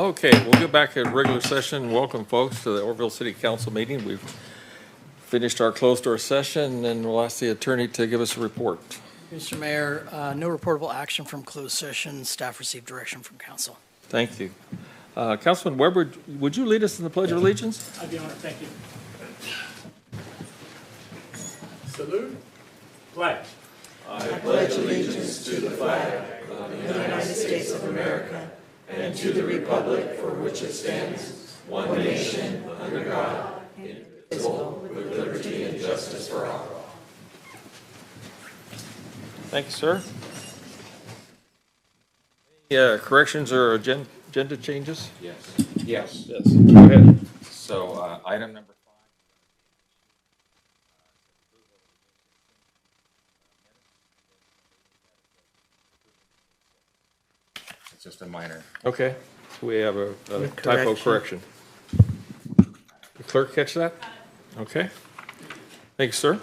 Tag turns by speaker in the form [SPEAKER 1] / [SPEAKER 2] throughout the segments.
[SPEAKER 1] Okay, we'll get back at regular session. Welcome, folks, to the Orville City Council meeting. We've finished our closed-door session, and we'll ask the attorney to give us a report.
[SPEAKER 2] Mr. Mayor, no reportable action from closed session. Staff received direction from council.
[SPEAKER 1] Thank you. Councilman Weber, would you lead us in the Pledge of Allegiance?
[SPEAKER 3] I'd be honored, thank you. Salute. Pledge.
[SPEAKER 4] Pledge allegiance to the flag of the United States of America and to the republic for which it stands, one nation, under God, indivisible, with liberty and justice for all.
[SPEAKER 1] Thank you, sir. Corrections or agenda changes?
[SPEAKER 5] Yes.
[SPEAKER 1] Yes. Go ahead.
[SPEAKER 5] So, item number 5. It's just a minor.
[SPEAKER 1] Okay, so we have a typo correction. The clerk catch that? Okay. Thank you, sir.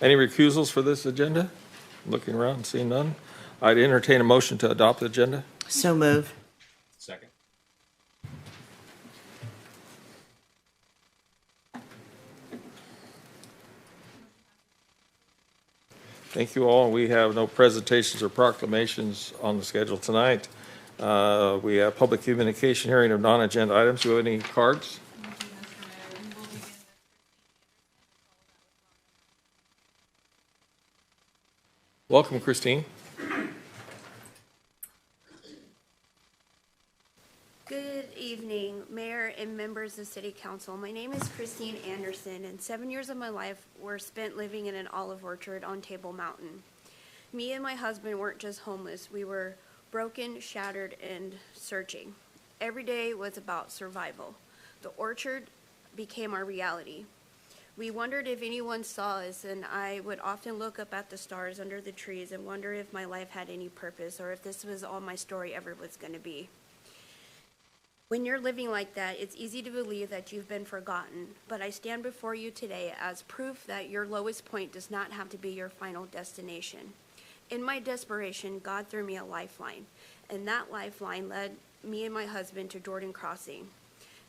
[SPEAKER 1] Any recusals for this agenda? Looking around, seeing none. I'd entertain a motion to adopt the agenda.
[SPEAKER 4] So move.
[SPEAKER 5] Second.
[SPEAKER 1] Thank you all. We have no presentations or proclamations on the schedule tonight. We have public communication hearing of non-agenda items. Do you have any cards? Welcome, Christine.
[SPEAKER 6] Good evening, Mayor and members of City Council. My name is Christine Anderson, and 7 years of my life were spent living in an olive orchard on Table Mountain. Me and my husband weren't just homeless. We were broken, shattered, and searching. Every day was about survival. The orchard became our reality. We wondered if anyone saw us, and I would often look up at the stars under the trees and wonder if my life had any purpose or if this was all my story ever was going to be. When you're living like that, it's easy to believe that you've been forgotten, but I stand before you today as proof that your lowest point does not have to be your final destination. In my desperation, God threw me a lifeline, and that lifeline led me and my husband to Jordan Crossing.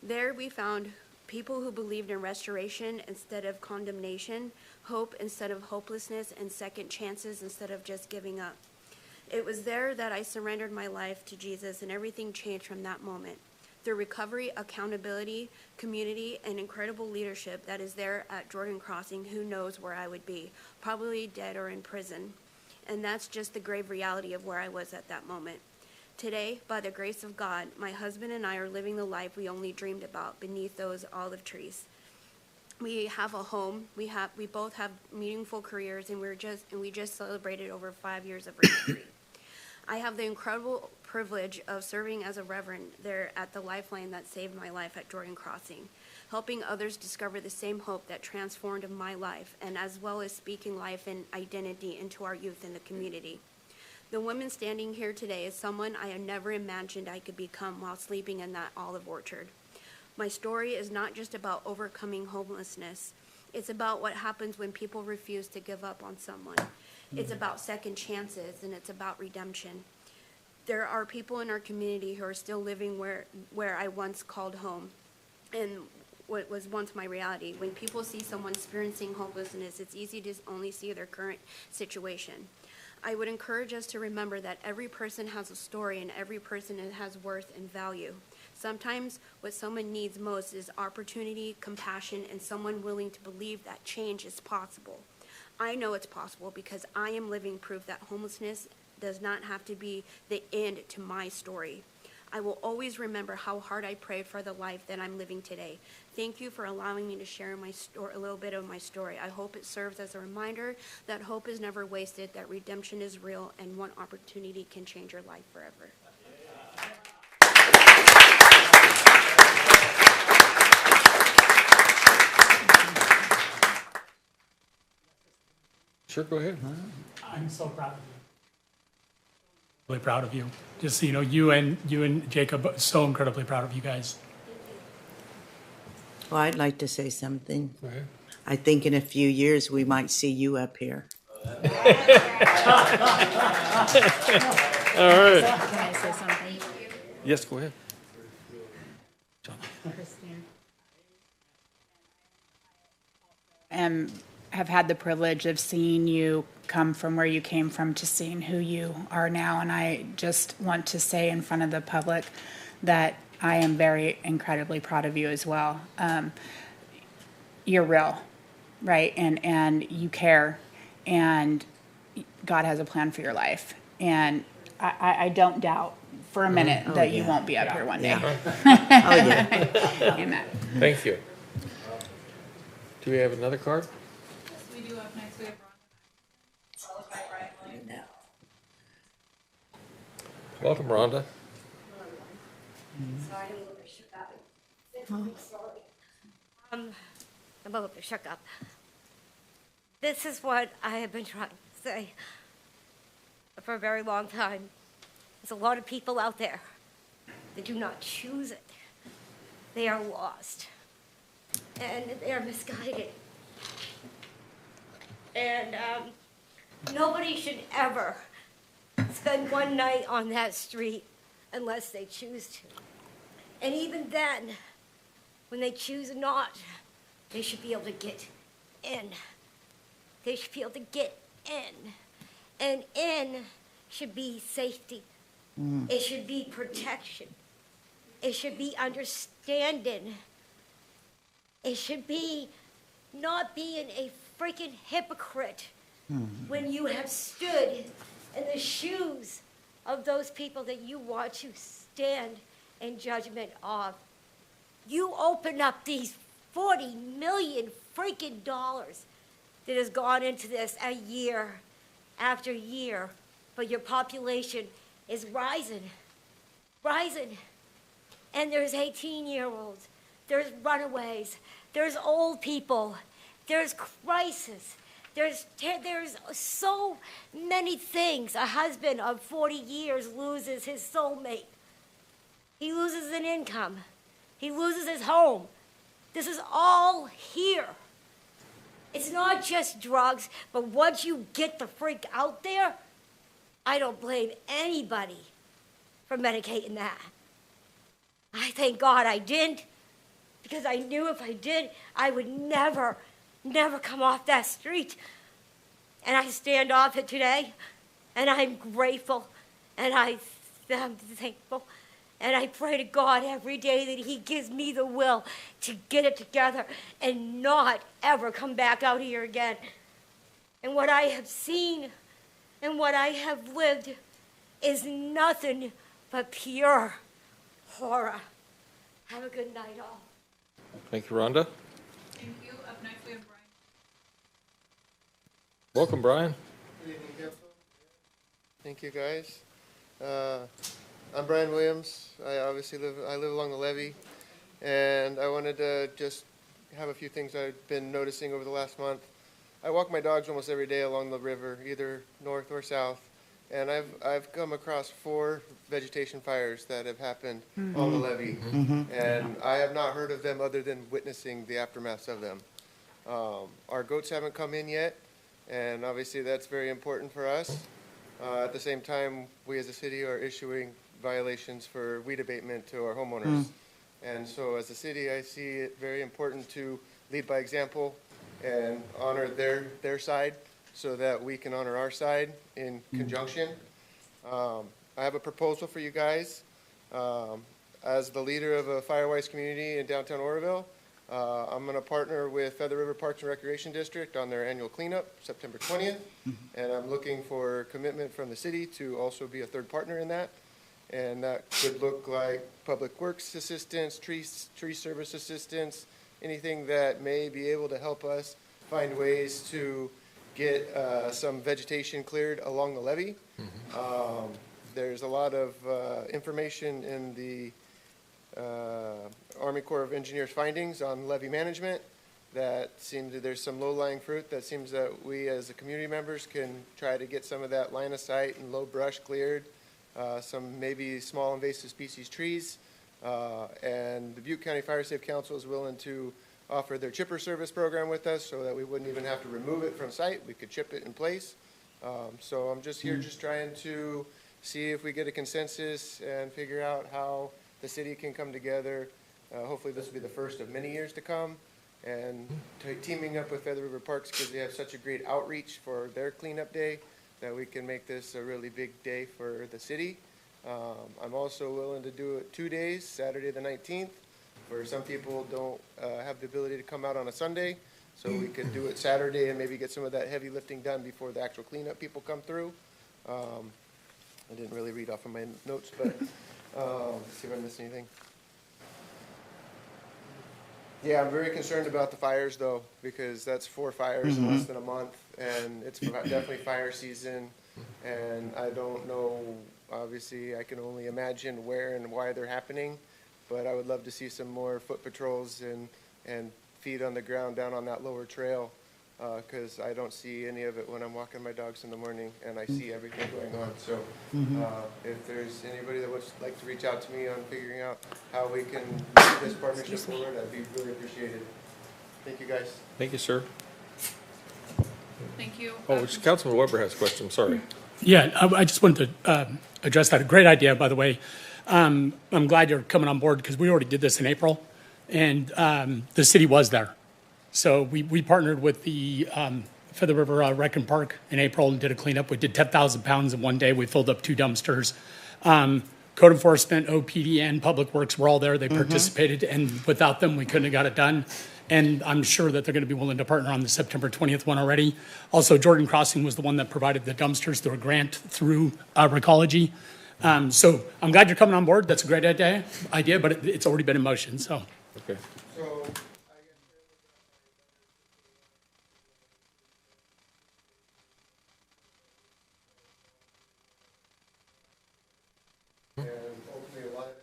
[SPEAKER 6] There we found people who believed in restoration instead of condemnation, hope instead of hopelessness, and second chances instead of just giving up. It was there that I surrendered my life to Jesus, and everything changed from that moment. Through recovery, accountability, community, and incredible leadership that is there at Jordan Crossing, who knows where I would be, probably dead or in prison. And that's just the grave reality of where I was at that moment. Today, by the grace of God, my husband and I are living the life we only dreamed about beneath those olive trees. We have a home, we both have meaningful careers, and we just celebrated over 5 years of recovery. I have the incredible privilege of serving as a reverend there at the Lifeline that saved my life at Jordan Crossing, helping others discover the same hope that transformed my life, and as well as speaking life and identity into our youth in the community. The woman standing here today is someone I had never imagined I could become while sleeping in that olive orchard. My story is not just about overcoming homelessness. It's about what happens when people refuse to give up on someone. It's about second chances, and it's about redemption. There are people in our community who are still living where I once called home and what was once my reality. When people see someone experiencing hopelessness, it's easy to only see their current situation. I would encourage us to remember that every person has a story and every person has worth and value. Sometimes what someone needs most is opportunity, compassion, and someone willing to believe that change is possible. I know it's possible because I am living proof that homelessness does not have to be the end to my story. I will always remember how hard I prayed for the life that I'm living today. Thank you for allowing me to share my story, a little bit of my story. I hope it serves as a reminder that hope is never wasted, that redemption is real, and one opportunity can change your life forever.
[SPEAKER 1] Sure, go ahead.
[SPEAKER 3] I'm so proud of you. Really proud of you. Just so you know, you and Jacob, so incredibly proud of you guys.
[SPEAKER 4] Well, I'd like to say something.
[SPEAKER 1] Go ahead.
[SPEAKER 4] I think in a few years, we might see you up here.
[SPEAKER 1] All right.
[SPEAKER 7] Can I say something?
[SPEAKER 1] Yes, go ahead.
[SPEAKER 7] have had the privilege of seeing you come from where you came from to seeing who you are now. And I just want to say in front of the public that I am very incredibly proud of you as well. You're real, right? And you care, and God has a plan for your life. And I don't doubt for a minute that you won't be up here one day. Amen.
[SPEAKER 1] Thank you. Do we have another card?
[SPEAKER 8] We do up next, we have Rhonda, followed by Brian Williams.
[SPEAKER 1] Welcome, Rhonda.
[SPEAKER 6] I'm a little bit shook up. This is what I have been trying to say for a very long time. There's a lot of people out there that do not choose it. They are lost. And they are misguided. And nobody should ever spend one night on that street unless they choose to. And even then, when they choose not, they should be able to get in. They should be able to get in. And in should be safety. It should be protection. It should be understanding. It should be not being a freaking hypocrite when you have stood in the shoes of those people that you want to stand in judgment of. You open up these 40 million freaking dollars that has gone into this a year after year, but your population is rising. And there's 18-year-olds, there's runaways, there's old people, there's crisis, there's so many things. A husband of 40 years loses his soulmate. He loses an income. He loses his home. This is all here. It's not just drugs, but once you get the freak out there, I don't blame anybody for medicating that. I thank God I didn't, because I knew if I did, I would never come off that street. And I stand off it today, and I'm grateful, and I'm thankful. And I pray to God every day that He gives me the will to get it together and not ever come back out here again. And what I have seen and what I have lived is nothing but pure horror. Have a good night, all.
[SPEAKER 1] Thank you, Rhonda.
[SPEAKER 8] Thank you. Up next, we have Brian.
[SPEAKER 1] Welcome, Brian.
[SPEAKER 9] Good evening, Council. Thank you, guys. I'm Brian Williams. I live along the levee, and I wanted to just have a few things I've been noticing over the last month. I walk my dogs almost every day along the river, either north or south, and I've come across 4 vegetation fires that have happened on the levee, and I have not heard of them other than witnessing the aftermaths of them. Our goats haven't come in yet, and obviously that's very important for us. At the same time, we as a city are issuing violations for weed abatement to our homeowners. And so as a city, I see it very important to lead by example and honor their side so that we can honor our side in conjunction. I have a proposal for you guys. As the leader of a Firewise community in downtown Oroville, I'm going to partner with Feather River Parks and Recreation District on their annual cleanup, September 20th. And I'm looking for commitment from the city to also be a third partner in that. And that could look like public works assistance, tree service assistance, anything that may be able to help us find ways to get some vegetation cleared along the levee. There's a lot of information in the Army Corps of Engineers findings on levee management that seems that there's some low-lying fruit that seems that we as the community members can try to get some of that line of sight and low brush cleared. Some maybe small invasive species trees, and the Butte County Fire Safe Council is willing to offer their chipper service program with us so that we wouldn't even have to remove it from site. We could chip it in place. So I'm just here just trying to see if we get a consensus and figure out how the city can come together. Hopefully this will be the first of many years to come, and teaming up with Feather River Parks because they have such a great outreach for their cleanup day that we can make this a really big day for the city. I'm also willing to do it 2 days, Saturday the 19th, where some people don't have the ability to come out on a Sunday. So we could do it Saturday and maybe get some of that heavy lifting done before the actual cleanup people come through. I didn't really read off of my notes, but let's see if I missed anything. Yeah, I'm very concerned about the fires though, because that's 4 fires in less than a month, and it's definitely fire season. And I don't know, obviously, I can only imagine where and why they're happening, but I would love to see some more foot patrols and feet on the ground down on that lower trail, because I don't see any of it when I'm walking my dogs in the morning, and I see everything going on. So if there's anybody that would like to reach out to me on figuring out how we can move this partnership forward, I'd be really appreciated. Thank you, guys.
[SPEAKER 1] Thank you, sir.
[SPEAKER 8] Thank you.
[SPEAKER 1] Oh, Councilman Weber has a question, sorry.
[SPEAKER 3] Yeah, I just wanted to address that. A great idea, by the way. I'm glad you're coming on board because we already did this in April, and the city was there. So we partnered with the Feather River Rec and Park in April and did a cleanup. We did 10,000 pounds in one day. We filled up 2 dumpsters. Code enforcement, OPD, and Public Works were all there. They participated, and without them, we couldn't have got it done. And I'm sure that they're going to be willing to partner on the September 20th one already. Also, Jordan Crossing was the one that provided the dumpsters through a grant through Recology. So I'm glad you're coming on board. That's a great idea, but it's already been in motion, so.
[SPEAKER 1] Okay.
[SPEAKER 9] So and hopefully a lot of that.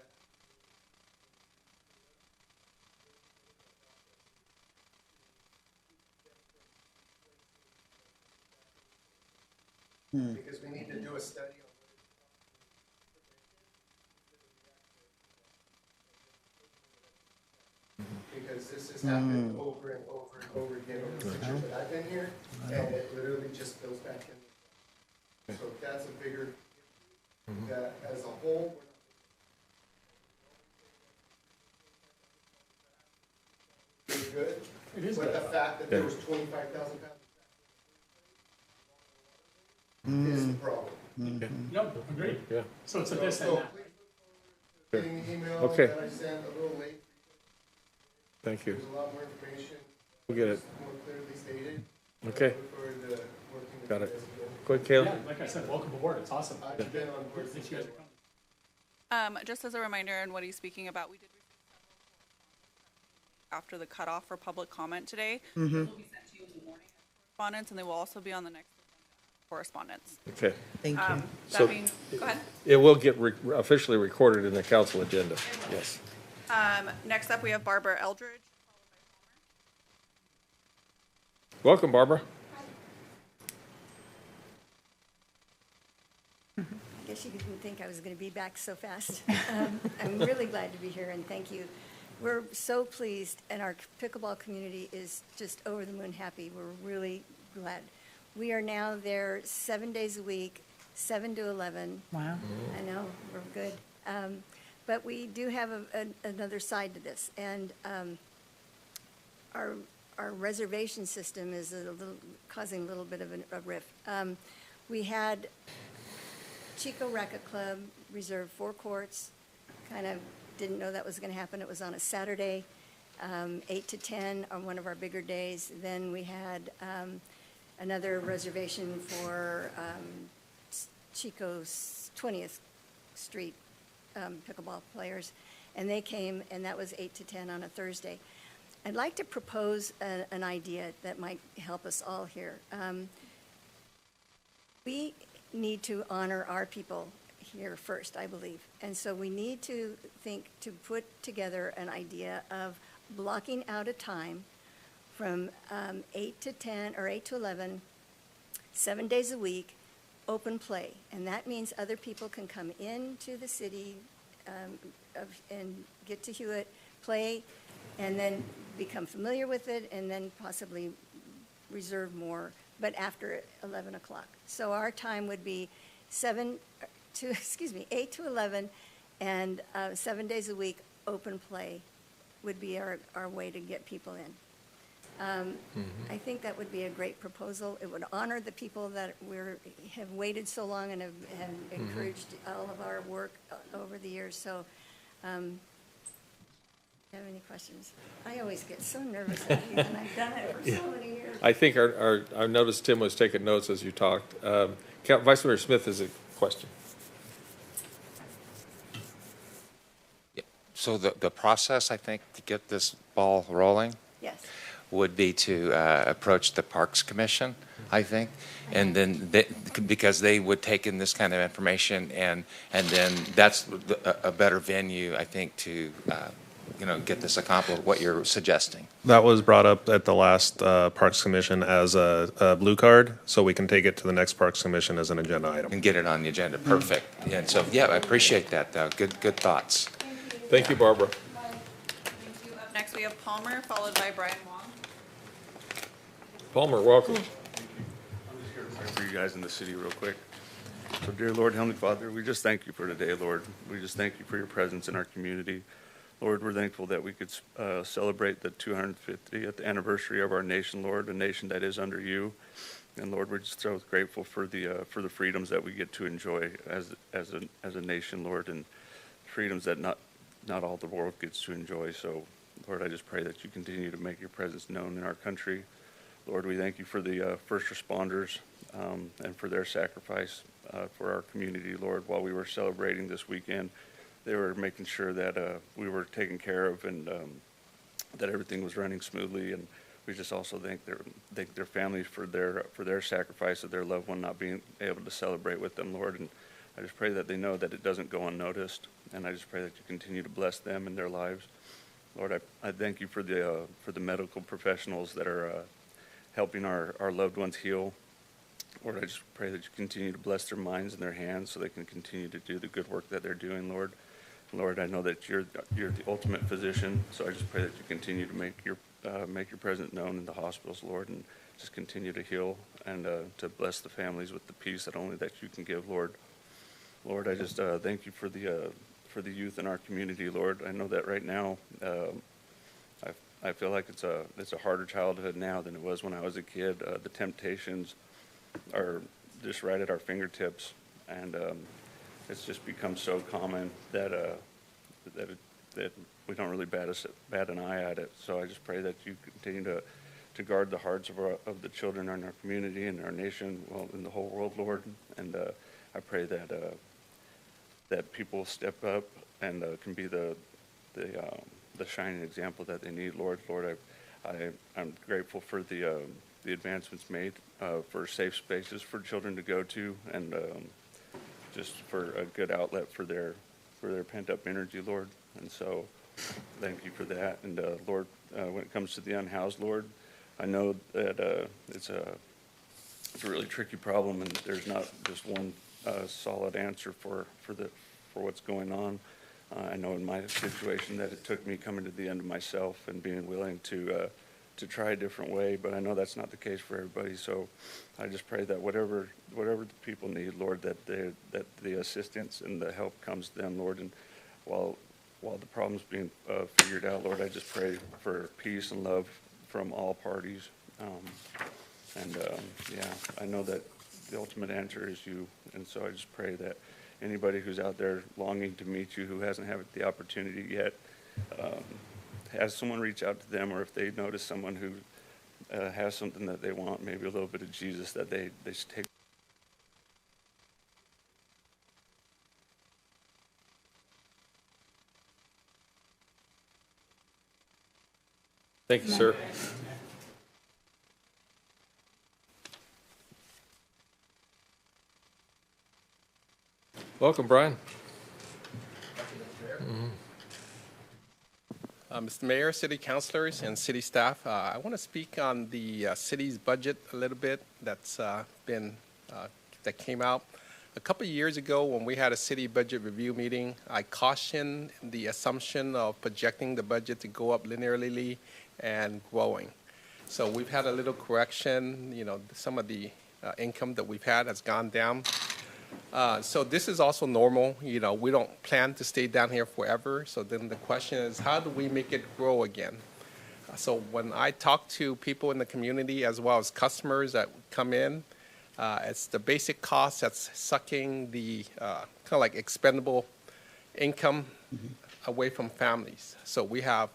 [SPEAKER 9] Because we need to do a study on because this has happened over and over and over again over the 6 years that I've been here, and it literally just goes back in. So that's a bigger, that as a whole, we're not good.
[SPEAKER 3] It is
[SPEAKER 9] But the fact that there was 25,000 pounds is the problem.
[SPEAKER 3] No, agreed.
[SPEAKER 1] Yeah.
[SPEAKER 3] So it's a this and
[SPEAKER 9] So
[SPEAKER 3] that.
[SPEAKER 9] please, getting the email
[SPEAKER 1] Okay.
[SPEAKER 9] that I sent a little late,
[SPEAKER 1] Thank you.
[SPEAKER 9] there's a lot more information,
[SPEAKER 1] We'll get it.
[SPEAKER 9] more clearly stated.
[SPEAKER 1] Okay.
[SPEAKER 9] I look forward to working with
[SPEAKER 1] Got
[SPEAKER 9] you
[SPEAKER 1] it.
[SPEAKER 9] guys again.
[SPEAKER 1] Go ahead, Caleb.
[SPEAKER 3] Yeah, like I said, welcome aboard. It's awesome.
[SPEAKER 9] I've been on board
[SPEAKER 3] Thank
[SPEAKER 9] since
[SPEAKER 3] you guys
[SPEAKER 9] day
[SPEAKER 3] for
[SPEAKER 9] one.
[SPEAKER 3] coming.
[SPEAKER 8] Just as a reminder and what he's speaking about, we did receive several after the cutoff for public comment today. Those will be sent to you in the morning as correspondence, and they will also be on the next correspondence.
[SPEAKER 1] Okay.
[SPEAKER 4] Thank you.
[SPEAKER 1] So-
[SPEAKER 8] That being, go ahead.
[SPEAKER 1] It will get officially recorded in the council agenda. Yes.
[SPEAKER 8] Next up, we have Barbara Eldridge.
[SPEAKER 1] Welcome, Barbara.
[SPEAKER 10] I guess you didn't think I was going to be back so fast. I'm really glad to be here, and thank you. We're so pleased, and our pickleball community is just over the moon happy. We're really glad. We are now there 7 days a week, 7 to 11.
[SPEAKER 7] Wow.
[SPEAKER 10] I know, we're good. But we do have another side to this, and our reservation system is causing a little bit of a rift. We had Chico Racquet Club reserved 4 courts, kind of didn't know that was going to happen. It was on a Saturday, 8 to 10 on one of our bigger days. Then we had another reservation for Chico's 20th Street pickleball players, and they came, and that was 8 to 10 on a Thursday. I'd like to propose an idea that might help us all here. We need to honor our people here first, I believe. And so we need to think to put together an idea of blocking out a time from 8 to 10 or 8 to 11, 7 days a week, open play. And that means other people can come into the city and get to Hewitt, play, and then become familiar with it, and then possibly reserve more, but after 11 o'clock. So our time would be 8 to 11, and 7 days a week, open play would be our way to get people in. I think that would be a great proposal. It would honor the people that have waited so long and have encouraged all of our work over the years. So, do you have any questions? I always get so nervous at these, and I've done it for so many years.
[SPEAKER 1] I think I noticed Tim was taking notes as you talked. Vice Mayor Smith has a question.
[SPEAKER 5] So the process, I think, to get this ball rolling
[SPEAKER 10] Yes.
[SPEAKER 5] would be to approach the Parks Commission, I think, and then because they would take in this kind of information, and then that's a better venue, I think, to get this accomplished. What you're suggesting.
[SPEAKER 11] That was brought up at the last Parks Commission as a blue card, so we can take it to the next Parks Commission as an agenda item.
[SPEAKER 5] And get it on the agenda. Perfect. And so, yeah, I appreciate that. Good thoughts.
[SPEAKER 1] Thank you, Barbara.
[SPEAKER 8] Thank you. Up next, we have Palmer, followed by Brian Wong.
[SPEAKER 1] Palmer, welcome.
[SPEAKER 12] I'm just here to pray for you guys in the city real quick. So dear Lord, Heavenly Father, we just thank you for today, Lord. We just thank you for your presence in our community. Lord, we're thankful that we could celebrate the 250th anniversary of our nation, Lord, a nation that is under you. And Lord, we're just so grateful for the freedoms that we get to enjoy as a nation, Lord, and freedoms that not all the world gets to enjoy. So, Lord, I just pray that you continue to make your presence known in our country. Lord, we thank you for the first responders and for their sacrifice for our community, Lord. While we were celebrating this weekend, they were making sure that we were taken care of and that everything was running smoothly. And we just also thank their families for their sacrifice of their loved one not being able to celebrate with them, Lord. And I just pray that they know that it doesn't go unnoticed. And I just pray that you continue to bless them in their lives. Lord, I thank you for the medical professionals that are helping our loved ones heal. Lord, I just pray that you continue to bless their minds and their hands so they can continue to do the good work that they're doing, Lord. Lord, I know that you're the ultimate physician, so I just pray that you continue to make your presence known in the hospitals, Lord, and just continue to heal and to bless the families with the peace that only that you can give, Lord. Lord, I just thank you for the youth in our community, Lord. I know that right now, I feel like it's a harder childhood now than it was when I was a kid. The temptations are just right at our fingertips, and it's just become so common that we don't really bat an eye at it. So I just pray that you continue to guard the hearts of the children in our community and our nation, well, in the whole world, Lord. And I pray that people step up and can be the shining example that they need, Lord. Lord, I'm grateful for the advancements made for safe spaces for children to go to, and just for a good outlet for their pent-up energy, Lord. And so thank you for that. And Lord, when it comes to the unhoused, Lord, I know that it's a really tricky problem, and there's not just one solid answer for what's going on. I know in my situation that it took me coming to the end of myself and being willing to try a different way, but I know that's not the case for everybody. So I just pray that whatever the people need, Lord, that the assistance and the help comes to them, Lord. And while the problem's being figured out, Lord, I just pray for peace and love from all parties. Yeah, I know that the ultimate answer is you, and so I just pray that anybody who's out there longing to meet you who hasn't had the opportunity yet, has someone reach out to them, or if they notice someone who has something that they want, maybe a little bit of Jesus, that they should take.
[SPEAKER 1] Thank you, sir. Welcome, Brian.
[SPEAKER 13] Mr. Mayor, city councilors, and city staff, I want to speak on the city's budget a little bit that came out. A couple of years ago when we had a city budget review meeting, I cautioned the assumption of projecting the budget to go up linearly and growing. So we've had a little correction. Some of the income that we've had has gone down. So this is also normal. We don't plan to stay down here forever. So then the question is, how do we make it grow again? So when I talk to people in the community as well as customers that come in, it's the basic cost that's sucking the kind of like expendable income away from families. So we have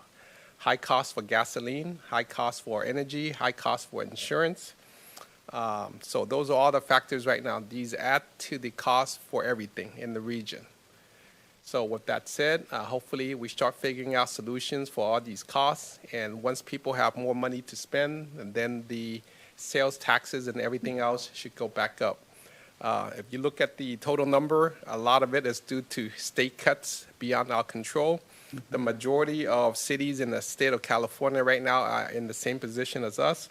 [SPEAKER 13] high cost for gasoline, high cost for energy, high cost for insurance. So those are all the factors right now. These add to the cost for everything in the region. So with that said, hopefully we start figuring out solutions for all these costs. And once people have more money to spend, and then the sales taxes and everything else should go back up. If you look at the total number, a lot of it is due to state cuts beyond our control. The majority of cities in the state of California right now are in the same position as us.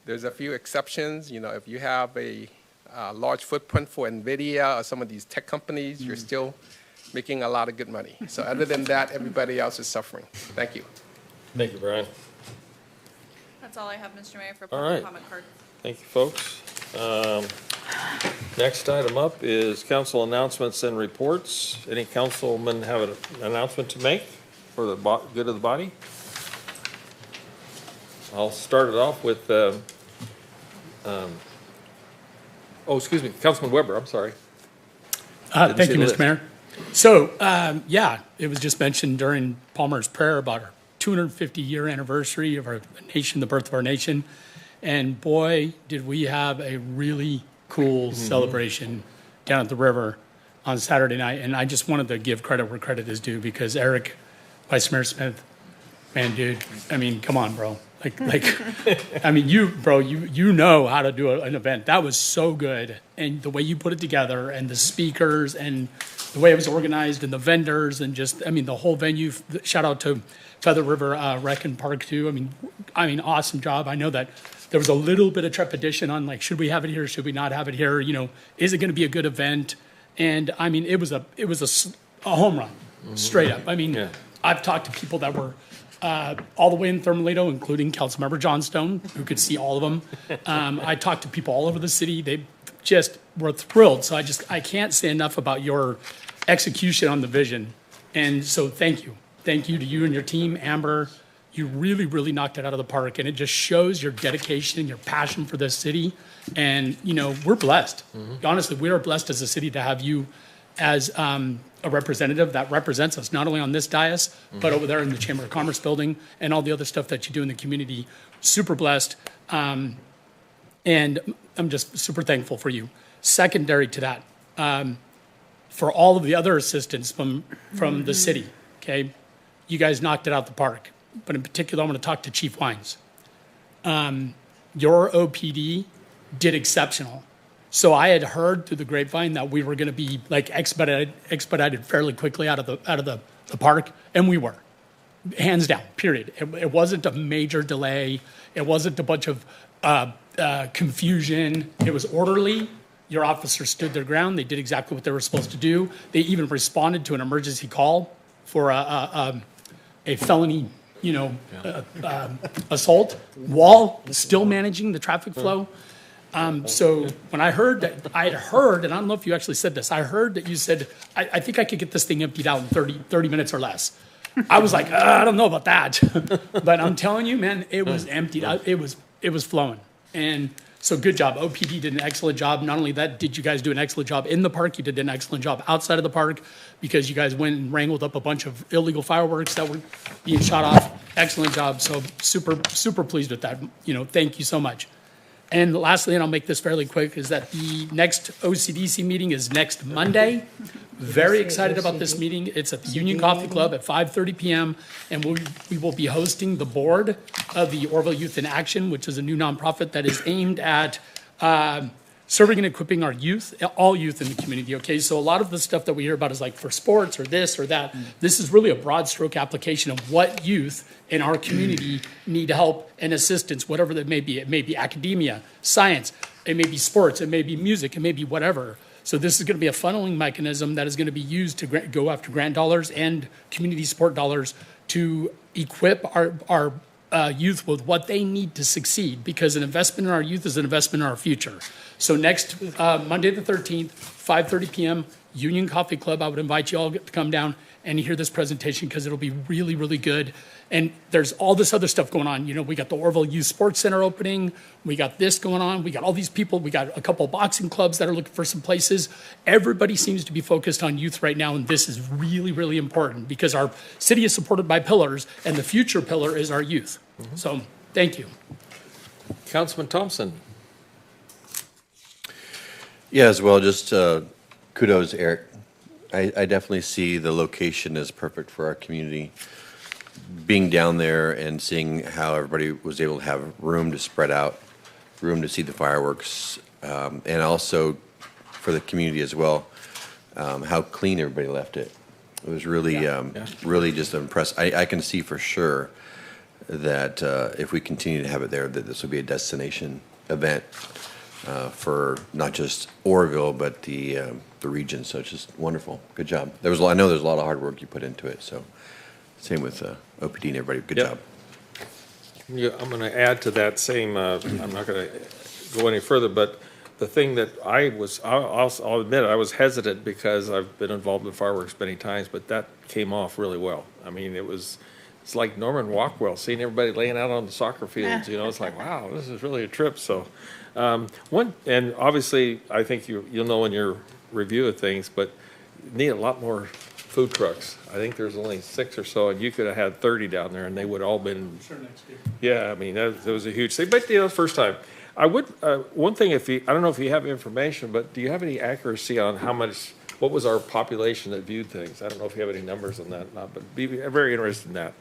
[SPEAKER 13] There's a few exceptions. You know, if you have a large footprint for NVIDIA or some of these tech companies, you're still making a lot of good money. So other than that, everybody else is suffering. Thank you.
[SPEAKER 1] Thank you, Brian.
[SPEAKER 8] That's all I have, Mr. Mayor, for
[SPEAKER 1] All
[SPEAKER 8] public
[SPEAKER 1] right.
[SPEAKER 8] comment card.
[SPEAKER 1] Thank you, folks. Next item up is council announcements and reports. Any councilman have an announcement to make for the good of the body? I'll start it off with, excuse me, Councilman Weber, I'm sorry. Didn't
[SPEAKER 3] Thank
[SPEAKER 1] see
[SPEAKER 3] you,
[SPEAKER 1] the
[SPEAKER 3] Mr.
[SPEAKER 1] list.
[SPEAKER 3] Mayor. So, yeah, it was just mentioned during Palmer's prayer about our 250-year anniversary of our nation, the birth of our nation. And boy, did we have a really cool celebration down at the river on Saturday night. And I just wanted to give credit where credit is due because Eric, Vice Mayor Smith, man, dude, I mean, come on, bro. I mean, you know how to do an event. That was so good. And the way you put it together and the speakers and the way it was organized and the vendors and just, I mean, the whole venue, shout out to Feather River Rec and Park too. I mean, awesome job. I know that there was a little bit of trepidation on like, should we have it here? Should we not have it here? You know, is it going to be a good event? And I mean, it was a home run, straight up. I mean, I've talked to people that were all the way in Thermalito, including Councilmember Johnstone, who could see all of them. I talked to people all over the city. They just were thrilled. So I can't say enough about your execution on the vision. And so thank you. Thank you to you and your team, Amber. You really, really knocked it out of the park. And it just shows your dedication and your passion for this city. And, you know, we're blessed. Honestly, we are blessed as a city to have you as a representative that represents us, not only on this dais, but over there in the Chamber of Commerce building and all the other stuff that you do in the community. Super blessed. And I'm just super thankful for you. Secondary to that, for all of the other assistants from the city, okay? You guys knocked it out the park. But in particular, I'm going to talk to Chief Wines. Your OPD did exceptional. So I had heard through the grapevine that we were going to be like expedited fairly quickly out of the park, and we were, hands down. Period. It wasn't a major delay. It wasn't a bunch of confusion. It was orderly. Your officers stood their ground. They did exactly what they were supposed to do. They even responded to an emergency call for a felony, assault, while still managing the traffic flow. So when I heard, and I don't know if you actually said this, I heard that you said, I think I could get this thing emptied out in 30 minutes or less. I was like, I don't know about that. But I'm telling you, man, it was emptied out. It was flowing. And so good job. OPD did an excellent job. Not only that, did you guys do an excellent job in the park, you did an excellent job outside of the park because you guys went and wrangled up a bunch of illegal fireworks that were being shot off. Excellent job. So super, super pleased with that. Thank you so much. And lastly, and I'll make this fairly quick, is that the next OCDC meeting is next Monday. Very excited about this meeting. It's at the Union Coffee Club at 5:30 p.m. And we will be hosting the board of the Orville Youth in Action, which is a new nonprofit that is aimed at serving and equipping our youth, all youth in the community, okay? So a lot of the stuff that we hear about is like for sports or this or that. This is really a broad stroke application of what youth in our community need help and assistance, whatever that may be. It may be academia, science, it may be sports, it may be music, it may be whatever. So this is going to be a funneling mechanism that is going to be used to go after grant dollars and community support dollars to equip our youth with what they need to succeed, because an investment in our youth is an investment in our future. So next Monday the 13th, 5:30 p.m., Union Coffee Club, I would invite you all to come down and hear this presentation because it'll be really, really good. And there's all this other stuff going on. You know, we got the Orville Youth Sports Center opening. We got this going on. We got all these people. We got a couple of boxing clubs that are looking for some places. Everybody seems to be focused on youth right now, and this is really, really important because our city is supported by pillars, and the future pillar is our youth. So thank you.
[SPEAKER 1] Councilman Thompson.
[SPEAKER 14] Yeah, as well, just kudos, Eric. I definitely see the location as perfect for our community. Being down there and seeing how everybody was able to have room to spread out, room to see the fireworks, and also for the community as well, how clean everybody left it. It was really, really just impressive. I can see for sure that if we continue to have it there, that this will be a destination event for not just Oroville, but the region. So it's just wonderful. Good job. I know there's a lot of hard work you put into it. So same with OPD and everybody. Good job.
[SPEAKER 1] Yeah, I'm going to add to that same, I'm not going to go any further, but the thing that I'll admit, I was hesitant because I've been involved in fireworks many times, but that came off really well. I mean, it's like Norman Rockwell, seeing everybody laying out on the soccer fields, you know, it's like, wow, this is really a trip. So and obviously, I think you'll know in your review of things, but you need a lot more food trucks. I think there's only 6 or so, and you could have had 30 down there, and they would all been.
[SPEAKER 3] Sure, next year.
[SPEAKER 1] Yeah, I mean that was a huge thing. But you know, first time, I would one thing. I don't know if you have information, but do you have any accuracy on what was our population that viewed things? I don't know if you have any numbers on that, but be very interested in that.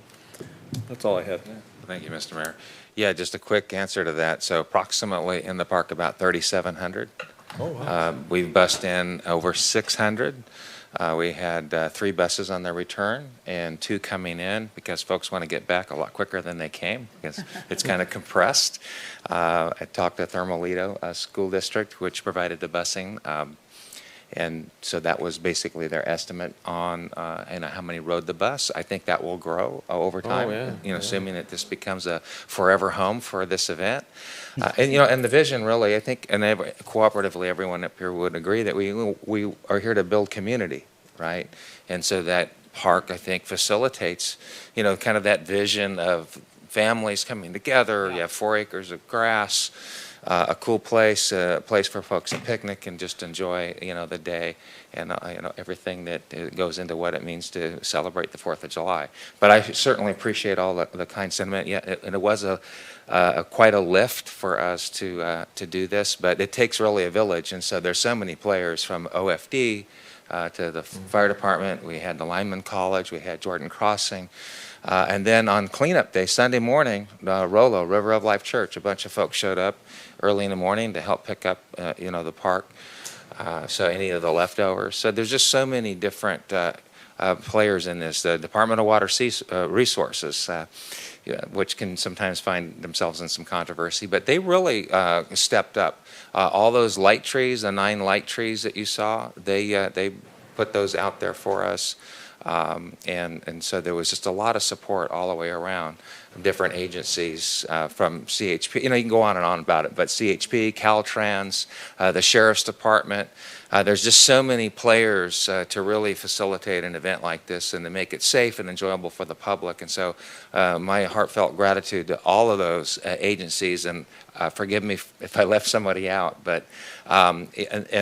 [SPEAKER 1] That's all I had.
[SPEAKER 5] Thank you, Mr. Mayor. Yeah, just a quick answer to that. So approximately in the park, about 3,700.
[SPEAKER 1] Oh, wow.
[SPEAKER 5] We've bussed in over 600. We had 3 buses on their return and 2 coming in because folks want to get back a lot quicker than they came because it's kind of compressed. I talked to Thermalito School District, which provided the busing. And so that was basically their estimate on how many rode the bus. I think that will grow over time, assuming that this becomes a forever home for this event. And the vision really, I think, and cooperatively, everyone up here would agree that we are here to build community, right? And so that park, I think, facilitates, kind of that vision of families coming together. You have 4 acres of grass. A cool place, a place for folks to picnic and just enjoy, the day and, everything that goes into what it means to celebrate the 4th of July. But I certainly appreciate all the kind sentiment. Yeah, and it was quite a lift for us to do this, but it takes really a village. And so there's so many players from OFD to the fire department. We had the Lineman College. We had Jordan Crossing. And then on cleanup day, Sunday morning, Rolo, River of Life Church, a bunch of folks showed up early in the morning to help pick up, the park, so any of the leftovers. So there's just so many different players in this. The Department of Water Resources, which can sometimes find themselves in some controversy, but they really stepped up. All those light trees, the 9 light trees that you saw, they put those out there for us. And so there was just a lot of support all the way around from different agencies, from CHP, you can go on and on about it, but CHP, Caltrans, the Sheriff's Department, there's just so many players to really facilitate an event like this and to make it safe and enjoyable for the public. And so my heartfelt gratitude to all of those agencies, and forgive me if I left somebody out, but and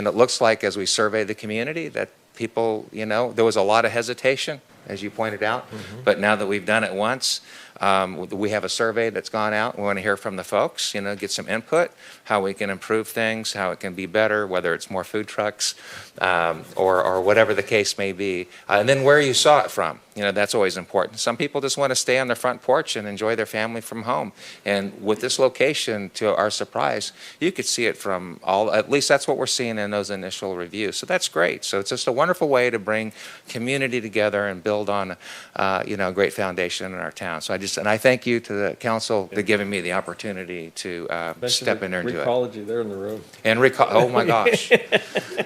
[SPEAKER 5] it looks like as we survey the community that people, there was a lot of hesitation, as you pointed out, but now that we've done it once, we have a survey that's gone out. We want to hear from the folks, get some input, how we can improve things, how it can be better, whether it's more food trucks or whatever the case may be. And then where you saw it from, that's always important. Some people just want to stay on their front porch and enjoy their family from home. And with this location, to our surprise, you could see it from at least that's what we're seeing in those initial reviews. So that's great. So it's just a wonderful way to bring community together and build on, a great foundation in our town. So I thank you to the council for giving me the opportunity to step in there and do it.
[SPEAKER 1] Recology, they're in the room.
[SPEAKER 5] And oh my gosh,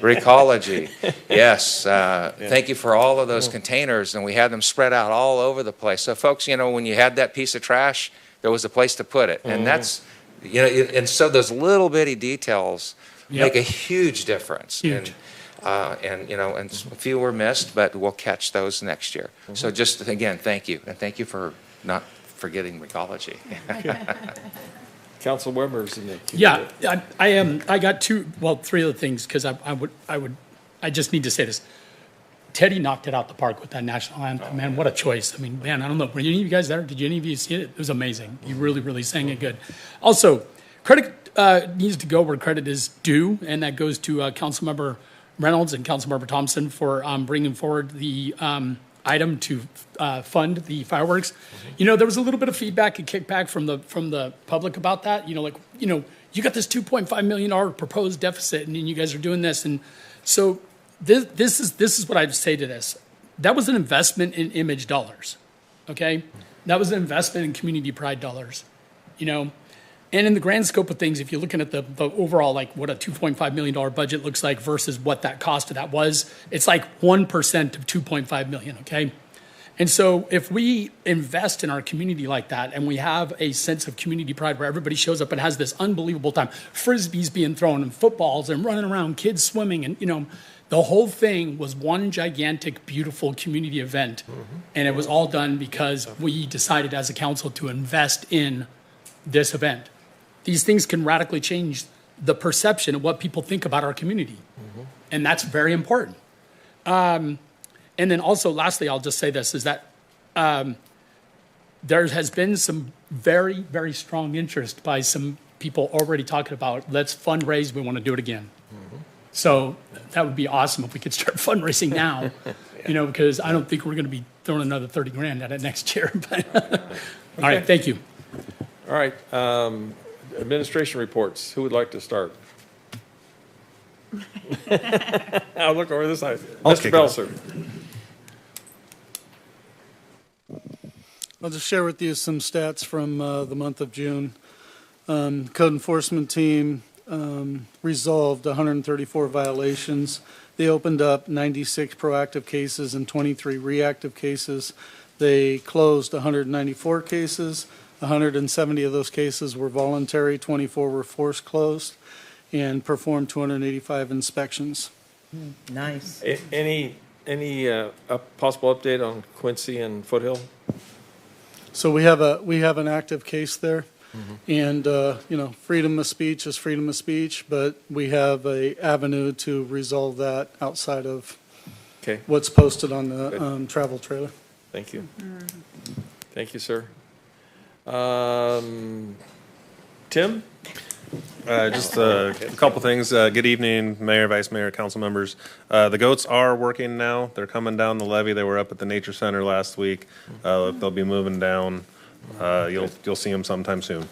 [SPEAKER 5] Recology, yes. Thank you for all of those containers, and we had them spread out all over the place. So folks, when you had that piece of trash, there was a place to put it, and that's, and so those little bitty details make a huge difference.
[SPEAKER 3] Huge.
[SPEAKER 5] And, you know, and a few were missed, but we'll catch those next year. So just, again, thank you. And thank you for not forgetting Recology.
[SPEAKER 1] Council members in the queue.
[SPEAKER 3] Yeah, I am, I got three other things, because I just need to say this. Teddy knocked it out the park with that national anthem. Man, what a choice. I mean, man, I don't know. Were any of you guys there? Did any of you see it? It was amazing. He really, really sang it good. Also, credit needs to go where credit is due, and that goes to Councilmember Reynolds and Councilmember Thompson for bringing forward the item to fund the fireworks. You know, there was a little bit of feedback and kickback from the public about that. You know, like, you know, you got this $2.5 million proposed deficit, and you guys are doing this, and so this is what I'd say to this. That was an investment in image dollars, okay? That was an investment in community pride dollars, you know? And in the grand scope of things, if you're looking at the overall, like what a $2.5 million budget looks like versus what that cost of that was, it's like 1% of $2.5 million, okay? And so if we invest in our community like that, and we have a sense of community pride where everybody shows up and has this unbelievable time, frisbees being thrown and footballs and running around, kids swimming, and, you know, the whole thing was one gigantic, beautiful community event. And it was all done because we decided as a council to invest in this event. These things can radically change the perception of what people think about our community. And that's very important. And then also, lastly, I'll just say this, is that there has been some very, very strong interest by some people already talking about, let's fundraise, we want to do it again. So that would be awesome if we could start fundraising now, you know, because I don't think we're going to be throwing another 30 grand at it next year. But all right, thank you.
[SPEAKER 1] All right, administration reports. Who would like to start? I'll look over this side. Mr. Belser.
[SPEAKER 15] I'll just share with you some stats from the month of June. Code enforcement team resolved 134 violations. They opened up 96 proactive cases and 23 reactive cases. They closed 194 cases. 170 of those cases were voluntary, 24 were forced closed, and performed 285 inspections.
[SPEAKER 4] Nice.
[SPEAKER 1] Any possible update on Quincy and Foothill?
[SPEAKER 15] So we have an active case there. And, you know, freedom of speech is freedom of speech, but we have a avenue to resolve that outside of what's posted on the travel trailer.
[SPEAKER 1] Thank you. Thank you, sir. Tim?
[SPEAKER 11] Just a couple things. Good evening, Mayor, Vice Mayor, council members. The goats are working now. They're coming down the levee. They were up at the Nature Center last week. They'll be moving down. You'll see them sometime soon.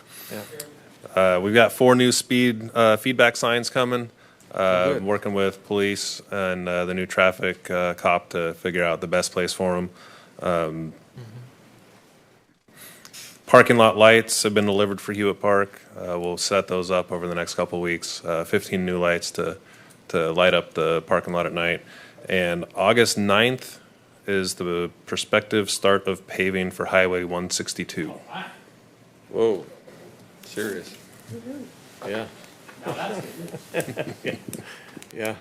[SPEAKER 11] We've got 4 new speed feedback signs coming. Working with police and the new traffic cop to figure out the best place for them. Parking lot lights have been delivered for Hewitt Park. We'll set those up over the next couple of weeks. 15 new lights to light up the parking lot at night. And August 9th is the prospective start of paving for Highway 162.
[SPEAKER 1] Whoa, serious. Yeah. Yeah.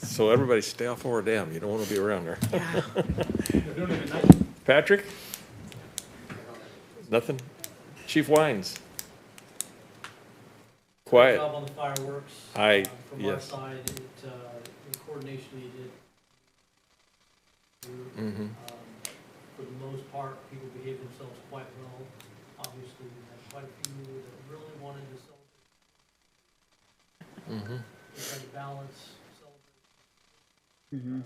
[SPEAKER 1] So everybody stay off Lower Dam. You don't want to be around there. Patrick? Nothing? Chief Wines? Quiet.
[SPEAKER 16] Good job on the fireworks. From our side, the coordination you did. For the most part, people behaved themselves quite well. Obviously, we had quite a few that really wanted to celebrate. We tried to balance celebration.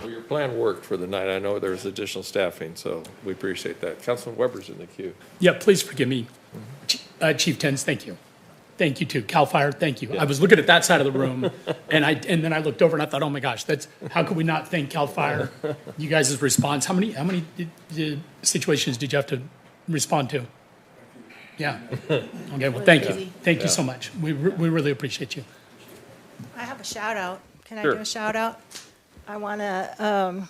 [SPEAKER 1] Well, your plan worked for the night. I know there's additional staffing, so we appreciate that. Councilman Weber's in the queue.
[SPEAKER 3] Yeah, please forgive me. Chief Tens, thank you. Thank you too. Cal Fire, thank you. I was looking at that side of the room, and then I looked over and I thought, oh my gosh, how could we not thank Cal Fire? You guys' response. How many situations did you have to respond to? Yeah. Okay. Well, thank you. Thank you so much. We really appreciate you.
[SPEAKER 17] I have a shout out. Can I
[SPEAKER 1] Sure.
[SPEAKER 17] do a shout out? I want to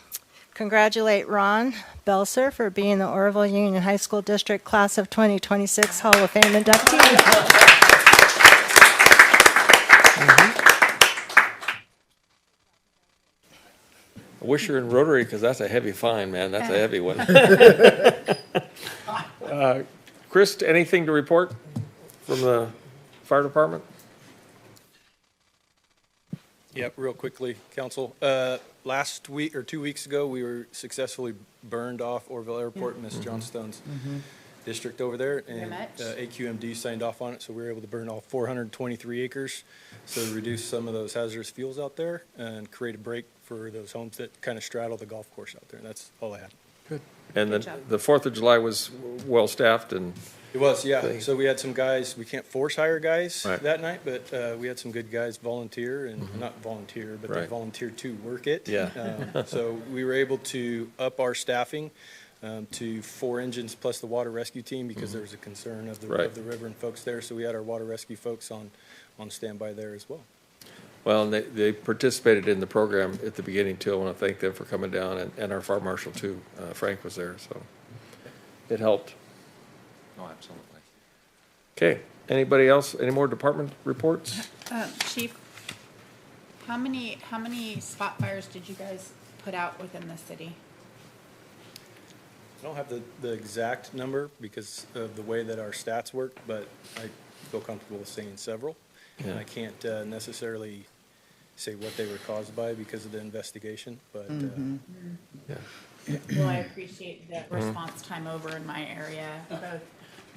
[SPEAKER 17] congratulate Ron Belser for being the Oroville Union High School District Class of 2026 Hall of Fame inductee.
[SPEAKER 1] wish you're in Rotary, because that's a heavy fine, man. That's a heavy one. Chris, anything to report from the fire department?
[SPEAKER 18] Yep, real quickly, council. Last week or 2 weeks ago, we were successfully burned off Orville Airport, Miss Johnstone's district over there, and AQMD signed off on it, so we were able to burn all 423 acres, so reduce some of those hazardous fuels out there and create a break for those homes that kind of straddle the golf course out there. And that's all I had.
[SPEAKER 1] Good. And the 4th of July was well-staffed and...
[SPEAKER 18] It was, yeah. So we had some guys, we can't force hire guys
[SPEAKER 1] Right.
[SPEAKER 18] that night, but we had some good guys volunteer and not volunteer, but they
[SPEAKER 1] Right.
[SPEAKER 18] volunteered to work it.
[SPEAKER 1] Yeah.
[SPEAKER 18] So we were able to up our staffing to 4 engines plus the water rescue team because there was a concern of the,
[SPEAKER 1] Right.
[SPEAKER 18] of the river and folks there. So we had our water rescue folks on standby there as well.
[SPEAKER 1] Well, and they participated in the program at the beginning too. I want to thank them for coming down, and our fire marshal too. Frank was there, so it helped.
[SPEAKER 5] Oh, absolutely.
[SPEAKER 1] Okay, anybody else, any more department reports?
[SPEAKER 7] Chief, how many spot fires did you guys put out within the city?
[SPEAKER 18] I don't have the exact number because of the way that our stats work, but I feel comfortable saying several.
[SPEAKER 1] Yeah.
[SPEAKER 18] And I can't necessarily say what they were caused by because of the investigation, but
[SPEAKER 1] Yeah.
[SPEAKER 7] Well, I appreciate the response time over in my area.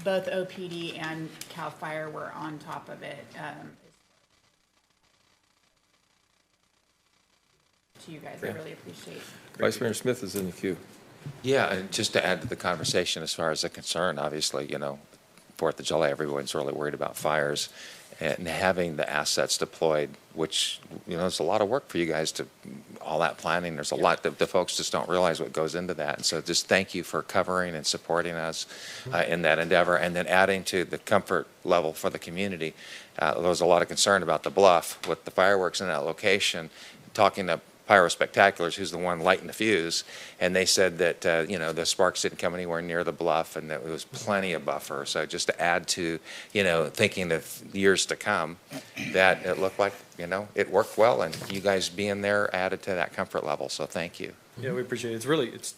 [SPEAKER 7] Both OPD and CAL FIRE were on top of it. To you guys, I really appreciate.
[SPEAKER 1] Vice Mayor Smith is in the queue.
[SPEAKER 5] Yeah, and just to add to the conversation as far as the concern, obviously, 4th of July, everyone's really worried about fires. And having the assets deployed, which, it's a lot of work for you guys to, all that planning. There's a lot that the folks just don't realize what goes into that. And so just thank you for covering and supporting us in that endeavor. And then adding to the comfort level for the community. There was a lot of concern about the bluff with the fireworks in that location. Talking to Pyro Spectaculars, who's the one lighting the fuse, and they said that, the sparks didn't come anywhere near the bluff and that there was plenty of buffer. So just to add to, thinking of years to come, that it looked like, it worked well, and you guys being there added to that comfort level. So thank you.
[SPEAKER 18] yeah, we appreciate it. It's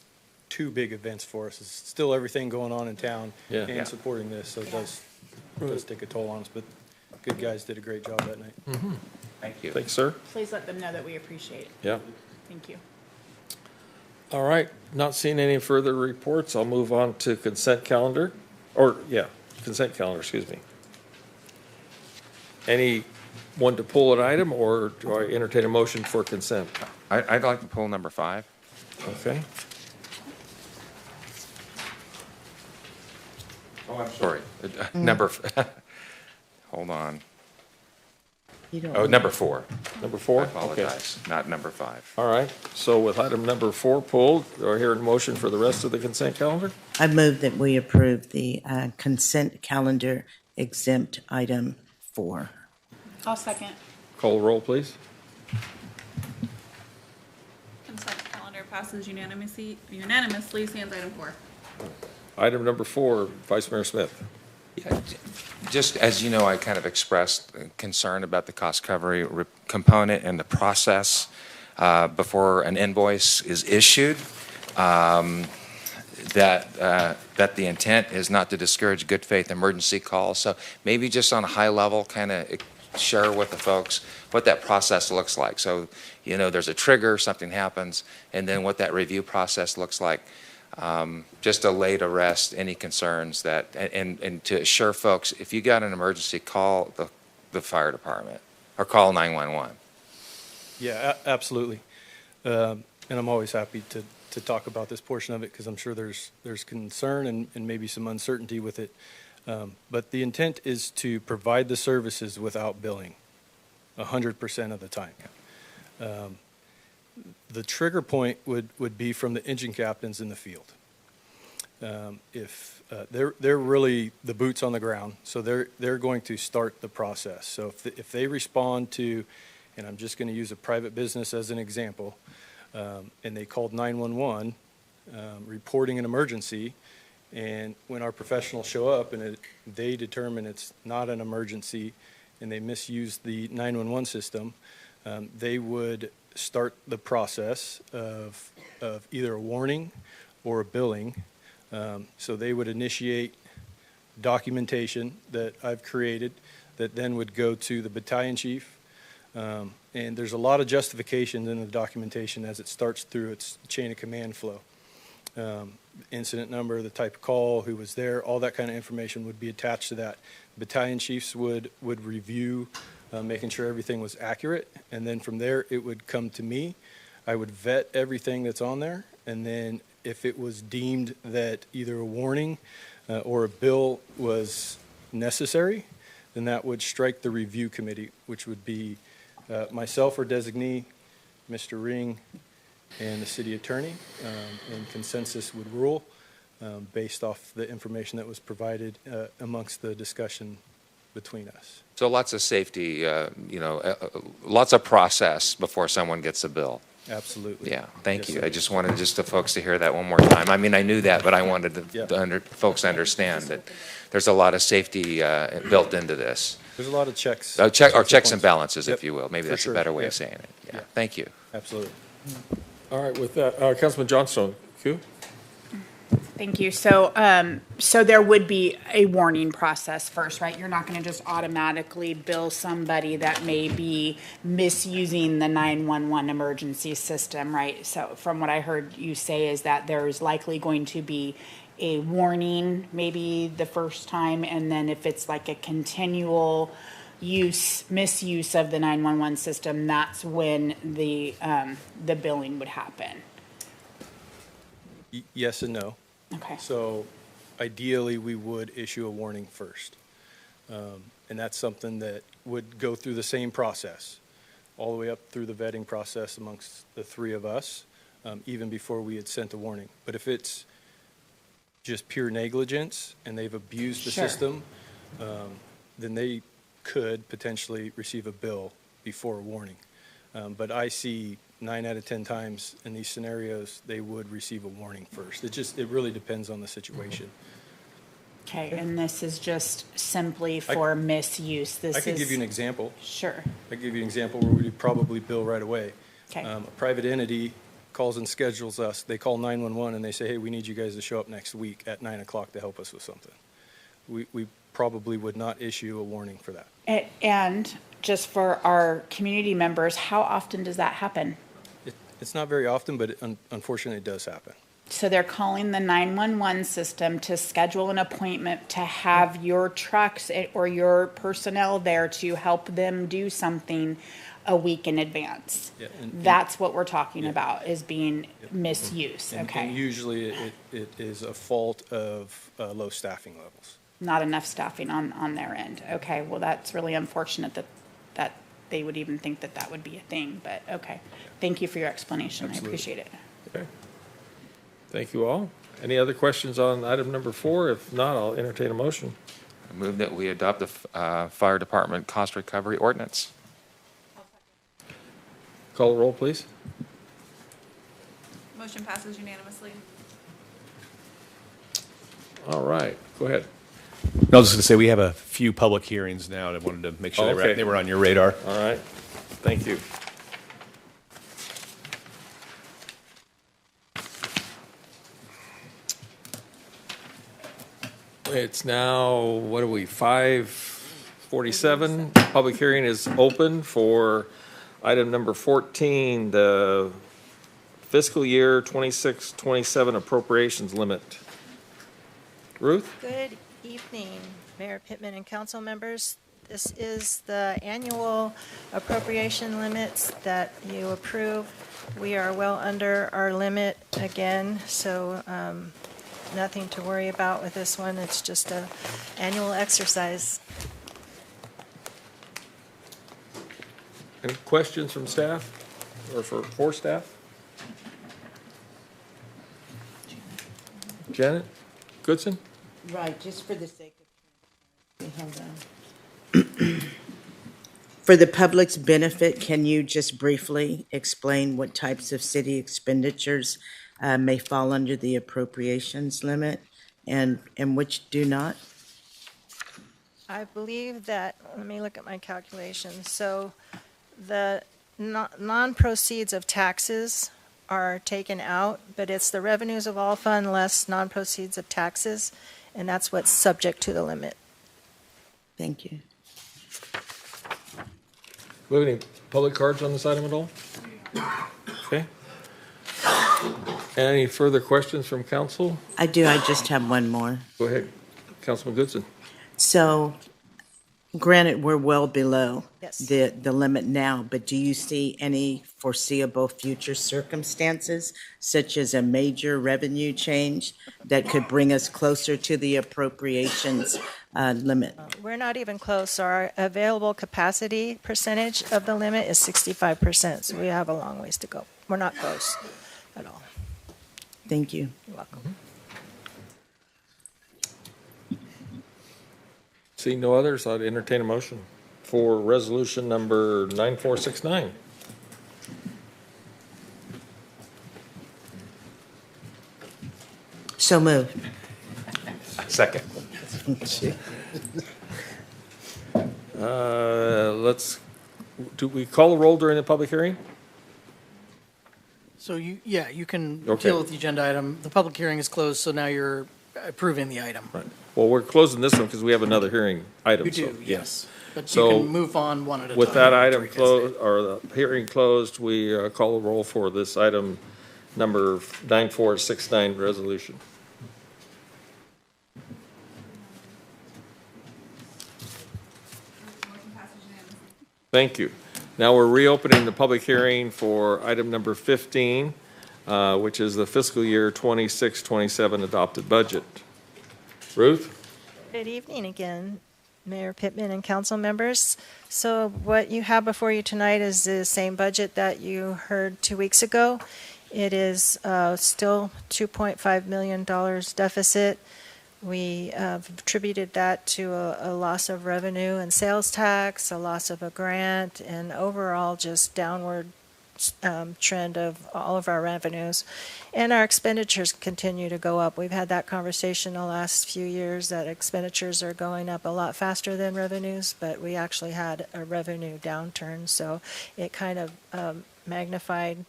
[SPEAKER 18] 2 big events for us. It's still everything going on in town
[SPEAKER 1] Yeah.
[SPEAKER 18] and
[SPEAKER 1] Yeah.
[SPEAKER 18] supporting this, so it does take a toll on us, but good guys did a great job that night.
[SPEAKER 5] Thank you.
[SPEAKER 1] Thanks, sir.
[SPEAKER 7] Please let them know that we appreciate it.
[SPEAKER 1] Yeah.
[SPEAKER 7] Thank you.
[SPEAKER 1] All right, not seeing any further reports, I'll move on to consent calendar, consent calendar, excuse me. Anyone to pull an item, or do I entertain a motion for consent?
[SPEAKER 5] I'd like to pull number 5.
[SPEAKER 1] Okay.
[SPEAKER 5] Oh, I'm sorry. Number, hold on. Oh, number 4.
[SPEAKER 1] Number 4?
[SPEAKER 5] I apologize, not number 5.
[SPEAKER 1] All right, so with item number 4 pulled, do I hear a motion for the rest of the consent calendar?
[SPEAKER 4] I move that we approve the consent calendar exempt item 4.
[SPEAKER 7] I'll second.
[SPEAKER 1] Call the roll, please.
[SPEAKER 8] Consent calendar passes unanimously, sans item 4.
[SPEAKER 1] Item number 4, Vice Mayor Smith.
[SPEAKER 5] Just as you know, I kind of expressed concern about the cost recovery component and the process before an invoice is issued. That the intent is not to discourage good faith emergency calls. So maybe just on a high level, kind of share with the folks what that process looks like. So, there's a trigger, something happens, and then what that review process looks like. Just to lay to rest any concerns that, and to assure folks, if you got an emergency, call the fire department or call 911.
[SPEAKER 18] Yeah, absolutely. And I'm always happy to talk about this portion of it because I'm sure there's concern and maybe some uncertainty with it. But the intent is to provide the services without billing 100% of the time. The trigger point would be from the engine captains in the field. If they're really the boots on the ground, so they're going to start the process. So if they respond to, and I'm just going to use a private business as an example, and they called 911 reporting an emergency, and when our professionals show up and they determine it's not an emergency and they misuse the 911 system, they would start the process of either a warning or a billing. So they would initiate documentation that I've created that then would go to the battalion chief. And there's a lot of justifications in the documentation as it starts through its chain of command flow. Incident number, the type of call, who was there, all that kind of information would be attached to that. Battalion chiefs would review, making sure everything was accurate, and then from there it would come to me. I would vet everything that's on there, and then if it was deemed that either a warning or a bill was necessary, then that would strike the review committee, which would be myself or designee, Mr. Ring, and the city attorney, and consensus would rule based off the information that was provided amongst the discussion between us.
[SPEAKER 5] So lots of safety, lots of process before someone gets a bill.
[SPEAKER 18] Absolutely.
[SPEAKER 5] Yeah, thank
[SPEAKER 18] Yes,
[SPEAKER 5] you.
[SPEAKER 18] sir.
[SPEAKER 5] I just wanted the folks to hear that one more time. I mean, I knew that, but I wanted folks to understand that there's a lot of safety built into this.
[SPEAKER 18] There's a lot of checks.
[SPEAKER 5] Checks and balances,
[SPEAKER 18] Yep,
[SPEAKER 5] if you will. Maybe
[SPEAKER 18] for
[SPEAKER 5] that's
[SPEAKER 18] sure.
[SPEAKER 5] a better way
[SPEAKER 18] Yeah.
[SPEAKER 5] of saying it. Yeah,
[SPEAKER 18] Yeah.
[SPEAKER 5] thank you.
[SPEAKER 18] Absolutely.
[SPEAKER 1] All right, with that, Councilman Johnstone, Q?
[SPEAKER 7] Thank you. So, so there would be a warning process first, right? You're not going to just automatically bill somebody that may be misusing the 911 emergency system, right? So from what I heard you say is that there's likely going to be a warning maybe the first time, and then if it's like a continual misuse of the 911 system, that's when the billing would happen.
[SPEAKER 18] Yes and no.
[SPEAKER 7] Okay.
[SPEAKER 18] So ideally, we would issue a warning first. And that's something that would go through the same process, all the way up through the vetting process amongst the three of us, even before we had sent a warning. But if it's just pure negligence and they've abused the
[SPEAKER 7] Sure.
[SPEAKER 18] system, then they could potentially receive a bill before a warning. But I see 9 out of 10 times in these scenarios, they would receive a warning first. It really depends on the situation.
[SPEAKER 7] Okay, and this is just simply for misuse. This
[SPEAKER 18] I could give
[SPEAKER 7] is-
[SPEAKER 18] you an example.
[SPEAKER 7] Sure.
[SPEAKER 18] I could give you an example where we'd probably bill right away.
[SPEAKER 7] Okay.
[SPEAKER 18] A private entity calls and schedules us. They call 911 and they say, hey, we need you guys to show up next week at 9 o'clock to help us with something. We probably would not issue a warning for that.
[SPEAKER 7] And just for our community members, how often does that happen?
[SPEAKER 18] It's not very often, but unfortunately it does happen.
[SPEAKER 7] So they're calling the 911 system to schedule an appointment to have your trucks or your personnel there to help them do something a week in advance.
[SPEAKER 18] Yeah, and-
[SPEAKER 7] That's what we're talking about, is being misuse,
[SPEAKER 18] And
[SPEAKER 7] okay?
[SPEAKER 18] usually it is a fault of low staffing levels.
[SPEAKER 7] Not enough staffing on their end. Okay, well, that's really unfortunate that they would even think that would be a thing, but okay. Thank you for your explanation.
[SPEAKER 18] Absolutely.
[SPEAKER 7] I appreciate it.
[SPEAKER 1] Okay. Thank you all. Any other questions on item number 4? If not, I'll entertain a motion.
[SPEAKER 5] I move that we adopt the fire department cost recovery ordinance.
[SPEAKER 1] Call the roll, please.
[SPEAKER 8] Motion passes unanimously.
[SPEAKER 1] All right, go ahead.
[SPEAKER 19] I was just going to say, we have a few public hearings now, and I wanted to make sure
[SPEAKER 1] Oh, okay.
[SPEAKER 19] they were on your radar.
[SPEAKER 1] All right, thank you. It's now, what are we, 5:47? Public hearing is open for item number 14, the fiscal year 26-27 appropriations limit. Ruth?
[SPEAKER 17] Good evening, Mayor Pittman and council members. This is the annual appropriation limits that you approve. We are well under our limit again, so nothing to worry about with this one. It's just an annual exercise.
[SPEAKER 1] Any questions from staff or for staff? Janet Goodson?
[SPEAKER 4] Right, just for the sake of, hold on. For the public's benefit, can you just briefly explain what types of city expenditures may fall under the appropriations limit and which do not?
[SPEAKER 17] I believe that, let me look at my calculations. So the non-proceeds of taxes are taken out, but it's the revenues of all fund less non-proceeds of taxes, and that's what's subject to the limit.
[SPEAKER 4] Thank you.
[SPEAKER 1] Do we have any public cards on this item at all? Okay. Any further questions from council?
[SPEAKER 4] I do, I just have one more.
[SPEAKER 1] Go ahead, Councilman Goodson.
[SPEAKER 4] So granted, we're well below
[SPEAKER 17] Yes.
[SPEAKER 4] the limit now, but do you see any foreseeable future circumstances, such as a major revenue change that could bring us closer to the appropriations limit?
[SPEAKER 17] We're not even close. Our available capacity percentage of the limit is 65%, so we have a long ways to go. We're not close at all.
[SPEAKER 4] Thank you.
[SPEAKER 17] You're welcome.
[SPEAKER 1] See no others, I'd entertain a motion for resolution number 9469.
[SPEAKER 4] So moved.
[SPEAKER 19] Second.
[SPEAKER 1] Do we call a roll during the public hearing?
[SPEAKER 2] So you can
[SPEAKER 1] Okay.
[SPEAKER 2] deal with the agenda item. The public hearing is closed, so now you're approving the item.
[SPEAKER 1] Right. Well, we're closing this one because we have another hearing item.
[SPEAKER 2] You
[SPEAKER 1] so,
[SPEAKER 2] do, yes. But you
[SPEAKER 1] So,
[SPEAKER 2] can move on one at a time.
[SPEAKER 1] with that item closed, or the hearing closed, we call a roll for this item number 9469 resolution. Thank you. Now we're reopening the public hearing for item number 15, which is the fiscal year 26-27 adopted budget. Ruth?
[SPEAKER 17] Good evening again, Mayor Pittman and council members. So what you have before you tonight is the same budget that you heard 2 weeks ago. It is still $2.5 million deficit. We attributed that to a loss of revenue and sales tax, a loss of a grant, and overall just downward trend of all of our revenues. And our expenditures continue to go up. We've had that conversation the last few years that expenditures are going up a lot faster than revenues, but we actually had a revenue downturn, so it kind of magnified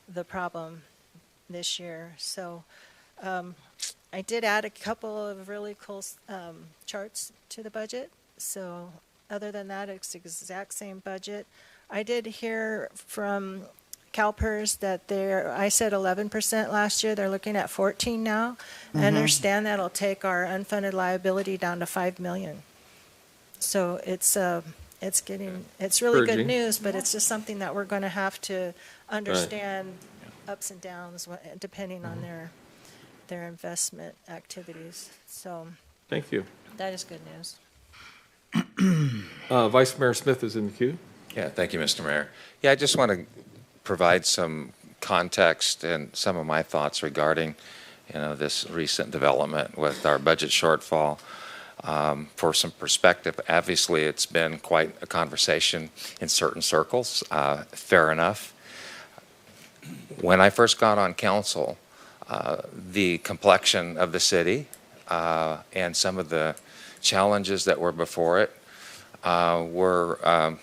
[SPEAKER 17] the problem this year. So I did add a couple of really cool charts to the budget. So other than that, it's the exact same budget. I did hear from CalPERS that I said 11% last year. They're looking at 14 now. I understand that'll take our unfunded liability down to $5 million. So it's really
[SPEAKER 1] Encouraging.
[SPEAKER 17] good news, but it's just something that we're going to have to understand ups and downs depending on their investment activities. So
[SPEAKER 1] Thank you.
[SPEAKER 17] that is good news.
[SPEAKER 1] Vice Mayor Smith is in the queue.
[SPEAKER 5] Yeah, thank you, Mr. Mayor. Yeah, I just want to provide some context and some of my thoughts regarding, this recent development with our budget shortfall. For some perspective, obviously, it's been quite a conversation in certain circles. Fair enough. When I first got on council, the complexion of the city and some of the challenges that were before it were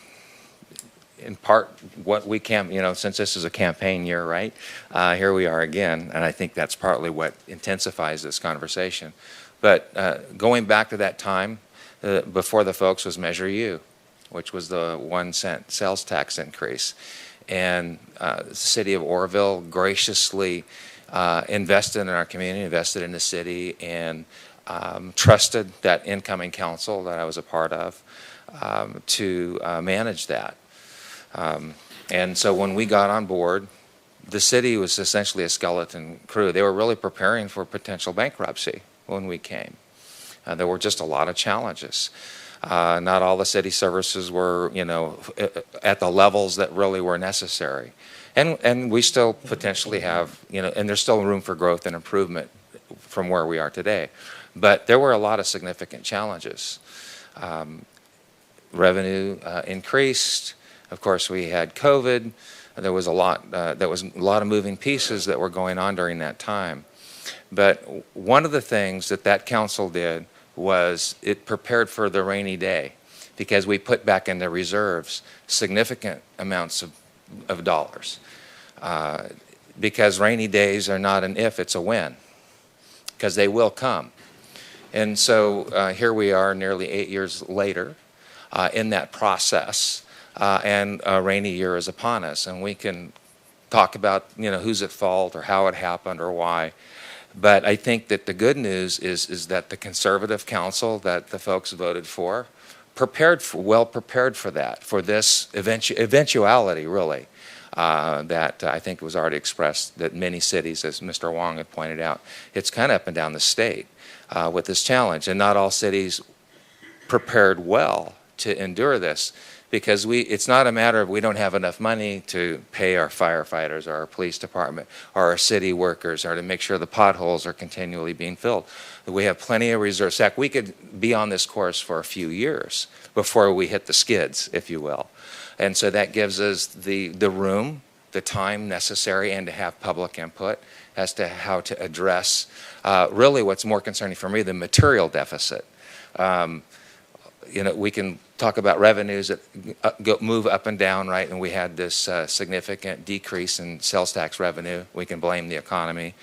[SPEAKER 5] in part what we can, since this is a campaign year, right? Here we are again, and I think that's partly what intensifies this conversation. But going back to that time, before the folks was Measure U, which was the 1 cent sales tax increase. And the city of Oroville graciously invested in our community, invested in the city, and trusted that incoming council that I was a part of to manage that. And so when we got on board, the city was essentially a skeleton crew. They were really preparing for potential bankruptcy when we came. There were just a lot of challenges. Not all the city services were, at the levels that really were necessary. And we still potentially have, and there's still room for growth and improvement from where we are today. But there were a lot of significant challenges. Revenue increased. Of course, we had COVID. There was a lot of moving pieces that were going on during that time. But one of the things that council did was it prepared for the rainy day, because we put back in the reserves significant amounts of of dollars. Because rainy days are not an if, it's a when, because they will come. And so here we are nearly 8 years later in that process, and a rainy year is upon us. And we can talk about, who's at fault or how it happened or why. But I think that the good news is that the conservative council that the folks voted for, well prepared for that, for this eventuality, really, that I think was already expressed, that many cities, as Mr. Wong had pointed out, it's kind of up and down the state with this challenge. And not all cities prepared well to endure this, because it's not a matter of we don't have enough money to pay our firefighters or our police department or our city workers or to make sure the potholes are continually being filled. We have plenty of reserves. In fact, we could be on this course for a few years before we hit the skids, if you will. And so that gives us the room, the time necessary, and to have public input as to how to address really what's more concerning for me, the material deficit. We can talk about revenues that move up and down, right? And we had this significant decrease in sales tax revenue. We can blame the economy,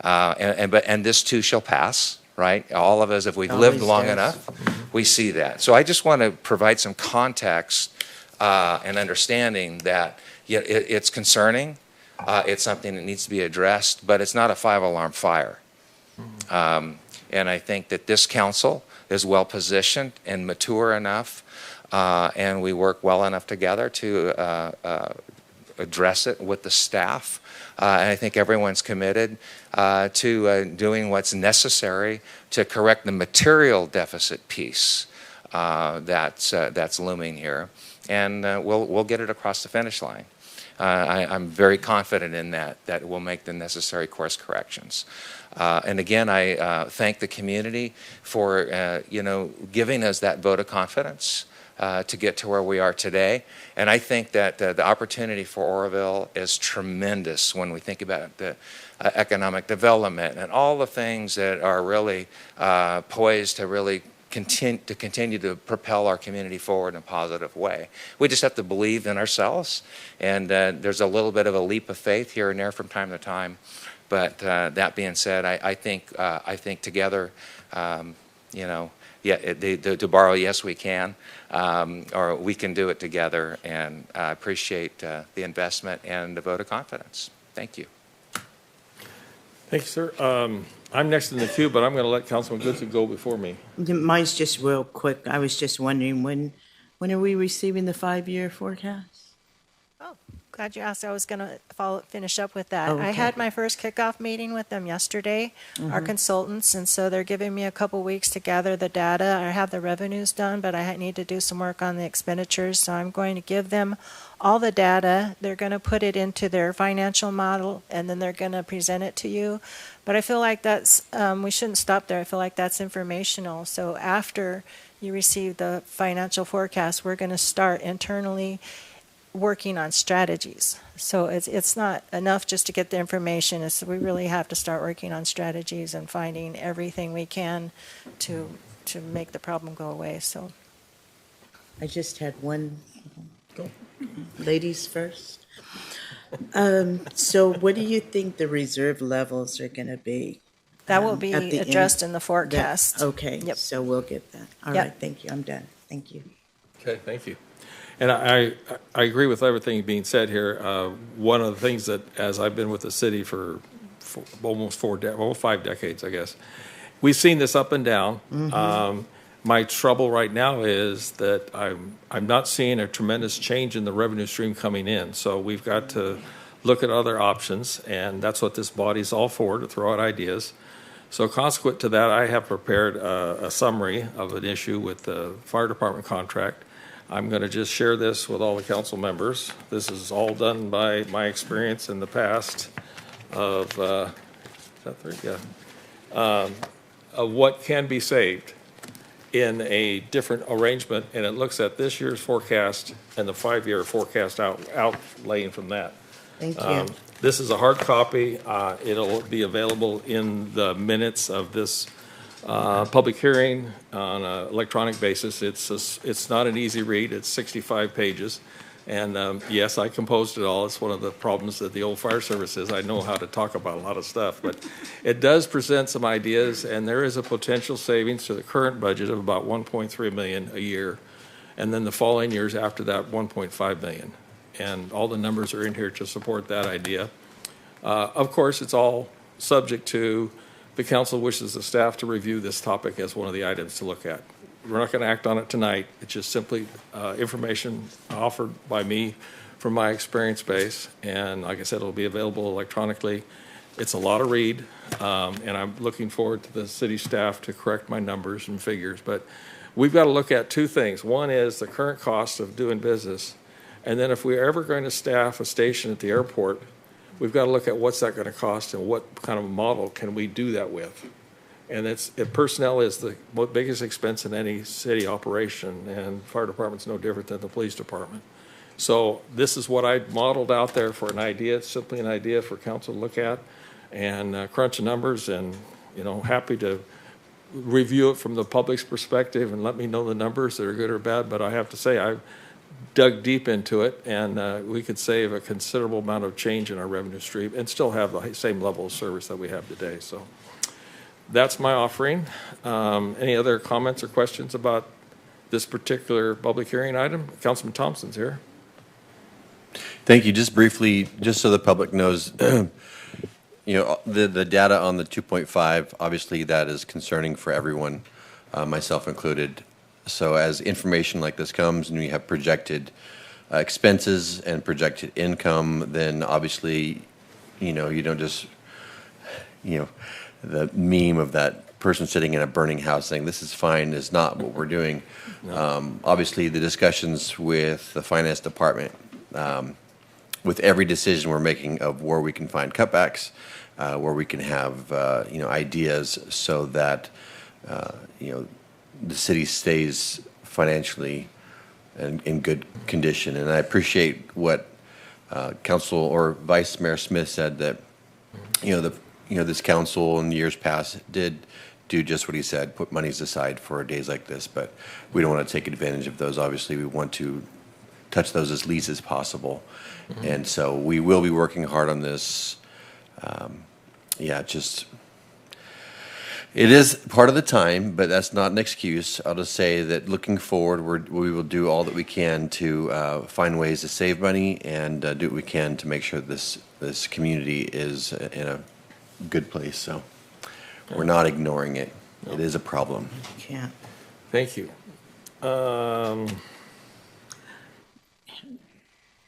[SPEAKER 5] and this too shall pass, right? All of us, if we've lived long enough, we see that. So I just want to provide some context and understanding that it's concerning. It's something that needs to be addressed, but it's not a 5-alarm fire. And I think that this council is well positioned and mature enough, and we work well enough together to address it with the staff. And I think everyone's committed to doing what's necessary to correct the material deficit piece that's looming here, and we'll get it across the finish line. I'm very confident in that we'll make the necessary course corrections. And again, I thank the community for giving us that vote of confidence to get to where we are today. And I think that the opportunity for Oroville is tremendous when we think about the economic development and all the things that are really poised to really continue to propel our community forward in a positive way. We just have to believe in ourselves, and there's a little bit of a leap of faith here and there from time to time. But that being said, I think together, to borrow, yes, we can, or we can do it together. And I appreciate the investment and the vote of confidence. Thank you.
[SPEAKER 1] Thank you, sir. I'm next in the queue, but I'm going to let Councilman Goodson go before me.
[SPEAKER 4] Mine's just real quick. I was just wondering, when are we receiving the 5-year forecast?
[SPEAKER 17] Oh, glad you asked. I was going to finish up with that.
[SPEAKER 4] Oh, okay.
[SPEAKER 17] I had my first kickoff meeting with them yesterday, our consultants, and so they're giving me a couple weeks to gather the data. I have the revenues done, but I need to do some work on the expenditures, so I'm going to give them all the data. They're going to put it into their financial model, and then they're going to present it to you. But I feel like that's, we shouldn't stop there. I feel like that's informational. So after you receive the financial forecast, we're going to start internally working on strategies. So it's not enough just to get the information. We really have to start working on strategies and finding everything we can to make the problem go away. So
[SPEAKER 4] I just had one. Go. Ladies first. So what do you think the reserve levels are going to be?
[SPEAKER 17] That will be
[SPEAKER 4] at the
[SPEAKER 17] addressed
[SPEAKER 4] end?
[SPEAKER 17] in the forecast.
[SPEAKER 4] Okay,
[SPEAKER 17] Yep.
[SPEAKER 4] so we'll get that. All
[SPEAKER 17] Yep.
[SPEAKER 4] right, thank you. I'm done. Thank you.
[SPEAKER 1] Okay, thank you. And I agree with everything being said here. One of the things that, as I've been with the city for almost 5 decades, I guess, we've seen this up and down. My trouble right now is that I'm not seeing a tremendous change in the revenue stream coming in. So we've got to look at other options, and that's what this body's all for, to throw out ideas. So consequent to that, I have prepared a summary of an issue with the fire department contract. I'm going to just share this with all the council members. This is all done by my experience in the past of, is that 3? Yeah. Of what can be saved in a different arrangement, and it looks at this year's forecast and the 5-year forecast outlaying from that.
[SPEAKER 4] Thank you.
[SPEAKER 1] This is a hard copy. It'll be available in the minutes of this public hearing on an electronic basis. It's not an easy read. It's 65 pages. And yes, I composed it all. It's one of the problems that the old fire service is. I know how to talk about a lot of stuff, but it does present some ideas, and there is a potential savings to the current budget of about 1.3 million a year, and then the following years after that, 1.5 million. And all the numbers are in here to support that idea. Of course, it's all subject to the council wishes the staff to review this topic as one of the items to look at. We're not going to act on it tonight. It's just simply information offered by me from my experience base. And like I said, it'll be available electronically. It's a lot of read, and I'm looking forward to the city staff to correct my numbers and figures. But we've got to look at two things. One is the current cost of doing business. And then if we're ever going to staff a station at the airport, we've got to look at what's that going to cost and what kind of model can we do that with. And personnel is the biggest expense in any city operation, and fire department's no different than the police department. So this is what I modeled out there for an idea. It's simply an idea for council to look at and crunch the numbers, and happy to review it from the public's perspective and let me know the numbers that are good or bad. But I have to say, I've dug deep into it, and we could save a considerable amount of change in our revenue stream and still have the same level of service that we have today. So that's my offering. Any other comments or questions about this particular public hearing item? Councilman Thompson's here.
[SPEAKER 14] Thank you. Just briefly, just so the public knows, the data on the 2.5, obviously that is concerning for everyone, myself included. So as information like this comes and we have projected expenses and projected income, then obviously, you don't just, the meme of that person sitting in a burning house saying this is fine is not what we're doing. No. Obviously, the discussions with the finance department, with every decision we're making of where we can find cutbacks, where we can have ideas so that the city stays financially in good condition. And I appreciate what Council or Vice Mayor Smith said, that this council in years past did do just what he said, put monies aside for days like this, but we don't want to take advantage of those. Obviously, we want to touch those as least as possible. Mm-hmm. And so we will be working hard on this. It is part of the time, but that's not an excuse. I'll just say that looking forward, we will do all that we can to find ways to save money and do what we can to make sure this community is in a good place. So we're not ignoring it. It is a problem.
[SPEAKER 4] Yeah.
[SPEAKER 1] Thank you.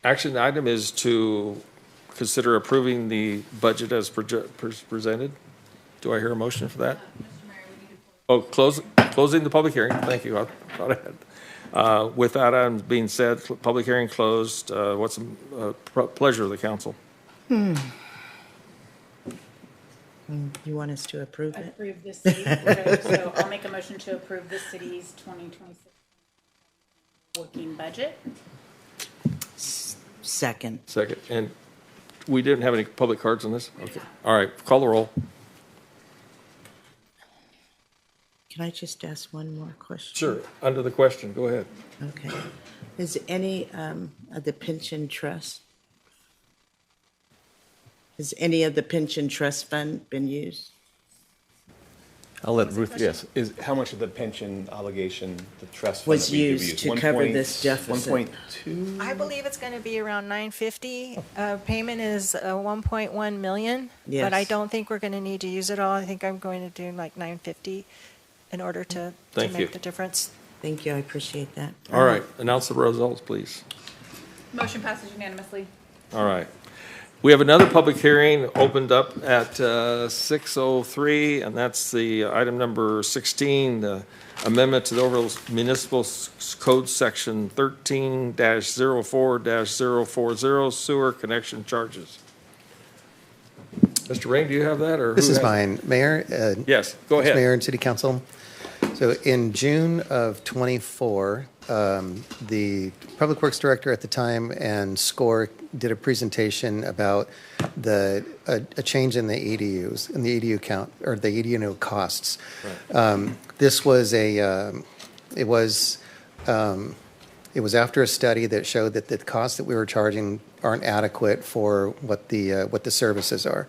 [SPEAKER 1] Action item is to consider approving the budget as presented. Do I hear a motion for that? Oh, closing the public hearing. Thank you. I thought I had. With that item being said, public hearing closed. What's the pleasure of the council?
[SPEAKER 4] You want us to approve it?
[SPEAKER 7] Approve the city. So I'll make a motion to approve the city's 2026 working budget.
[SPEAKER 4] Second.
[SPEAKER 1] Second. And we didn't have any public cards on this? Okay. All right. Call the roll.
[SPEAKER 4] Can I just ask one more question?
[SPEAKER 1] Sure. Under the question. Go ahead.
[SPEAKER 4] Okay. Is any of the pension trust, has any of the pension trust fund been used?
[SPEAKER 19] I'll let Ruth, yes. How much of the pension obligation, the trust fund
[SPEAKER 4] Was
[SPEAKER 19] that we do
[SPEAKER 4] used to cover this deficit?
[SPEAKER 19] 1.2?
[SPEAKER 17] I believe it's going to be around 950. Payment is 1.1 million,
[SPEAKER 4] Yes.
[SPEAKER 17] but I don't think we're going to need to use it all. I think I'm going to do like 950 in order to
[SPEAKER 1] Thank you.
[SPEAKER 17] make the difference.
[SPEAKER 4] Thank you, I appreciate that.
[SPEAKER 1] All right. Announce the results, please.
[SPEAKER 8] Motion passes unanimously.
[SPEAKER 1] All right. We have another public hearing opened up at 6:03, and that's the item number 16, the amendment to the Overall Municipal Code Section 13-04-040 sewer connection charges. Mr. Rain, do you have that, or
[SPEAKER 20] This
[SPEAKER 1] who
[SPEAKER 20] is
[SPEAKER 1] has it?
[SPEAKER 20] mine, Mayor.
[SPEAKER 1] Yes, go ahead.
[SPEAKER 20] Mayor and City Council. So in June of '24, the Public Works Director at the time and SCORE did a presentation about a change in the EDUs, in the EDU count, or the EDU costs.
[SPEAKER 1] Right.
[SPEAKER 20] This was It was after a study that showed that the costs that we were charging aren't adequate for what the services are.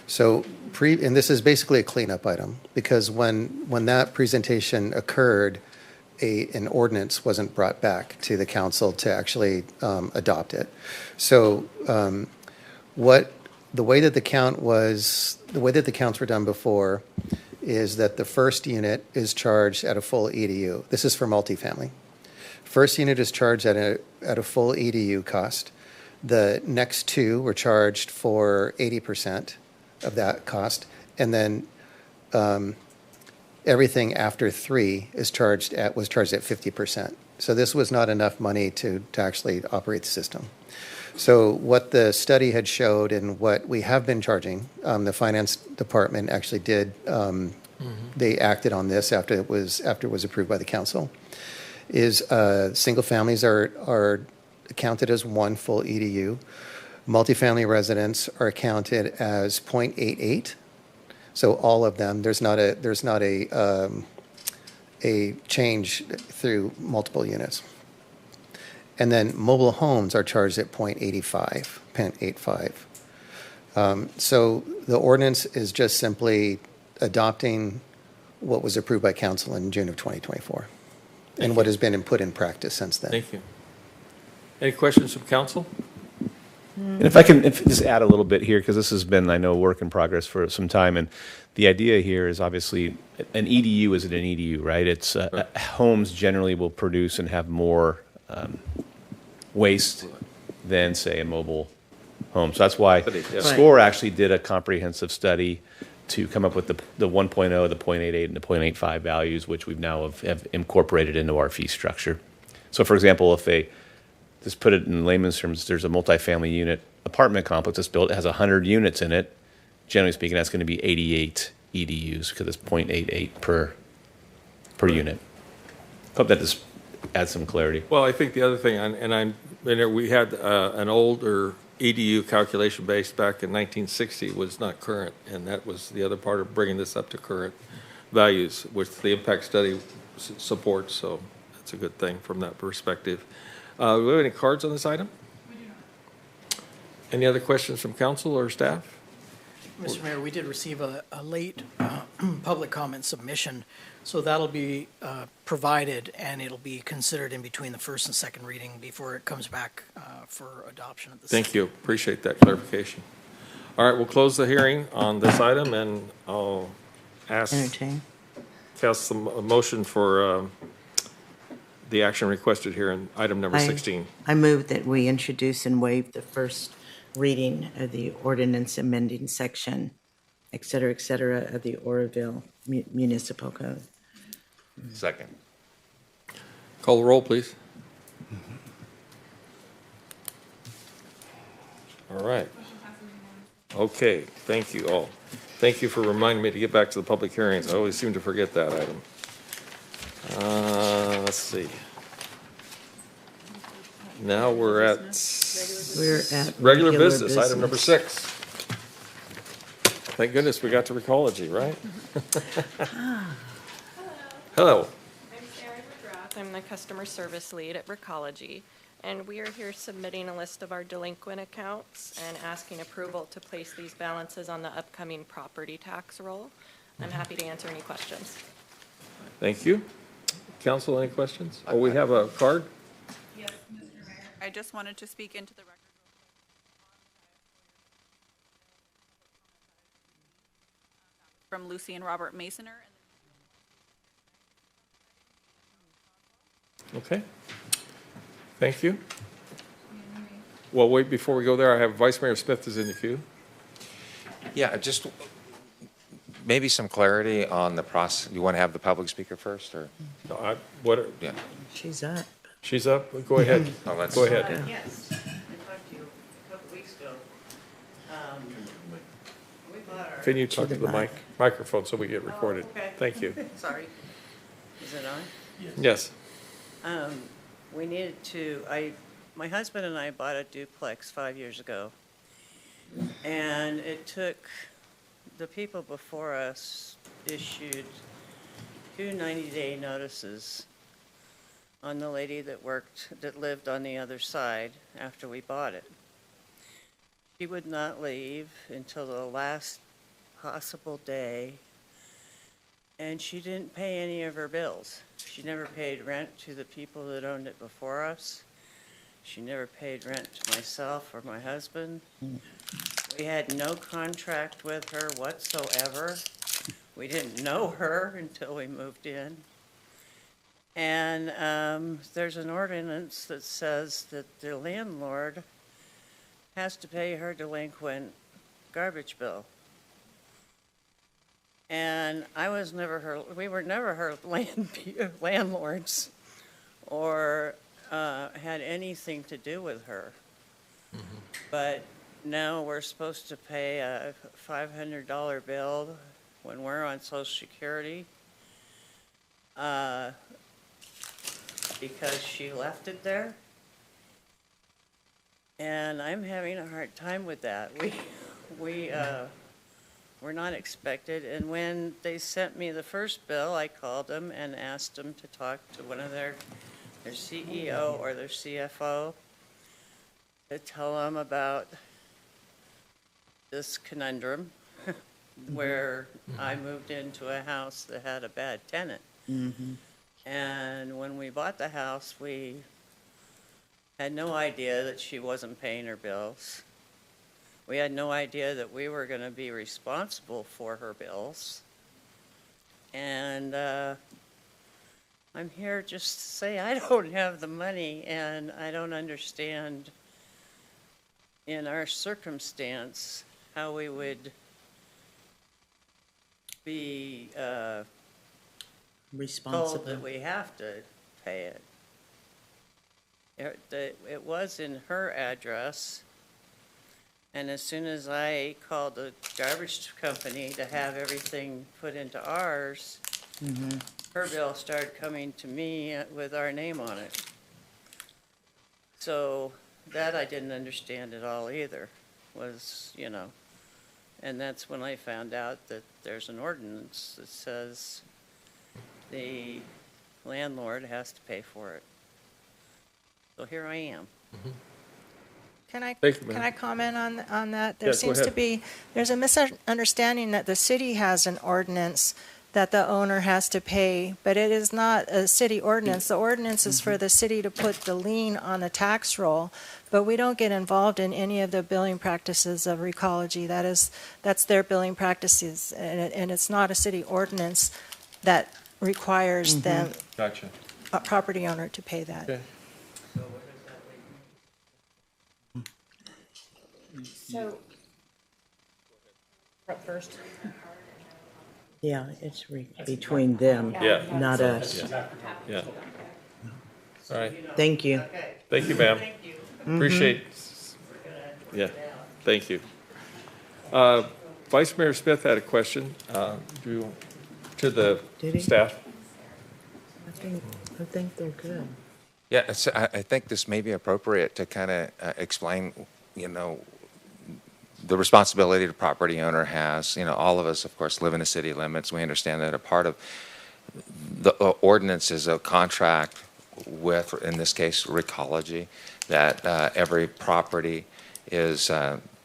[SPEAKER 20] So and this is basically a cleanup item, because when that presentation occurred, an ordinance wasn't brought back to the council to actually adopt it. So the way that the counts were done before is that the first unit is charged at a full EDU. This is for multifamily. First unit is charged at a full EDU cost. The next two were charged for 80% of that cost, and then everything after 3 was charged at 50%. So this was not enough money to actually operate the system. So what the study had showed, and what we have been charging, the finance department actually did. They acted on this after it was approved by the council. Is single families are counted as one full EDU. Multifamily residents are counted as 0.88. So all of them. There's not a change through multiple units. And then mobile homes are charged at 0.85. So the ordinance is just simply adopting what was approved by council in June of 2024, and what has been put in practice since then.
[SPEAKER 1] Thank you. Any questions from council?
[SPEAKER 19] And if I can just add a little bit here, because this has been, I know, a work in progress for some time, and the idea here is obviously an EDU isn't an EDU, right? It's homes generally will produce and have more waste than, say, a mobile home. So that's why SCORE actually did a comprehensive study to come up with the 1.0, the 0.88, and the 0.85 values, which we've now have incorporated into our fee structure. So, for example, just put it in layman's terms, there's a multifamily unit apartment complex that's built, it has 100 units in it. Generally speaking, that's going to be 88 EDUs, because it's 0.88 per unit. Hope that just adds some clarity.
[SPEAKER 1] Well, I think the other thing, we had an older EDU calculation based back in 1960 was not current, and that was the other part of bringing this up to current values, which the impact study supports, so that's a good thing from that perspective. Do we have any cards on this item? We do not. Any other questions from council or staff?
[SPEAKER 2] Mr. Mayor, we did receive a late public comment submission, so that'll be provided, and it'll be considered in between the first and second reading before it comes back for adoption of the
[SPEAKER 1] Thank you. Appreciate that clarification. All right, we'll close the hearing on this item, and I'll cast a motion for the action requested here in item number 16.
[SPEAKER 4] I move that we introduce and waive the first reading of the ordinance amending section, et cetera, of the Oroville Municipal Code.
[SPEAKER 5] Second.
[SPEAKER 1] Call the roll, please. All right. Okay, thank you all. Thank you for reminding me to get back to the public hearings. I always seem to forget that item. Let's see. Now we're at regular business, item number 6. Thank goodness we got to Recology, right? Hello.
[SPEAKER 21] I'm Sarah McGrath. I'm the customer service lead at Recology, and we are here submitting a list of our delinquent accounts and asking approval to place these balances on the upcoming property tax roll. I'm happy to answer any questions.
[SPEAKER 1] Thank you. Council, any questions? Oh, we have a card?
[SPEAKER 8] Yes, Mr. Mayor. I just wanted to speak into the record from Lucy and Robert Masoner.
[SPEAKER 1] Okay. Thank you. Well, wait, before we go there, I have Vice Mayor Smith is in the queue.
[SPEAKER 5] Yeah, just maybe some clarity on the process. You want to have the public speaker first, or?
[SPEAKER 1] No,
[SPEAKER 5] Yeah.
[SPEAKER 4] She's up.
[SPEAKER 1] She's up? Go ahead.
[SPEAKER 5] Oh, let's-
[SPEAKER 1] Go ahead.
[SPEAKER 22] Yes, I talked to you a couple weeks ago. We bought our.
[SPEAKER 1] Can you talk to the microphone so we get recorded?
[SPEAKER 22] Okay.
[SPEAKER 1] Thank you.
[SPEAKER 22] Sorry. Is it on?
[SPEAKER 1] Yes.
[SPEAKER 22] We needed to, my husband and I bought a duplex 5 years ago. And it took, the people before us issued 2 90-day notices on the lady that lived on the other side after we bought it. She would not leave until the last possible day, and she didn't pay any of her bills. She never paid rent to the people that owned it before us. She never paid rent to myself or my husband. We had no contract with her whatsoever. We didn't know her until we moved in. And there's an ordinance that says that the landlord has to pay her delinquent garbage bill. And we were never her landlords or had anything to do with her. But now we're supposed to pay a $500 bill when we're on Social Security because she left it there. And I'm having a hard time with that. We're not expected, and when they sent me the first bill, I called them and asked them to talk to one of their CEO or their CFO to tell them about this conundrum where I moved into a house that had a bad tenant. And when we bought the house, we had no idea that she wasn't paying her bills. We had no idea that we were going to be responsible for her bills. And I'm here just to say I don't have the money, and I don't understand in our circumstance how we would be told that we have to pay it. It was in her address. And as soon as I called the garbage company to have everything put into ours, her bill started coming to me with our name on it. So that I didn't understand at all either, and that's when I found out that there's an ordinance that says the landlord has to pay for it. So here I am.
[SPEAKER 17] Can I
[SPEAKER 1] Thank you, ma'am.
[SPEAKER 17] can I comment on that? There
[SPEAKER 1] Yes, go
[SPEAKER 17] seems to
[SPEAKER 1] ahead.
[SPEAKER 17] be, there's a misunderstanding that the city has an ordinance that the owner has to pay, but it is not a city ordinance. The ordinance is for the city to put the lien on the tax roll, but we don't get involved in any of the billing practices of Recology. That's their billing practices, and it's not a city ordinance that requires them,
[SPEAKER 1] Gotcha.
[SPEAKER 17] a property owner, to pay that.
[SPEAKER 1] Okay.
[SPEAKER 7] So, up first.
[SPEAKER 4] Yeah, it's between them,
[SPEAKER 1] Yeah.
[SPEAKER 4] not us.
[SPEAKER 1] Yeah. All right.
[SPEAKER 4] Thank you.
[SPEAKER 1] Thank you, ma'am. Appreciate, yeah, thank you. Vice Mayor Smith had a question to the
[SPEAKER 4] Did he?
[SPEAKER 1] staff.
[SPEAKER 4] I think they're good.
[SPEAKER 5] Yeah, so I think this may be appropriate to kind of explain, the responsibility the property owner has. All of us, of course, live in the city limits. We understand that a part of the ordinance is a contract with, in this case, Recology, that every property is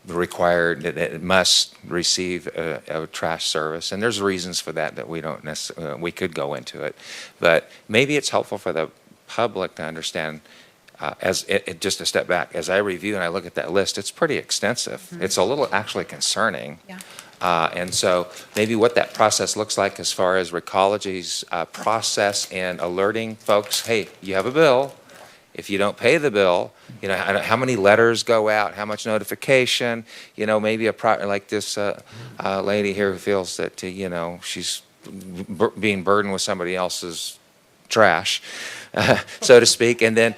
[SPEAKER 5] required, that it must receive a trash service. And there's reasons for that we don't necessarily, we could go into it. But maybe it's helpful for the public to understand, just a step back, as I review and I look at that list, it's pretty extensive. It's a little actually concerning.
[SPEAKER 7] Yeah.
[SPEAKER 5] And so maybe what that process looks like as far as Recology's process in alerting folks, hey, you have a bill. If you don't pay the bill, how many letters go out, how much notification, maybe like this lady here who feels that, she's being burdened with somebody else's trash, so to speak. And then,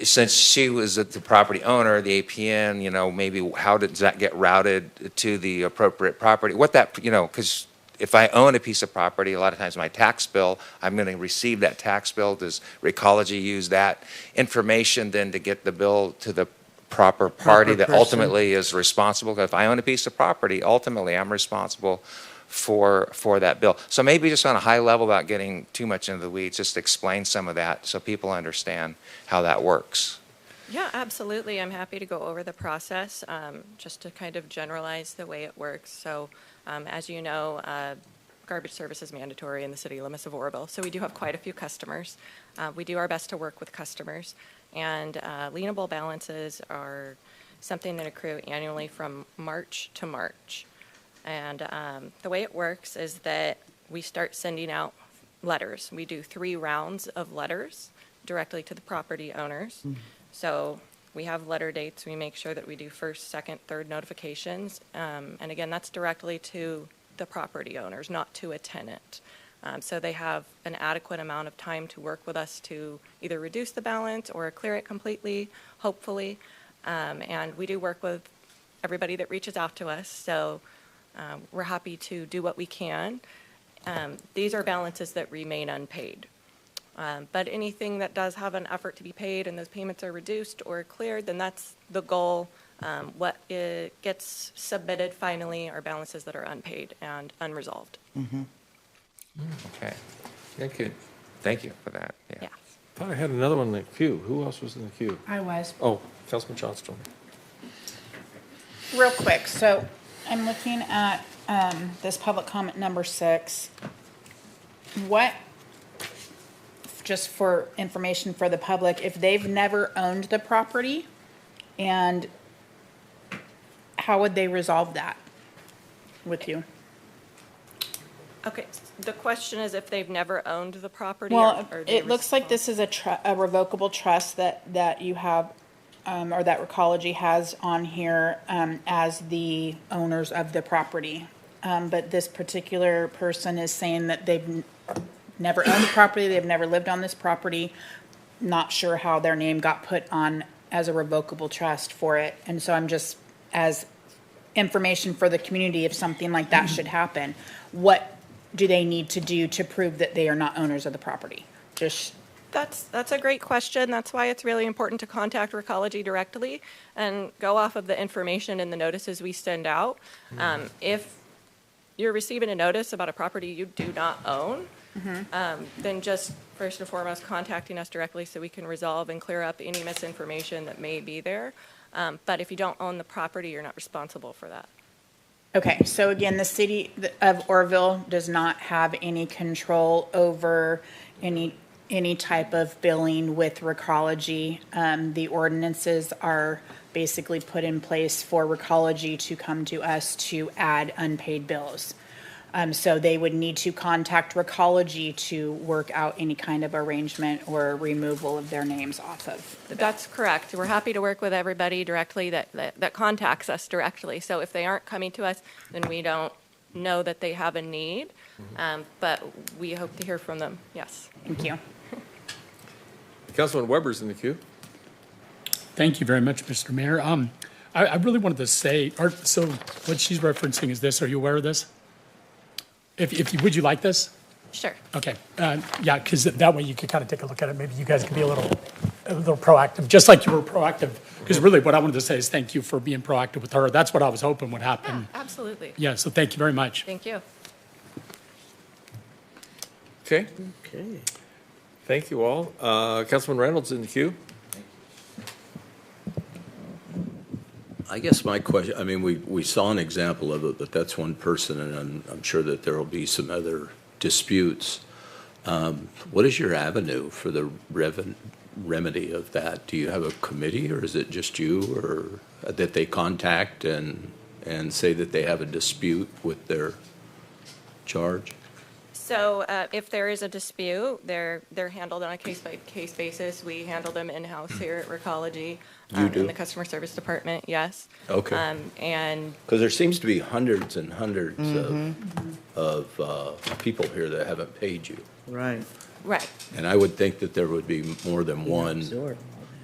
[SPEAKER 5] since she was the property owner, the APN, maybe how does that get routed to the appropriate property? Because if I own a piece of property, a lot of times my tax bill, I'm going to receive that tax bill. Does Recology use that information then to get the bill to the proper party that
[SPEAKER 4] person.
[SPEAKER 5] ultimately is responsible? If I own a piece of property, ultimately I'm responsible for that bill. So maybe just on a high level, without getting too much into the weeds, just explain some of that so people understand how that works.
[SPEAKER 21] Yeah, absolutely. I'm happy to go over the process, just to kind of generalize the way it works. So, as you know, garbage service is mandatory in the city limits of Oroville. So we do have quite a few customers. We do our best to work with customers. And lienable balances are something that accrue annually from March to March. And the way it works is that we start sending out letters. We do 3 rounds of letters directly to the property owners. So we have letter dates. We make sure that we do first, second, third notifications. And again, that's directly to the property owners, not to a tenant. So they have an adequate amount of time to work with us to either reduce the balance or clear it completely, hopefully. And we do work with everybody that reaches out to us. So we're happy to do what we can. These are balances that remain unpaid. But anything that does have an effort to be paid and those payments are reduced or cleared, then that's the goal. What gets submitted finally are balances that are unpaid and unresolved.
[SPEAKER 5] Okay.
[SPEAKER 1] Thank you.
[SPEAKER 5] Thank you for that. Yeah.
[SPEAKER 1] I thought I had another one in the queue. Who else was in the queue?
[SPEAKER 7] I was.
[SPEAKER 1] Oh, Councilman Johnstone.
[SPEAKER 7] Real quick, so I'm looking at this public comment number 6. What, just for information for the public, if they've never owned the property, and how would they resolve that with you?
[SPEAKER 21] Okay, the question is if they've never owned the property?
[SPEAKER 7] Well,
[SPEAKER 21] or they
[SPEAKER 7] it looks like this is a revocable trust that you have, or that Recology has on here as the owners of the property. But this particular person is saying that they've never owned the property, they've never lived on this property, not sure how their name got put on as a revocable trust for it. And so I'm just, as information for the community, if something like that should happen, what do they need to do to prove that they are not owners of the property?
[SPEAKER 21] That's a great question. That's why it's really important to contact Recology directly and go off of the information in the notices we send out. If you're receiving a notice about a property you do not own, then just first and foremost contacting us directly so we can resolve and clear up any misinformation that may be there. But if you don't own the property, you're not responsible for that.
[SPEAKER 7] Okay, so again, the city of Oroville does not have any control over any type of billing with Recology. The ordinances are basically put in place for Recology to come to us to add unpaid bills. So they would need to contact Recology to work out any kind of arrangement or removal of their names off of the bill.
[SPEAKER 21] That's correct. We're happy to work with everybody directly that contacts us directly. So if they aren't coming to us, then we don't know that they have a need. But we hope to hear from them. Yes.
[SPEAKER 7] Thank you.
[SPEAKER 1] Councilman Weber's in the queue.
[SPEAKER 3] Thank you very much, Mr. Mayor. I really wanted to say, so what she's referencing is this. Are you aware of this? Would you like this?
[SPEAKER 21] Sure.
[SPEAKER 3] Okay. Yeah, because that way you could kind of take a look at it. Maybe you guys could be a little proactive, just like you were proactive. Because really what I wanted to say is thank you for being proactive with her. That's what I was hoping would happen.
[SPEAKER 21] Yeah, absolutely.
[SPEAKER 3] Yeah, so thank you very much.
[SPEAKER 21] Thank you.
[SPEAKER 1] Okay. Thank you all. Councilman Reynolds in the queue.
[SPEAKER 6] I guess my question, I mean, we saw an example of it, but that's one person, and I'm sure that there will be some other disputes. What is your avenue for the remedy of that? Do you have a committee, or is it just you, or that they contact and say that they have a dispute with their charge?
[SPEAKER 21] So if there is a dispute, they're handled on a case-by-case basis. We handle them in-house here at Recology.
[SPEAKER 6] You do?
[SPEAKER 21] In the customer service department, yes.
[SPEAKER 6] Okay.
[SPEAKER 21] And
[SPEAKER 6] Because there seems to be hundreds and hundreds of people here that haven't paid you.
[SPEAKER 4] Right.
[SPEAKER 21] Right.
[SPEAKER 6] And I would think that there would be more than one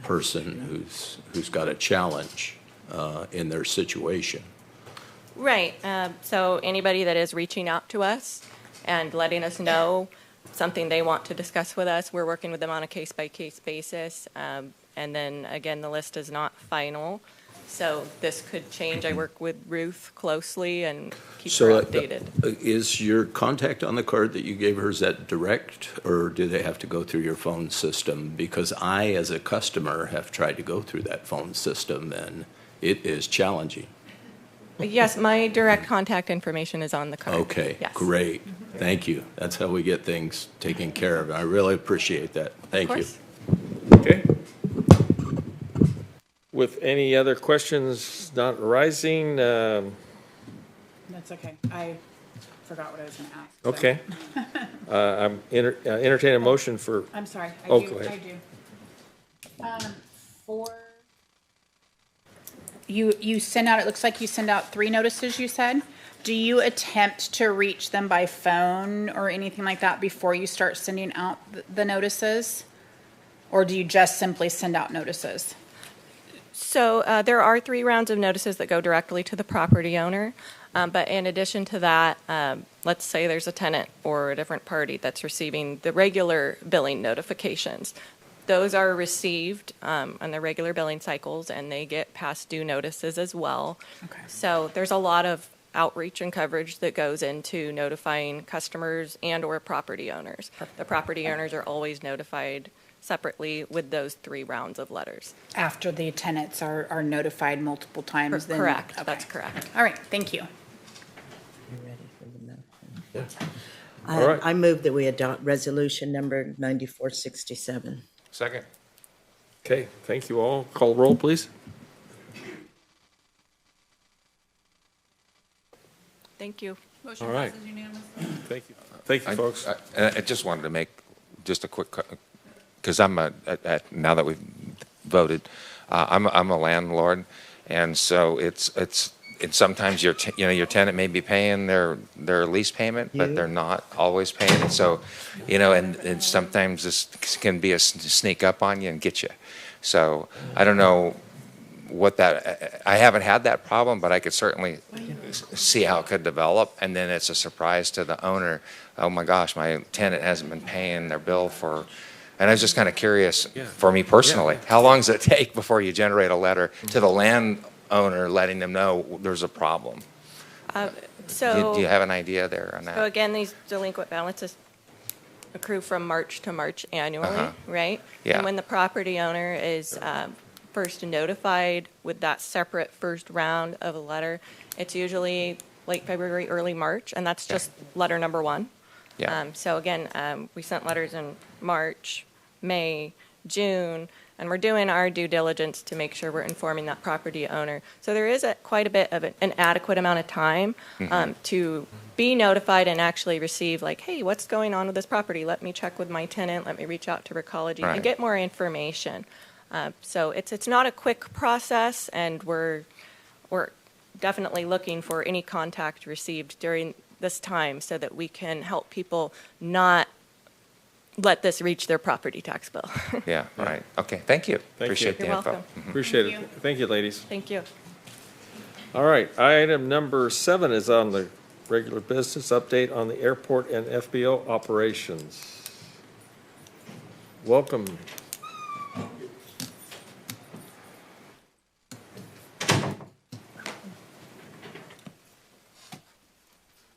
[SPEAKER 6] person who's got a challenge in their situation.
[SPEAKER 21] Right. So anybody that is reaching out to us and letting us know something they want to discuss with us, we're working with them on a case-by-case basis. And then, again, the list is not final. So this could change. I work with Ruth closely and keep
[SPEAKER 6] So
[SPEAKER 21] her updated.
[SPEAKER 6] is your contact on the card that you gave her, is that direct, or do they have to go through your phone system? Because I, as a customer, have tried to go through that phone system, and it is challenging.
[SPEAKER 21] Yes, my direct contact information is on the card.
[SPEAKER 6] Okay,
[SPEAKER 21] Yes.
[SPEAKER 6] great. Thank you. That's how we get things taken care of. I really appreciate that. Thank you.
[SPEAKER 21] course.
[SPEAKER 1] Okay. With any other questions not arising,
[SPEAKER 7] That's okay. I forgot what I was going to ask. so.
[SPEAKER 1] okay. I'm entertain a motion for.
[SPEAKER 7] I'm sorry.
[SPEAKER 1] Oh,
[SPEAKER 7] I
[SPEAKER 1] go ahead.
[SPEAKER 7] do. For you send out. It looks like you send out 3 notices. You said. Do you attempt to reach them by phone or anything like that before you start sending out the notices, or do you just simply send out notices?
[SPEAKER 21] So there are 3 rounds of notices that go directly to the property owner. But in addition to that, let's say there's a tenant or a different party that's receiving the regular billing notifications. Those are received on the regular billing cycles, and they get past due notices as well.
[SPEAKER 7] Okay.
[SPEAKER 21] So there's a lot of outreach and coverage that goes into notifying customers and or property owners. The property owners are always notified separately with those 3 rounds of letters.
[SPEAKER 7] After the tenants are notified multiple times. Then,
[SPEAKER 21] Correct.
[SPEAKER 7] okay.
[SPEAKER 21] That's correct.
[SPEAKER 7] All right. Thank you.
[SPEAKER 4] You ready for the motion?
[SPEAKER 1] All right.
[SPEAKER 4] I move that we adopt resolution number 9467.
[SPEAKER 5] Second.
[SPEAKER 1] Okay, thank you all. Call roll, please.
[SPEAKER 21] Thank you.
[SPEAKER 8] Motion
[SPEAKER 1] All right.
[SPEAKER 8] passes unanimously.
[SPEAKER 1] Thank you. Thank you, folks.
[SPEAKER 5] I just wanted to make just a quick, because I'm now that we've voted, I'm a landlord, and so it's sometimes your tenant may be paying their lease payment, but they're not always paying it. So, and sometimes this can be a sneak up on you and get you. So I don't know what that, I haven't had that problem, but I could certainly see how it could develop. And then it's a surprise to the owner. Oh my gosh, my tenant hasn't been paying their bill for, and I was just kind of curious for me personally, how long does it take before you generate a letter to the landowner letting them know there's a problem?
[SPEAKER 21] So
[SPEAKER 5] Do you have an idea there on that?
[SPEAKER 21] So again, these delinquent balances accrue from March to March annually, right?
[SPEAKER 5] Yeah.
[SPEAKER 21] And when the property owner is first notified with that separate first round of a letter, it's usually late February, early March, and that's just letter number 1.
[SPEAKER 5] Yeah.
[SPEAKER 21] So again, we sent letters in March, May, June, and we're doing our due diligence to make sure we're informing that property owner. So there is quite a bit of an adequate amount of time to be notified and actually receive, like, hey, what's going on with this property? Let me check with my tenant. Let me reach out to Recology and get more information. So it's not a quick process, and we're definitely looking for any contact received during this time so that we can help people not let this reach their property tax bill.
[SPEAKER 5] Yeah, right. Okay, thank you. Appreciate the
[SPEAKER 21] You're
[SPEAKER 5] info.
[SPEAKER 21] welcome.
[SPEAKER 1] Appreciate it. Thank you, ladies.
[SPEAKER 21] Thank you.
[SPEAKER 1] All right, item number 7 is on the regular business update on the airport and FBO operations. Welcome.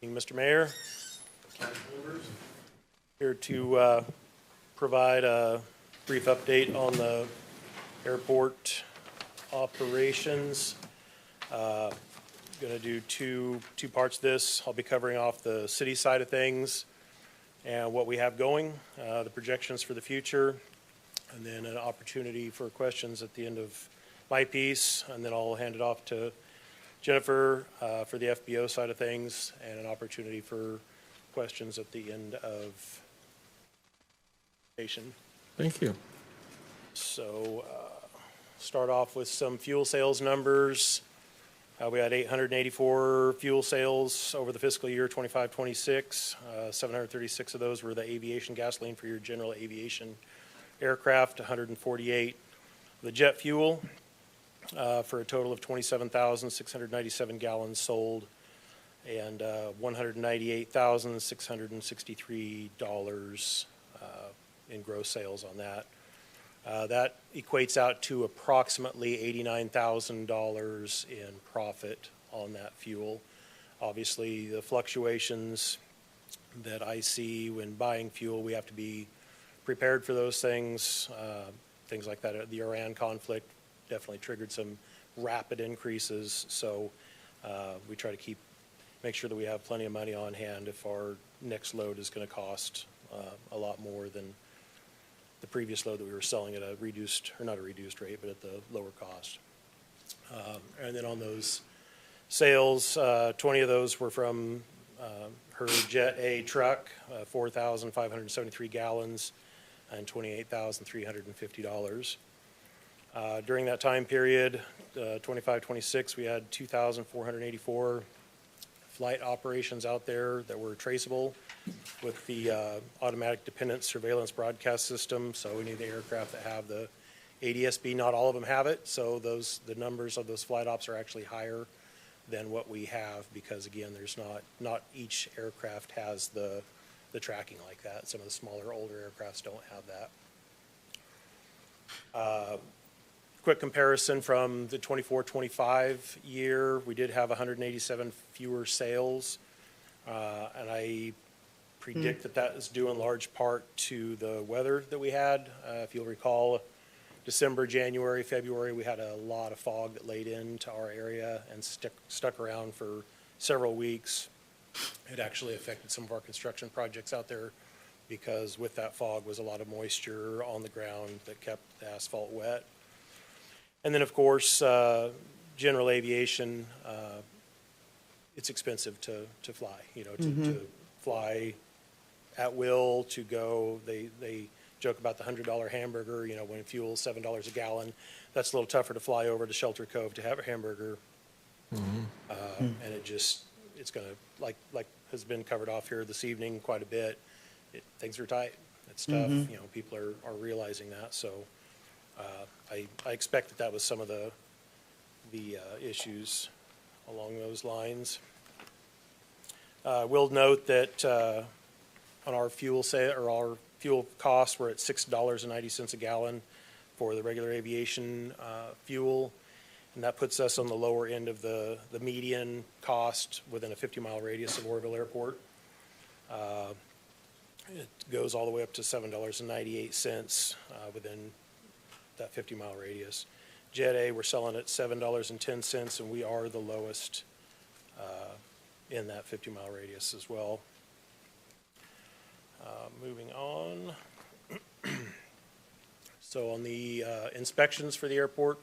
[SPEAKER 9] Mr. Mayor, council members, here to provide a brief update on the airport operations. Going to do two parts of this. I'll be covering off the city side of things and what we have going, the projections for the future, and then an opportunity for questions at the end of my piece, and then I'll hand it off to Jennifer for the FBO side of things, and an opportunity for questions at the end of presentation.
[SPEAKER 1] Thank you.
[SPEAKER 9] So start off with some fuel sales numbers. We had 884 fuel sales over the fiscal year 25-26. 736 of those were the aviation gasoline for your general aviation aircraft, 148 the jet fuel, for a total of 27,697 gallons sold, and $198,663 in gross sales on that. That equates out to approximately $89,000 in profit on that fuel. Obviously, the fluctuations that I see when buying fuel, we have to be prepared for those things. Things like that, the Iran conflict definitely triggered some rapid increases. So we try to make sure that we have plenty of money on hand if our next load is going to cost a lot more than the previous load that we were selling at a reduced, or not a reduced rate, but at the lower cost. And then on those sales, 20 of those were from her Jet A truck, 4,573 gallons, and $28,350. During that time period, 25-26, we had 2,484 flight operations out there that were traceable with the automatic dependent surveillance broadcast system. So any of the aircraft that have the ADSB, not all of them have it. So the numbers of those flight ops are actually higher than what we have, because again, there's not each aircraft has the tracking like that. Some of the smaller, older aircrafts don't have that. Quick comparison from the 24-25 year, we did have 187 fewer sales, and I predict that is due in large part to the weather that we had. If you'll recall, December, January, February, we had a lot of fog that laid into our area and stuck around for several weeks. It actually affected some of our construction projects out there, because with that fog was a lot of moisture on the ground that kept the asphalt wet. And then, of course, general aviation, it's expensive to fly, to fly at will, to go. They joke about the $100 hamburger, when fuel's $7 a gallon. That's a little tougher to fly over to Shelter Cove to have a hamburger. And it's going to, like has been covered off here this evening quite a bit, things are tight. It's tough. People are realizing that. So I expect that was some of the issues along those lines. We'll note that on our fuel our fuel costs, we're at $6.90 a gallon for the regular aviation fuel, and that puts us on the lower end of the median cost within a 50-mile radius of Oroville Airport. It goes all the way up to $7.98 within that 50-mile radius. Jet A, we're selling at $7.10, and we are the lowest in that 50-mile radius as well. Moving on. So on the inspections for the airport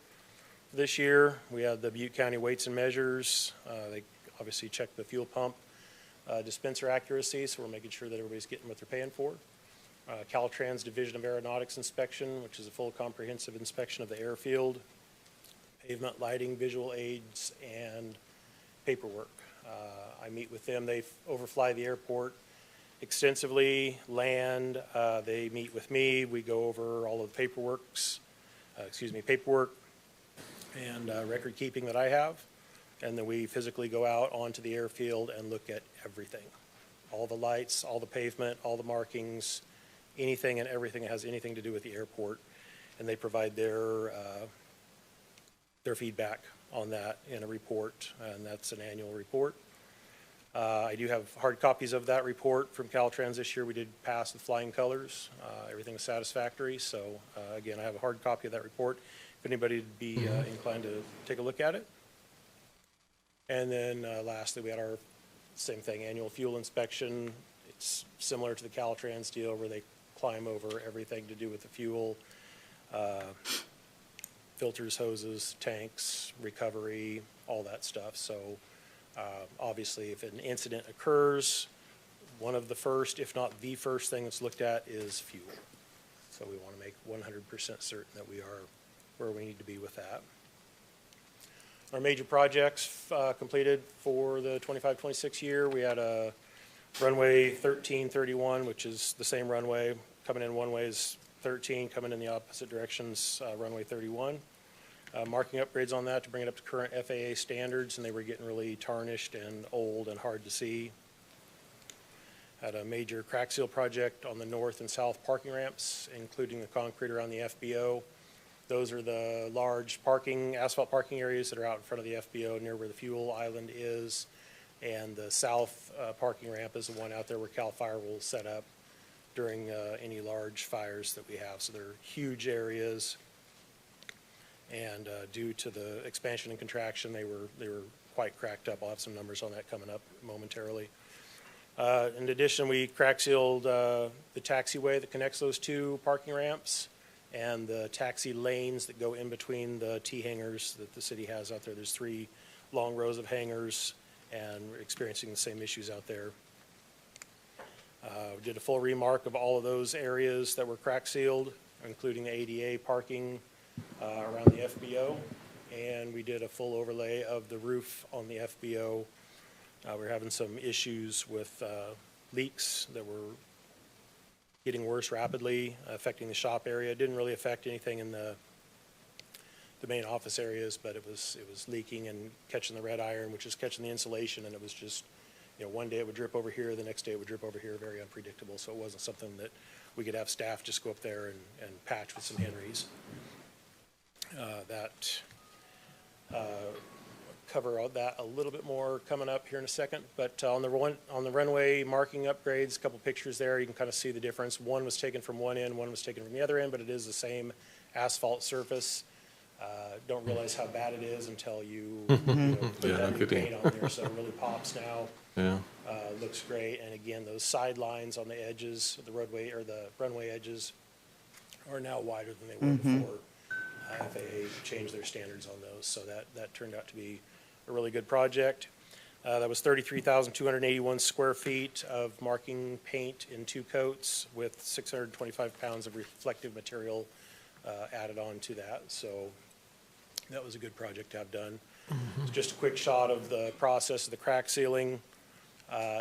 [SPEAKER 9] this year, we had the Butte County Weights and Measures. They obviously checked the fuel pump dispenser accuracy, so we're making sure that everybody's getting what they're paying for. Caltrans Division of Aeronautics inspection, which is a full comprehensive inspection of the airfield, pavement, lighting, visual aids, and paperwork. I meet with them. They overfly the airport extensively, land. They meet with me. We go over all of the paperwork and record keeping that I have. And then we physically go out onto the airfield and look at everything. All the lights, all the pavement, all the markings, anything and everything that has anything to do with the airport. And they provide their feedback on that in a report, and that's an annual report. I do have hard copies of that report from Caltrans this year. We did pass with flying colors. Everything was satisfactory. So again, I have a hard copy of that report if anybody would be inclined to take a look at it. And then lastly, we had our same thing, annual fuel inspection. It's similar to the Caltrans deal where they climb over everything to do with the fuel, filters, hoses, tanks, recovery, all that stuff. So obviously, if an incident occurs, one of the first, if not the first thing that's looked at is fuel. So we want to make 100% certain that we are where we need to be with that. Our major projects completed for the 25-26 year, we had a runway 1331, which is the same runway. Coming in one way is 13, coming in the opposite directions, runway 31. Marking upgrades on that to bring it up to current FAA standards, and they were getting really tarnished and old and hard to see. Had a major crack seal project on the north and south parking ramps, including the concrete around the FBO. Those are the large asphalt parking areas that are out in front of the FBO near where the fuel island is. And the south parking ramp is the one out there where CAL FIRE will set up during any large fires that we have. So they're huge areas. And due to the expansion and contraction, they were quite cracked up. I'll have some numbers on that coming up momentarily. In addition, we crack sealed the taxiway that connects those two parking ramps and the taxi lanes that go in between the T-hangars that the city has out there. There's 3 long rows of hangars, and we're experiencing the same issues out there. We did a full remark of all of those areas that were crack sealed, including the ADA parking around the FBO, and we did a full overlay of the roof on the FBO. We're having some issues with leaks that were getting worse rapidly, affecting the shop area. It didn't really affect anything in the main office areas, but it was leaking and catching the red iron, which is catching the insulation, and it was just, one day it would drip over here, the next day it would drip over here, very unpredictable. So it wasn't something that we could have staff just go up there and patch with some Henrys. Cover all that a little bit more coming up here in a second, but on the runway marking upgrades, a couple pictures there, you can kind of see the difference. One was taken from one end, one was taken from the other end, but it is the same asphalt surface. Don't realize how bad it is until you, put that new paint on there, so it really pops now.
[SPEAKER 1] Yeah.
[SPEAKER 9] Looks great, and again, those sidelines on the edges of the roadway or the runway edges are now wider than they were before. FAA changed their standards on those, so that turned out to be a really good project. That was 33,281 square feet of marking paint in 2 coats with 625 pounds of reflective material added on to that. So that was a good project to have done. Just a quick shot of the process of the crack sealing.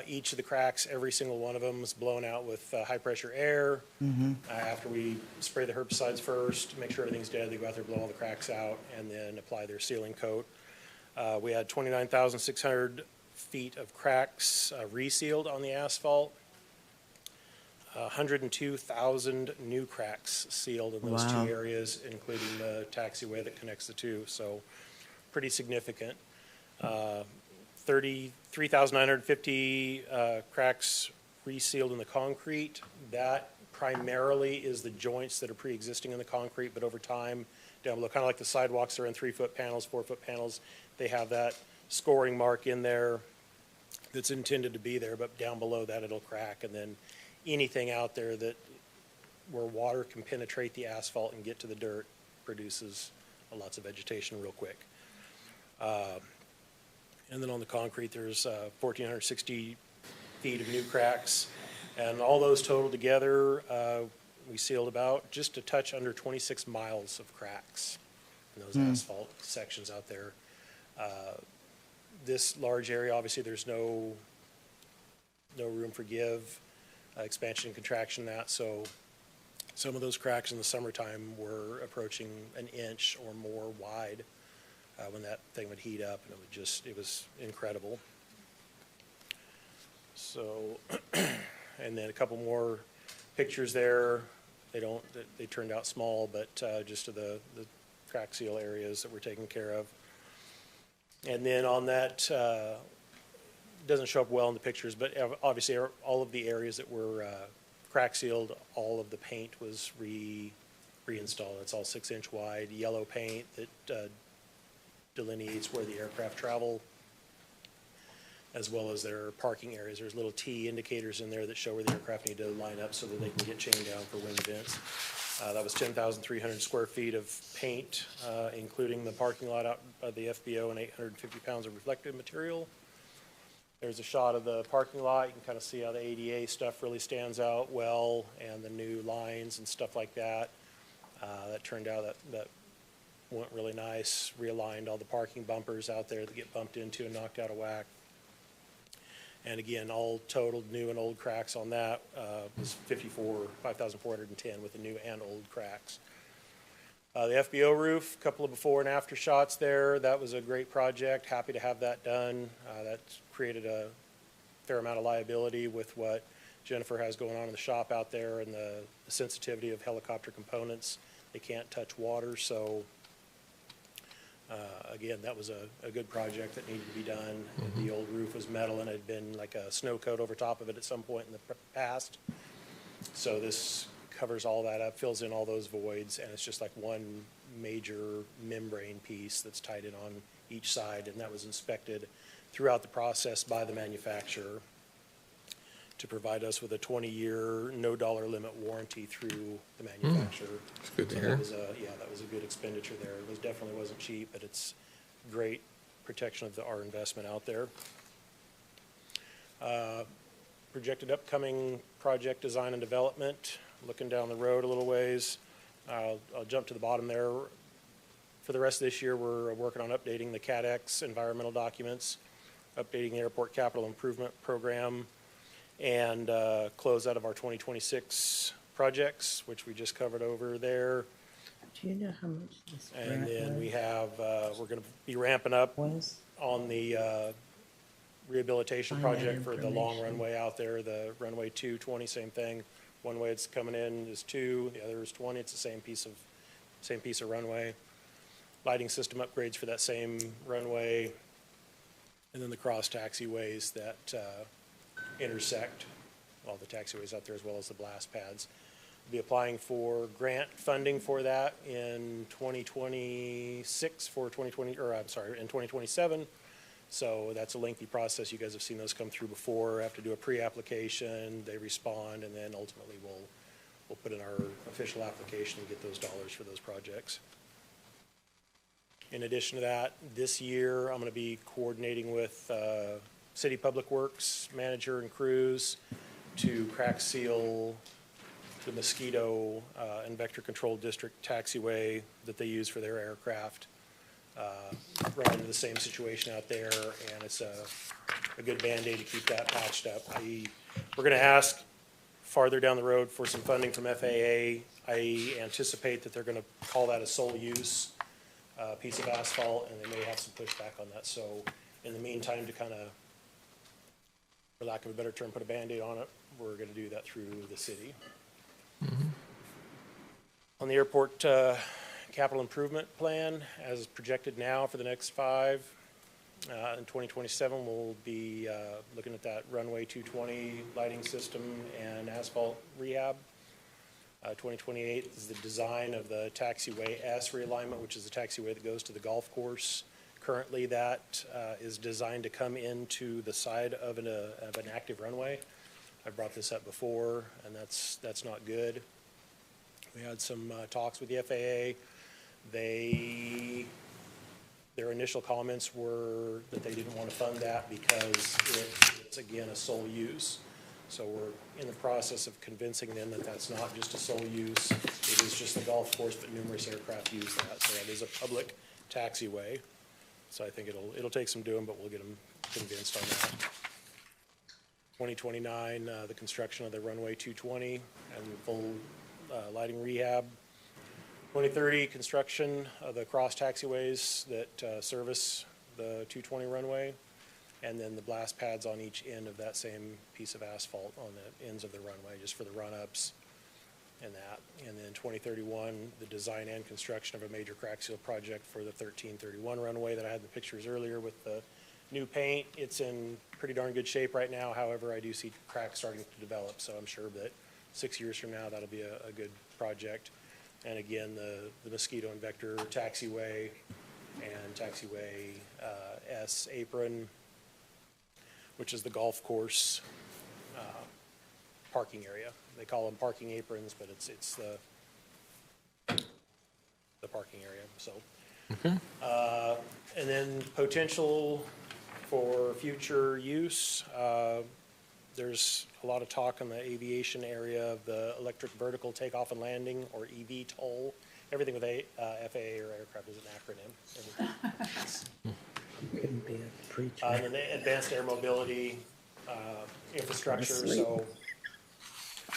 [SPEAKER 9] Each of the cracks, every single one of them was blown out with high pressure air. After we spray the herbicides first, make sure everything's dead, they go out there, blow all the cracks out, and then apply their sealing coat. We had 29,600 feet of cracks resealed on the asphalt. 102,000 new cracks sealed in those 2 areas, including the taxiway that connects the 2. So pretty significant. 3,950 cracks resealed in the concrete. That primarily is the joints that are pre-existing in the concrete, but over time, down below, kind of like the sidewalks are in 3-foot panels, 4-foot panels, they have that scoring mark in there that's intended to be there, but down below that it'll crack, and then anything out there where water can penetrate the asphalt and get to the dirt produces lots of vegetation real quick. And then on the concrete, there's 1,460 feet of new cracks. And all those total together, we sealed about just a touch under 26 miles of cracks in those asphalt sections out there. This large area, obviously, there's no room for give, expansion and contraction, so some of those cracks in the summertime were approaching an inch or more wide. When that thing would heat up, and it was incredible. So, and then a couple more pictures there. They turned out small, but just to the crack seal areas that we're taking care of. And then on that, doesn't show up well in the pictures, but obviously all of the areas that were crack sealed, all of the paint was reinstalled. It's all 6-inch wide yellow paint that delineates where the aircraft travel, as well as their parking areas. There's little T indicators in there that show where the aircraft need to line up so that they can get chained down for wind events. That was 10,300 square feet of paint, including the parking lot out of the FBO, and 850 pounds of reflective material. There's a shot of the parking lot. You can kind of see how the ADA stuff really stands out well, and the new lines and stuff like that. That turned out that went really nice. Realigned all the parking bumpers out there that get bumped into and knocked out of whack. And again, all totaled new and old cracks on that was 5,410 with the new and old cracks. The FBO roof, a couple of before and after shots there. That was a great project. Happy to have that done. That created a fair amount of liability with what Jennifer has going on in the shop out there and the sensitivity of helicopter components. They can't touch water, so again, that was a good project that needed to be done. The old roof was metal and it had been like a snow coat over top of it at some point in the past. So this covers all that up, fills in all those voids, and it's just like one major membrane piece that's tied in on each side, and that was inspected throughout the process by the manufacturer to provide us with a 20-year, no dollar limit warranty through the manufacturer.
[SPEAKER 1] That's good to
[SPEAKER 9] So
[SPEAKER 1] hear.
[SPEAKER 9] that was that was a good expenditure there. It definitely wasn't cheap, but it's great protection of our investment out there. Projected upcoming project design and development, looking down the road a little ways. I'll jump to the bottom there. For the rest of this year, we're working on updating the CADX environmental documents, updating the airport capital improvement program, and close out of our 2026 projects, which we just covered over there.
[SPEAKER 4] Do you know how much this
[SPEAKER 9] And
[SPEAKER 4] grant
[SPEAKER 9] then we
[SPEAKER 4] was?
[SPEAKER 9] have, we're going to be ramping up on the rehabilitation
[SPEAKER 4] Find that
[SPEAKER 9] project for the long
[SPEAKER 4] information.
[SPEAKER 9] runway out there, the runway 220, same thing. One way it's coming in is 2, the other is 20. It's the same piece of runway. Lighting system upgrades for that same runway, and then the cross taxiways that intersect all the taxiways out there as well as the blast pads. Be applying for grant funding for that in 2026 for 2020, or I'm sorry, in 2027. So that's a lengthy process. You guys have seen those come through before. Have to do a pre-application, they respond, and then ultimately we'll put in our official application and get those dollars for those projects. In addition to that, this year I'm going to be coordinating with City Public Works manager and crews to crack seal the Mosquito and Vector Control District taxiway that they use for their aircraft. Run into the same situation out there, and it's a good Band-Aid to keep that patched up. We're going to ask farther down the road for some funding from FAA. I anticipate that they're going to call that a sole use piece of asphalt, and they may have some pushback on that. So in the meantime, to kind of, for lack of a better term, put a Band-Aid on it, we're going to do that through the city. On the airport capital improvement plan, as projected now for the next 5, in 2027, we'll be looking at that runway 220 lighting system and asphalt rehab. 2028 is the design of the taxiway S realignment, which is the taxiway that goes to the golf course. Currently, that is designed to come into the side of an active runway. I've brought this up before, and that's not good. We had some talks with the FAA. Their initial comments were that they didn't want to fund that because it's, again, a sole use. So we're in the process of convincing them that that's not just a sole use. It is just the golf course, but numerous aircraft use that. So that is a public taxiway. So I think it'll take some doing, but we'll get them convinced on that. 2029, the construction of the runway 220 and full lighting rehab. 2030, construction of the cross taxiways that service the 220 runway, and then the blast pads on each end of that same piece of asphalt on the ends of the runway, just for the run-ups and that. And then 2031, the design and construction of a major crack seal project for the 1331 runway that I had in the pictures earlier with the new paint. It's in pretty darn good shape right now. However, I do see cracks starting to develop, so I'm sure that 6 years from now, that'll be a good project. And again, the Mosquito and Vector taxiway and taxiway S apron, which is the golf course parking area. They call them parking aprons, but it's the parking area. So, and then potential for future use. There's a lot of talk in the aviation area of the electric vertical takeoff and landing, or eVTOL. Everything with FAA or aircraft is an acronym.
[SPEAKER 4] Couldn't be a preacher.
[SPEAKER 9] And then the advanced air mobility infrastructure. So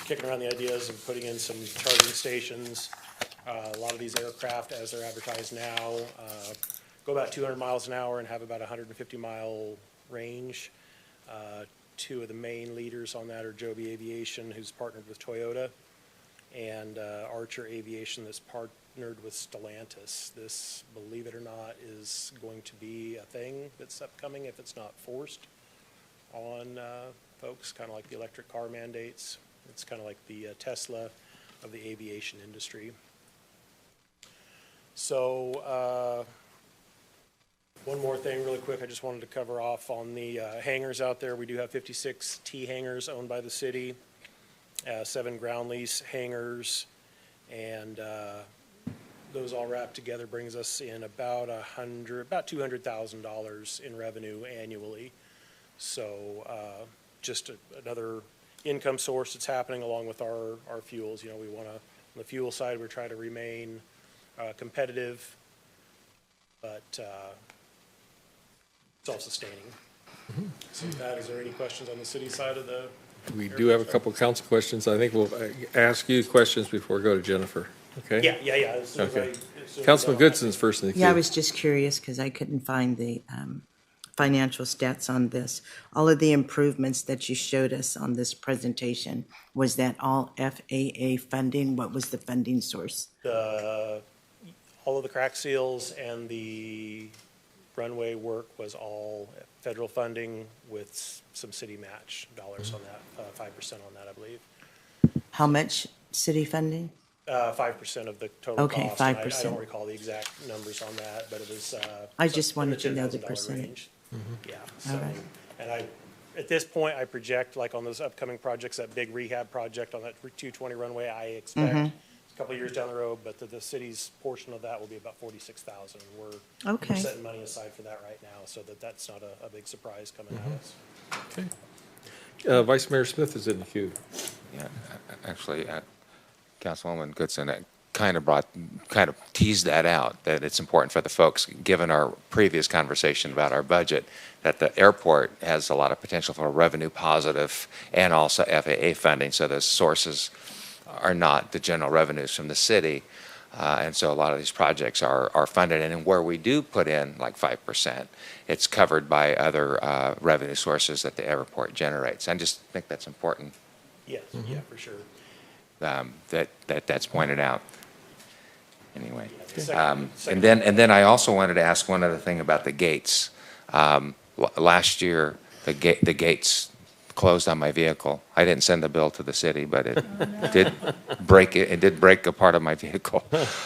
[SPEAKER 9] kicking around the ideas of putting in some charging stations. A lot of these aircraft, as they're advertised now, go about 200 miles an hour and have about 150-mile range. two of the main leaders on that are Joby Aviation, who's partnered with Toyota, and Archer Aviation that's partnered with Stellantis. This, believe it or not, is going to be a thing that's upcoming if it's not forced on folks, kind of like the electric car mandates. It's kind of like the Tesla of the aviation industry. So one more thing really quick, I just wanted to cover off on the hangars out there. We do have 56 T hangars owned by the city, 7 ground lease hangars, and those all wrapped together brings us in about $200,000 in revenue annually. So just another income source that's happening along with our fuels. You know, we want to, on the fuel side, we're trying to remain competitive, but self-sustaining. So with that, is there any questions on the city side of the?
[SPEAKER 1] We do have a couple of council questions. I think we'll ask you questions before we go to Jennifer. Okay?
[SPEAKER 9] Yeah. As soon as
[SPEAKER 1] Okay.
[SPEAKER 9] as soon as
[SPEAKER 1] Councilman Goodson's first in the queue.
[SPEAKER 4] Yeah, I was just curious because I couldn't find the financial stats on this. All of the improvements that you showed us on this presentation, was that all FAA funding? What was the funding source?
[SPEAKER 9] All of the crack seals and the runway work was all federal funding with some city match dollars on that, 5% on that, I believe.
[SPEAKER 4] How much city funding?
[SPEAKER 9] 5% of the total
[SPEAKER 4] Okay,
[SPEAKER 9] cost. And
[SPEAKER 4] 5%.
[SPEAKER 9] I don't recall the exact numbers on that, but it was.
[SPEAKER 4] I just
[SPEAKER 9] in
[SPEAKER 4] wanted to know the
[SPEAKER 9] $10,000
[SPEAKER 4] percentage.
[SPEAKER 9] range. Yeah.
[SPEAKER 4] All
[SPEAKER 9] So,
[SPEAKER 4] right.
[SPEAKER 9] and at this point, I project, like on those upcoming projects, that big rehab project on that 220 runway, I expect
[SPEAKER 4] Mhm.
[SPEAKER 9] a couple of years down the road, but the city's portion of that will be about 46,000.
[SPEAKER 4] Okay.
[SPEAKER 9] We're setting money aside for that right now, so that's not a big surprise coming at us.
[SPEAKER 1] Okay. Vice Mayor Smith is in the queue.
[SPEAKER 5] Yeah, actually, Councilwoman Goodson kind of teased that out, that it's important for the folks, given our previous conversation about our budget, that the airport has a lot of potential for revenue positive and also FAA funding, so those sources are not the general revenues from the city. And so a lot of these projects are funded, and where we do put in like 5%, it's covered by other revenue sources that the airport generates. I just think that's important.
[SPEAKER 9] Yes, yeah, for sure.
[SPEAKER 5] That's pointed out. Anyway,
[SPEAKER 9] second-
[SPEAKER 5] and then I also wanted to ask one other thing about the gates. Last year, the gates closed on my vehicle. I didn't send the bill to the city, but it did break it. It did break a part of my vehicle.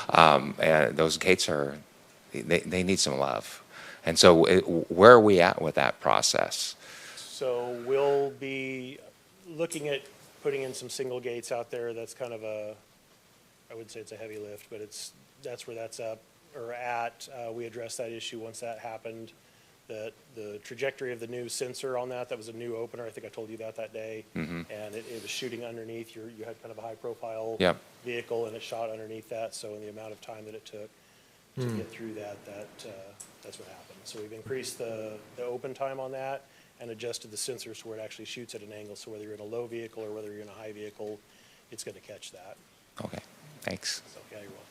[SPEAKER 5] And those gates they need some love. And so, where are we at with that process?
[SPEAKER 9] So we'll be looking at putting in some single gates out there. That's kind of I would say it's a heavy lift, but that's where that's up or at. We addressed that issue once that happened. The trajectory of the new sensor on that was a new opener. I think I told you that day.
[SPEAKER 5] Mhm.
[SPEAKER 9] And it was shooting underneath. You had kind of a high profile
[SPEAKER 5] Yep.
[SPEAKER 9] vehicle, and it shot underneath that. So in the amount of time that it took to get through that's what happened. So we've increased the open time on that and adjusted the sensors to where it actually shoots at an angle. So whether you're in a low vehicle or whether you're in a high vehicle, it's going to catch that.
[SPEAKER 5] Okay, thanks.
[SPEAKER 9] So yeah, you're welcome.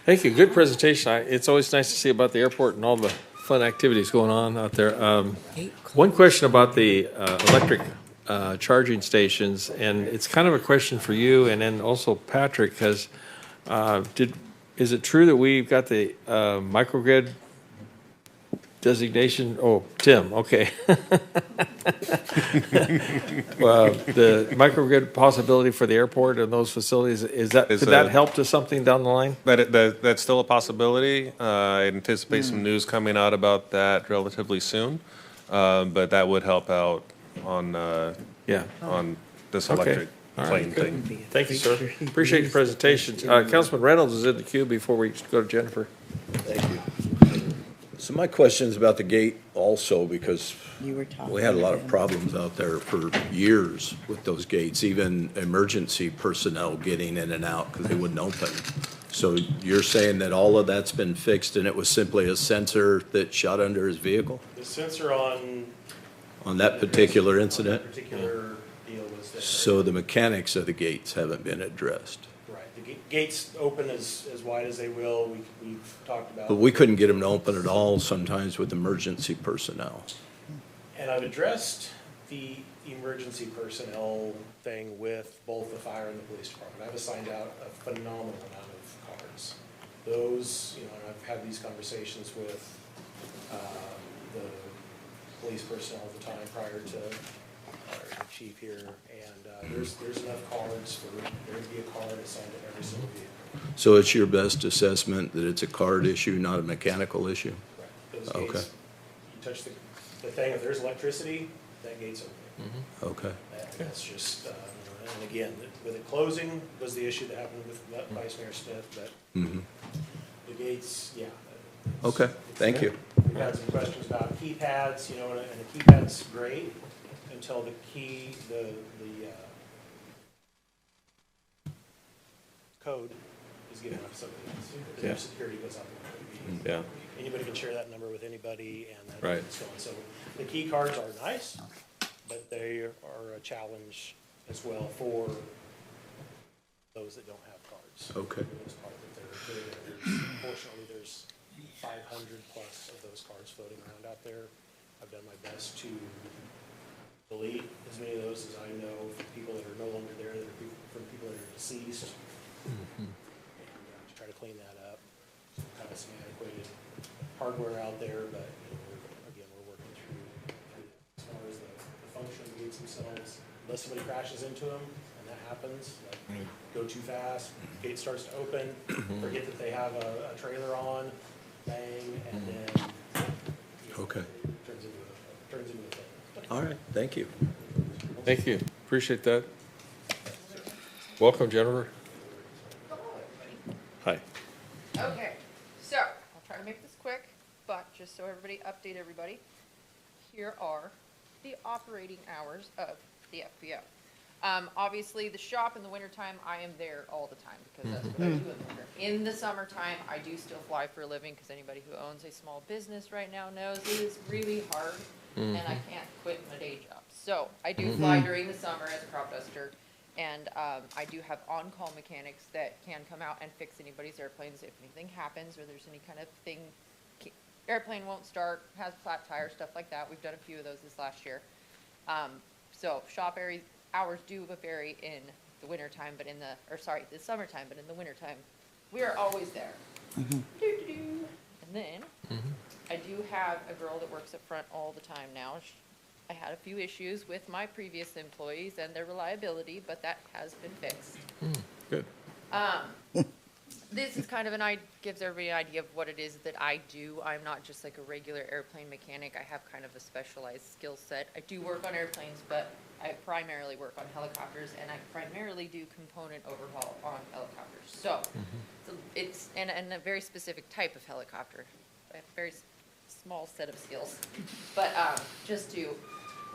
[SPEAKER 1] Thank you. Good presentation. It's always nice to see about the airport and all the fun activities going on out there. One question about the electric charging stations, and it's kind of a question for you and then also Patrick, because is it true that we've got the microgrid designation? Oh, Tim, okay. The microgrid possibility for the airport and those facilities, could that help to something down the line?
[SPEAKER 11] That's still a possibility. I anticipate some news coming out about that relatively soon, but that would help out on this electric
[SPEAKER 1] All right,
[SPEAKER 11] plane
[SPEAKER 1] good.
[SPEAKER 11] thing.
[SPEAKER 1] Thank you, sir. Appreciate your presentation. Councilman Reynolds is in the queue before we go to Jennifer.
[SPEAKER 6] Thank you. So my question is about the gate also, because we had a lot of problems out there for years with those gates, even emergency personnel getting in and out because they wouldn't open. So you're saying that all of that's been fixed and it was simply a sensor that shot under his vehicle
[SPEAKER 9] The sensor on
[SPEAKER 6] that particular incident?
[SPEAKER 9] that particular deal was that.
[SPEAKER 6] So the mechanics of the gates haven't been addressed.
[SPEAKER 9] Right. The gates open as wide as they will. We've talked about.
[SPEAKER 6] But we couldn't get them to open at all sometimes with emergency personnel.
[SPEAKER 9] And I've addressed the emergency personnel thing with both the fire and the police department. I've assigned out a phenomenal amount of cards. Those, you know, and I've had these conversations with the police personnel at the time prior to the chief here, and there's enough cards for there to be a card assigned to every single vehicle.
[SPEAKER 6] So it's your best assessment that it's a card issue, not a mechanical issue?
[SPEAKER 9] Those
[SPEAKER 6] Okay.
[SPEAKER 9] gates, you touch the thing, if there's electricity, that gate's open.
[SPEAKER 6] Okay.
[SPEAKER 9] That's just, and again, with it closing was the issue that happened with Vice Mayor Smith, but the gates, yeah.
[SPEAKER 6] Okay, thank you.
[SPEAKER 9] We've had some questions about keypads, you know, and the keypad's great until the code is given up to somebody else.
[SPEAKER 1] Yeah.
[SPEAKER 9] Their security goes up.
[SPEAKER 1] Yeah.
[SPEAKER 9] Anybody can share that number with anybody, and
[SPEAKER 1] Right.
[SPEAKER 9] that's going. So the key cards are nice, but they are a challenge as well for those that don't have cards.
[SPEAKER 6] Okay.
[SPEAKER 9] For the most part that unfortunately, there's 500 plus of those cards floating around out there. I've done my best to delete as many of those as I know from people that are no longer there, from people that are deceased. And to try to clean that up. Kind of some antiquated hardware out there, but you know, again, we're working through that. As far as the function of the gates themselves, unless somebody crashes into them, and that happens, like go too fast, gate starts to open, forget that they have a trailer on, bang, and then
[SPEAKER 6] Okay.
[SPEAKER 9] it turns into a thing.
[SPEAKER 6] All right, thank you.
[SPEAKER 1] Thank you. Appreciate that. Welcome, Jennifer. Hi.
[SPEAKER 10] Okay, so I'll try to make this quick, but just so update everybody, here are the operating hours of the FPO. Obviously, the shop in the wintertime, I am there all the time because that's what I do in the winter. In the summertime, I do still fly for a living because anybody who owns a small business right now knows it is really hard and I can't quit my day job. So I do fly during the summer as a crop duster. And I do have on-call mechanics that can come out and fix anybody's airplanes if anything happens or there's any kind of thing, airplane won't start, has flat tires, stuff like that. We've done a few of those this last year. So shop area hours do vary in the wintertime, but the summertime, but in the wintertime, we are always there. And then I do have a girl that works up front all the time now. I had a few issues with my previous employees and their reliability, but that has been fixed.
[SPEAKER 1] Good.
[SPEAKER 10] This is kind of gives everybody an idea of what it is that I do. I'm not just like a regular airplane mechanic. I have kind of a specialized skill set. I do work on airplanes, but I primarily work on helicopters, and I primarily do component overhaul on helicopters. So it's and a very specific type of helicopter. I have a very small set of skills. But just to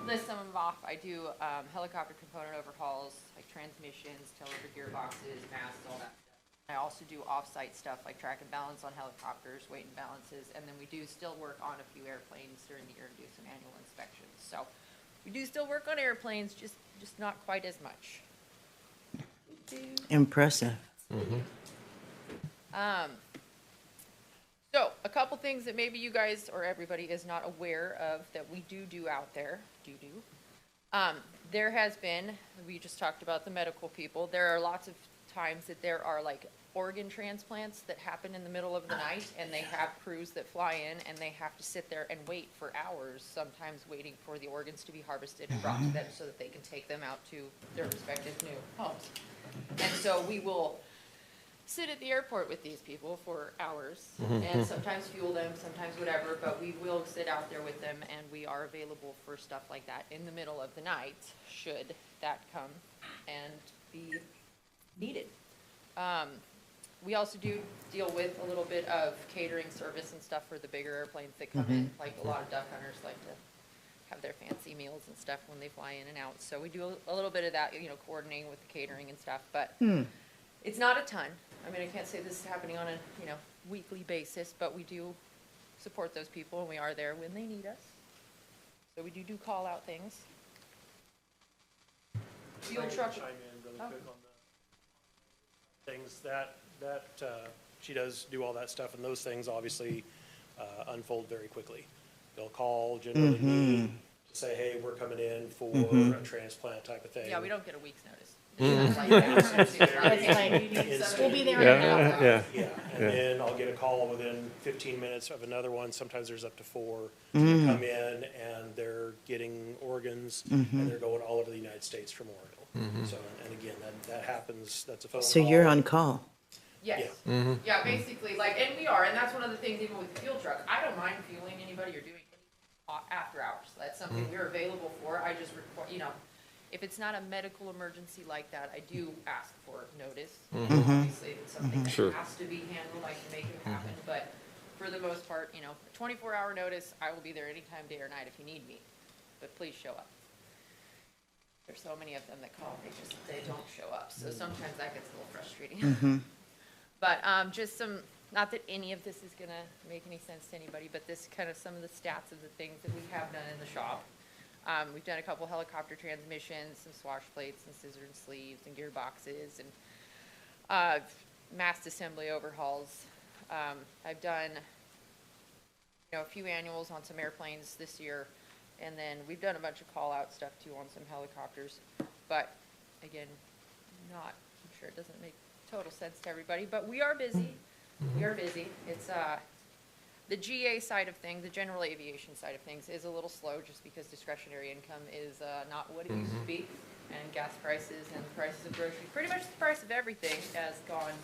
[SPEAKER 10] list some of them off, I do helicopter component overhauls, like transmissions, telemeter gearboxes, masts, all that stuff. I also do off-site stuff like track and balance on helicopters, weight and balances, and then we do still work on a few airplanes during the year and do some annual inspections. So we do still work on airplanes, just not quite as much.
[SPEAKER 4] Impressive.
[SPEAKER 10] So a couple things that maybe you guys or everybody is not aware of that we do out there. There has been, we just talked about the medical people, there are lots of times that there are like organ transplants that happen in the middle of the night, and they have crews that fly in and they have to sit there and wait for hours, sometimes waiting for the organs to be harvested and brought to them so that they can take them out to their respective new homes. And so we will sit at the airport with these people for hours and sometimes fuel them, sometimes whatever, but we will sit out there with them, and we are available for stuff like that in the middle of the night should that come and be needed. We also do deal with a little bit of catering service and stuff for the bigger airplanes that come in. Like a lot of duck hunters like to have their fancy meals and stuff when they fly in and out. So we do a little bit of that, coordinating with the catering and stuff, but it's not a ton. I mean, I can't say this is happening on a, weekly basis, but we do support those people and we are there when they need us. So we do call out things. Fuel truck.
[SPEAKER 9] Chime in really quick on the things that she does do all that stuff, and those things obviously unfold very quickly. They'll call generally me to say, hey, we're coming in for
[SPEAKER 15] Mhm.
[SPEAKER 9] a transplant type of thing.
[SPEAKER 10] Yeah, we don't get a week's notice.
[SPEAKER 9] Mm.
[SPEAKER 10] It's like that. We'll be there in an hour.
[SPEAKER 9] Yeah, and
[SPEAKER 15] Yeah.
[SPEAKER 9] then I'll get a call within 15 minutes of another one. Sometimes there's up to 4.
[SPEAKER 15] Mm.
[SPEAKER 9] Come in and they're getting organs
[SPEAKER 15] Mhm.
[SPEAKER 9] and they're going all over the United States from Oregon.
[SPEAKER 15] Mhm.
[SPEAKER 9] So, and again, that happens, that's a phone call.
[SPEAKER 4] So you're on call?
[SPEAKER 10] Yes.
[SPEAKER 9] Yeah. Mhm.
[SPEAKER 10] Yeah, basically, like, and we are, and that's one of the things, even with the fuel truck, I don't mind fueling anybody or doing after hours. That's something
[SPEAKER 9] Mhm.
[SPEAKER 10] we're available for. I just require, you know, if it's not a medical emergency like that, I do ask for notice.
[SPEAKER 9] Mhm.
[SPEAKER 10] Obviously, if it's something that
[SPEAKER 9] Sure.
[SPEAKER 10] has to be handled, I can make it happen, but for the most part, you know, 24-hour notice, I will be there anytime, day or night, if you need me, but please show up. There's so many of them that call, they don't show up, so sometimes that gets a little frustrating.
[SPEAKER 4] Mhm.
[SPEAKER 10] But just some, not that any of this is gonna make any sense to anybody, but this kind of some of the stats of the things that we have done in the shop. We've done a couple helicopter transmissions, some swash plates, and scissor and sleeves, and gearboxes, and mast assembly overhauls. I've done, you know, a few annuals on some airplanes this year, and then we've done a bunch of call-out stuff too on some helicopters. But again, I'm sure it doesn't make total sense to everybody, but we are busy. We are busy. It's the GA side of things, the general aviation side of things, is a little slow just because discretionary income is not what it used to be, and gas prices and the prices of groceries, pretty much the price of everything has gone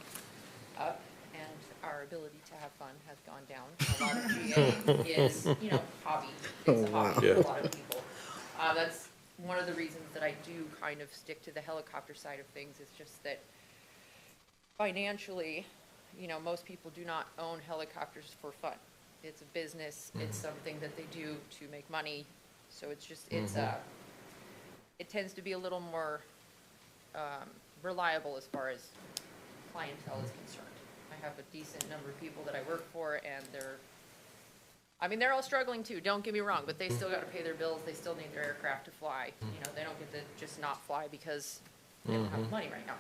[SPEAKER 10] up, and our ability to have fun has gone down. A lot of GA is, you know, hobby. It's a hobby for a lot of people. That's one of the reasons that I do kind of stick to the helicopter side of things, is just that financially, you know, most people do not own helicopters for fun. It's a business, it's something that they do to make money, so it's just, it tends to be a little more reliable as far as clientele is concerned. I have a decent number of people that I work for, and they're all struggling too, don't get me wrong, but they still gotta pay their bills, they still need their aircraft to fly. You know, they don't get to just not fly because they don't have the money right now.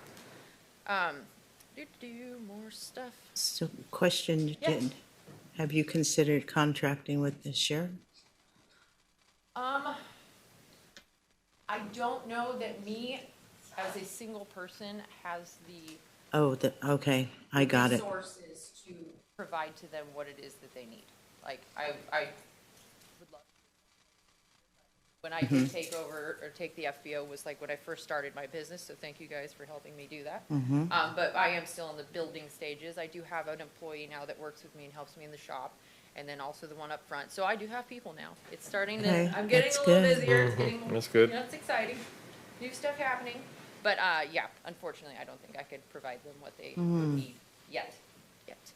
[SPEAKER 10] More stuff.
[SPEAKER 4] So question,
[SPEAKER 10] Yes.
[SPEAKER 4] have you considered contracting with the sheriff?
[SPEAKER 10] I don't know that me, as a single person, has the
[SPEAKER 4] Oh, okay, I got it.
[SPEAKER 10] resources to provide to them what it is that they need. Like, I would love, when I did take over, or take the FBO, was like when I first started my business, so thank you guys for helping me do that.
[SPEAKER 4] Mhm.
[SPEAKER 10] But I am still in the building stages. I do have an employee now that works with me and helps me in the shop, and then also the one up front. So I do have people now. It's starting to,
[SPEAKER 4] Okay,
[SPEAKER 10] I'm getting
[SPEAKER 4] that's
[SPEAKER 10] a little
[SPEAKER 4] good.
[SPEAKER 10] busier. It's getting,
[SPEAKER 1] That's good.
[SPEAKER 10] you know, it's exciting. New stuff happening. But, yeah, unfortunately, I don't think I could provide them what they
[SPEAKER 4] Mhm.
[SPEAKER 10] need yet.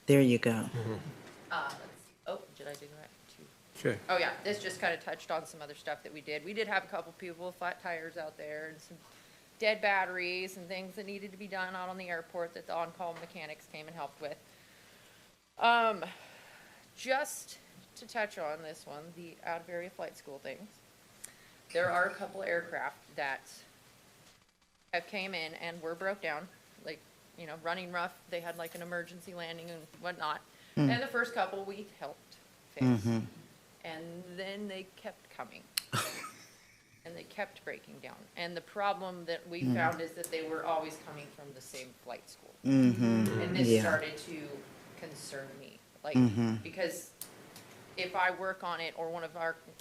[SPEAKER 4] There you go.
[SPEAKER 10] Let's see. Oh, did I do that too?
[SPEAKER 1] Okay.
[SPEAKER 10] Oh, yeah, this just kind of touched on some other stuff that we did. We did have a couple people with flat tires out there, and some dead batteries and things that needed to be done out on the airport that the on-call mechanics came and helped with. Just to touch on this one, the out-of-area flight school things. There are a couple aircraft that have came in and were broke down, like, you know, running rough. They had like an emergency landing and whatnot.
[SPEAKER 4] Mm.
[SPEAKER 10] And the first couple we helped fix.
[SPEAKER 4] Mhm.
[SPEAKER 10] And then they kept coming. And they kept breaking down. And the problem that we
[SPEAKER 4] Mm.
[SPEAKER 10] found is that they were always coming from the same flight school.
[SPEAKER 4] Mhm.
[SPEAKER 10] And this
[SPEAKER 4] Yeah.
[SPEAKER 10] started to concern me. Like,
[SPEAKER 4] Mhm.
[SPEAKER 10] because if I work on it, or one of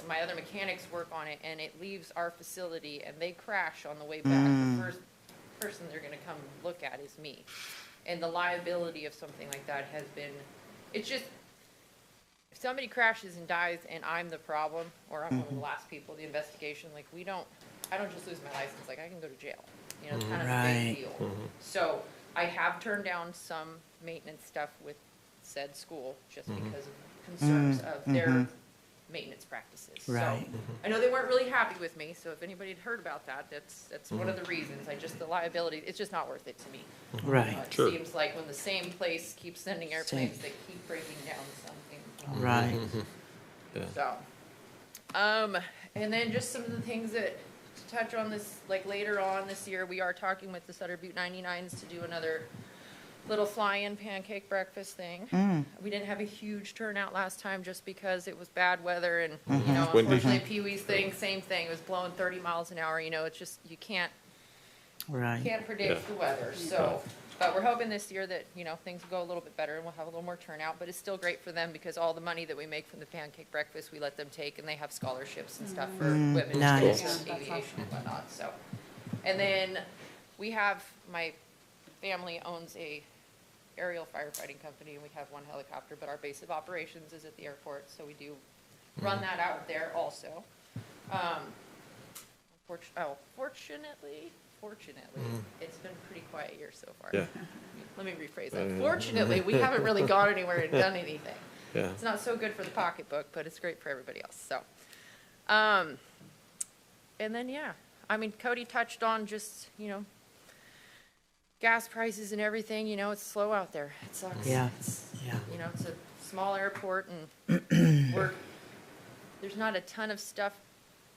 [SPEAKER 10] my other mechanics work on it, and it leaves our facility and they crash on the way back,
[SPEAKER 4] Mm.
[SPEAKER 10] the first person they're gonna come look at is me. And the liability of something like that has been, it's just, if somebody crashes and dies and I'm the problem, or I'm one of the last people, the investigation, like, I don't just lose my license, like, I can go to jail. You know, it's kind of a
[SPEAKER 4] Right.
[SPEAKER 10] big deal. So I have turned down some maintenance stuff with said school, just because of concerns of their maintenance practices.
[SPEAKER 4] Right.
[SPEAKER 10] So I know they weren't really happy with me, so if anybody had heard about that, that's one of the reasons. The liability, it's just not worth it to me.
[SPEAKER 4] Right.
[SPEAKER 10] It
[SPEAKER 1] Sure.
[SPEAKER 10] seems like when the same place keeps sending airplanes, they keep breaking down something.
[SPEAKER 4] Right.
[SPEAKER 10] So, and then just some of the things that, to touch on this, like later on this year, we are talking with the Sutter Butte 99s to do another little fly-in pancake breakfast thing.
[SPEAKER 4] Mm.
[SPEAKER 10] We didn't have a huge turnout last time just because it was bad weather and,
[SPEAKER 4] Mhm.
[SPEAKER 10] you know,
[SPEAKER 4] Windy.
[SPEAKER 10] unfortunately Pee-wee's thing, same thing. It was blowing 30 miles an hour, you know, it's just, you can't
[SPEAKER 4] Right.
[SPEAKER 10] predict the weather, so. But we're hoping this year that, you know, things will go a little bit better and we'll have a little more turnout, but it's still great for them because all the money that we make from the pancake breakfast, we let them take and they have scholarships and stuff for women,
[SPEAKER 4] nice.
[SPEAKER 10] and aviation and whatnot, so. And then we have, my family owns a aerial firefighting company and we have one helicopter, but our base of operations is at the airport, so we do run that out there also. Fortunately, it's been a pretty quiet year so far.
[SPEAKER 1] Yeah.
[SPEAKER 10] Let me rephrase that. Fortunately, we haven't really gone anywhere and done anything.
[SPEAKER 1] Yeah.
[SPEAKER 10] It's not so good for the pocketbook, but it's great for everybody else, so. And then, yeah, I mean, Cody touched on just, you know, gas prices and everything, you know, it's slow out there. It sucks.
[SPEAKER 4] Yeah.
[SPEAKER 10] Yeah. You know, it's a small airport and there's not a ton of stuff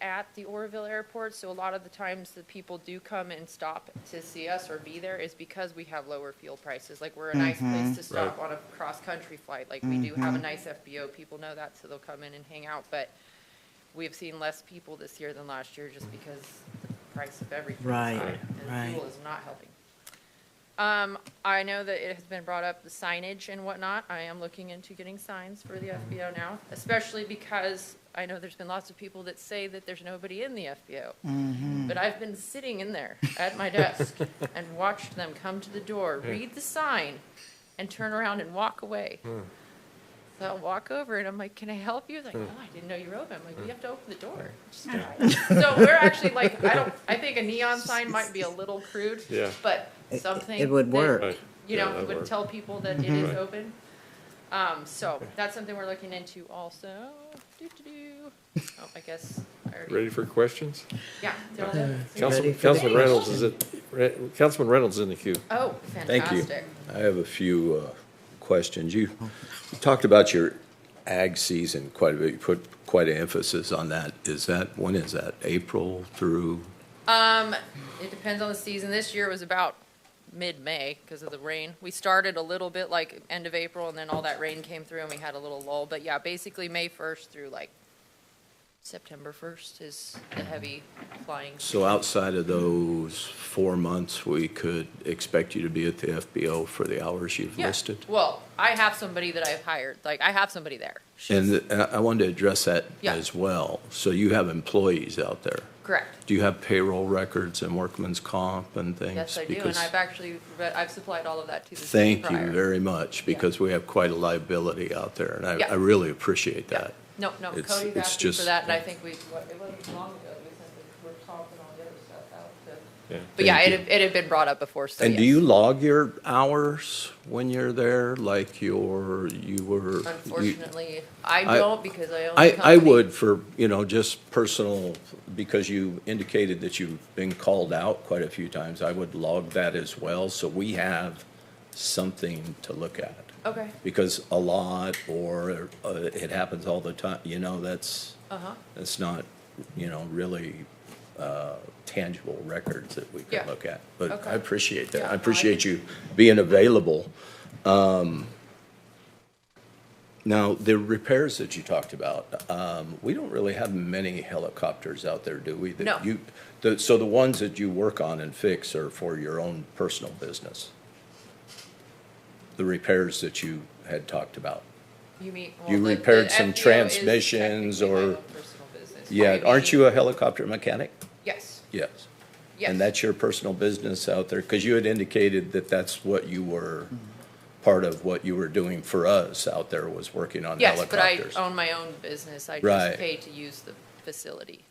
[SPEAKER 10] at the Oroville Airport, so a lot of the times that people do come and stop to see us or be there is because we have lower fuel prices. Like, we're a nice place to stop on a cross-country flight. Like, we do have a nice FBO. People know that, so they'll come in and hang out. But we've seen less people this year than last year just because the price of everything is
[SPEAKER 4] Right,
[SPEAKER 10] high, and
[SPEAKER 4] right.
[SPEAKER 10] fuel is not helping. I know that it has been brought up, the signage and whatnot. I am looking into getting signs for the FBO now, especially because I know there's been lots of people that say that there's nobody in the FBO.
[SPEAKER 4] Mhm.
[SPEAKER 10] But I've been sitting in there at my desk and watched them come to the door, read the sign, and turn around and walk away. So I'll walk over and I'm like, can I help you? They're like, oh, I didn't know you were open. I'm like, we have to open the door. Just try. So we're actually like, I think a neon sign might be a little crude,
[SPEAKER 1] Yeah.
[SPEAKER 10] but something.
[SPEAKER 4] it would
[SPEAKER 10] that,
[SPEAKER 4] work.
[SPEAKER 1] Right.
[SPEAKER 10] You
[SPEAKER 1] Yeah,
[SPEAKER 10] know,
[SPEAKER 1] that'd
[SPEAKER 10] would
[SPEAKER 1] work.
[SPEAKER 10] tell people that it
[SPEAKER 4] Mhm.
[SPEAKER 10] is
[SPEAKER 1] Right.
[SPEAKER 10] open. So that's something we're looking into also. Oh, I guess I already.
[SPEAKER 1] Ready for questions?
[SPEAKER 10] Yeah. they're all done.
[SPEAKER 1] Councilman Reynolds is Councilman Reynolds is in the queue.
[SPEAKER 10] Oh,
[SPEAKER 6] Thank you.
[SPEAKER 10] fantastic.
[SPEAKER 6] I have a few questions. You talked about your ag season quite a bit. You put quite an emphasis on that. When is that? April through?
[SPEAKER 10] It depends on the season. This year was about mid-May because of the rain. We started a little bit like end of April and then all that rain came through and we had a little lull. But yeah, basically May 1st through like September 1st is the heavy flying.
[SPEAKER 6] So outside of those 4 months, we could expect you to be at the FBO for the hours you've
[SPEAKER 10] Yeah.
[SPEAKER 6] listed?
[SPEAKER 10] Well, I have somebody that I've hired. Like, I have somebody there.
[SPEAKER 6] And I wanted to address that
[SPEAKER 10] Yeah.
[SPEAKER 6] as well. So you have employees out there?
[SPEAKER 10] Correct.
[SPEAKER 6] Do you have payroll records and workman's comp and things?
[SPEAKER 10] Yes, I do. And
[SPEAKER 6] Because-
[SPEAKER 10] I've actually, I've supplied all of that to the city
[SPEAKER 6] Thank
[SPEAKER 10] prior.
[SPEAKER 6] you very much, because we have quite a liability out there, and
[SPEAKER 10] Yeah.
[SPEAKER 6] I really appreciate that.
[SPEAKER 10] No,
[SPEAKER 6] It's-
[SPEAKER 10] Cody's
[SPEAKER 6] it's
[SPEAKER 10] asked me for
[SPEAKER 6] just-
[SPEAKER 10] that, and I think it wasn't long ago, we sent the work comp and all the other stuff out to.
[SPEAKER 1] Yeah.
[SPEAKER 10] But yeah,
[SPEAKER 6] Thank
[SPEAKER 10] it had been brought up before, so
[SPEAKER 6] And do
[SPEAKER 10] yes.
[SPEAKER 6] you log your hours when you're there, like you were?
[SPEAKER 10] Unfortunately, I don't because I own the company.
[SPEAKER 6] I would for, just personal, because you indicated that you've been called out quite a few times. I would log that as well, so we have something to look at.
[SPEAKER 10] Okay.
[SPEAKER 6] Because a lot, or it happens all the time, that's not, really tangible records that we
[SPEAKER 10] Yeah.
[SPEAKER 6] can look at. But
[SPEAKER 10] Okay.
[SPEAKER 6] I appreciate that.
[SPEAKER 10] Yeah,
[SPEAKER 6] I
[SPEAKER 10] no, I
[SPEAKER 6] appreciate you being available. Now, the repairs that you talked about, we don't really have many helicopters out there, do we?
[SPEAKER 10] No.
[SPEAKER 6] So the ones that you work on and fix are for your own personal business? The repairs that you had talked about?
[SPEAKER 10] You mean,
[SPEAKER 6] You
[SPEAKER 10] well,
[SPEAKER 6] repaired
[SPEAKER 10] the
[SPEAKER 6] some
[SPEAKER 10] FBO is
[SPEAKER 6] transmissions
[SPEAKER 10] technically my
[SPEAKER 6] or?
[SPEAKER 10] own personal business.
[SPEAKER 6] Yeah,
[SPEAKER 10] I
[SPEAKER 6] aren't
[SPEAKER 10] mean-
[SPEAKER 6] you a helicopter mechanic?
[SPEAKER 10] Yes.
[SPEAKER 6] Yes.
[SPEAKER 10] Yes.
[SPEAKER 6] And that's your personal business out there? Because you had indicated that that's what you were, part of what you were doing for us out there was working on
[SPEAKER 10] Yes, but I
[SPEAKER 6] helicopters.
[SPEAKER 10] own my own business. I
[SPEAKER 6] Right.
[SPEAKER 10] just pay to use the facility.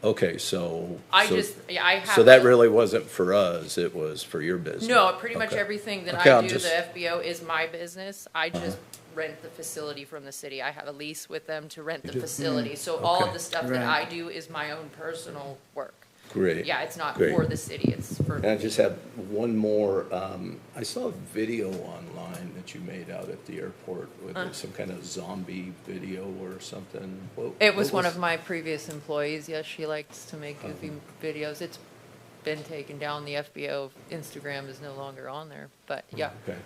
[SPEAKER 6] Okay, so.
[SPEAKER 10] I
[SPEAKER 6] so-
[SPEAKER 10] just, yeah, I have.
[SPEAKER 6] So that
[SPEAKER 10] a-
[SPEAKER 6] really wasn't for us, it was for your business?
[SPEAKER 10] No, pretty much
[SPEAKER 6] Okay.
[SPEAKER 10] everything that
[SPEAKER 6] Okay,
[SPEAKER 10] I
[SPEAKER 6] I'm
[SPEAKER 10] do,
[SPEAKER 6] just-
[SPEAKER 10] the FBO is my business. I just rent the facility from the city. I have a lease with them to rent the
[SPEAKER 6] do?
[SPEAKER 10] facility. So all of
[SPEAKER 6] Okay.
[SPEAKER 10] the stuff that I do is my own personal work.
[SPEAKER 6] Great.
[SPEAKER 10] Yeah, it's not
[SPEAKER 6] Great.
[SPEAKER 10] for the city, it's for.
[SPEAKER 6] And I just have one more, I saw a video online that you made out at the airport with some kind of zombie video or something.
[SPEAKER 10] It was one of my previous employees. Yes, she likes to make goofy videos. It's been taken down. The FBO Instagram is no longer on there, but yeah.
[SPEAKER 6] Okay.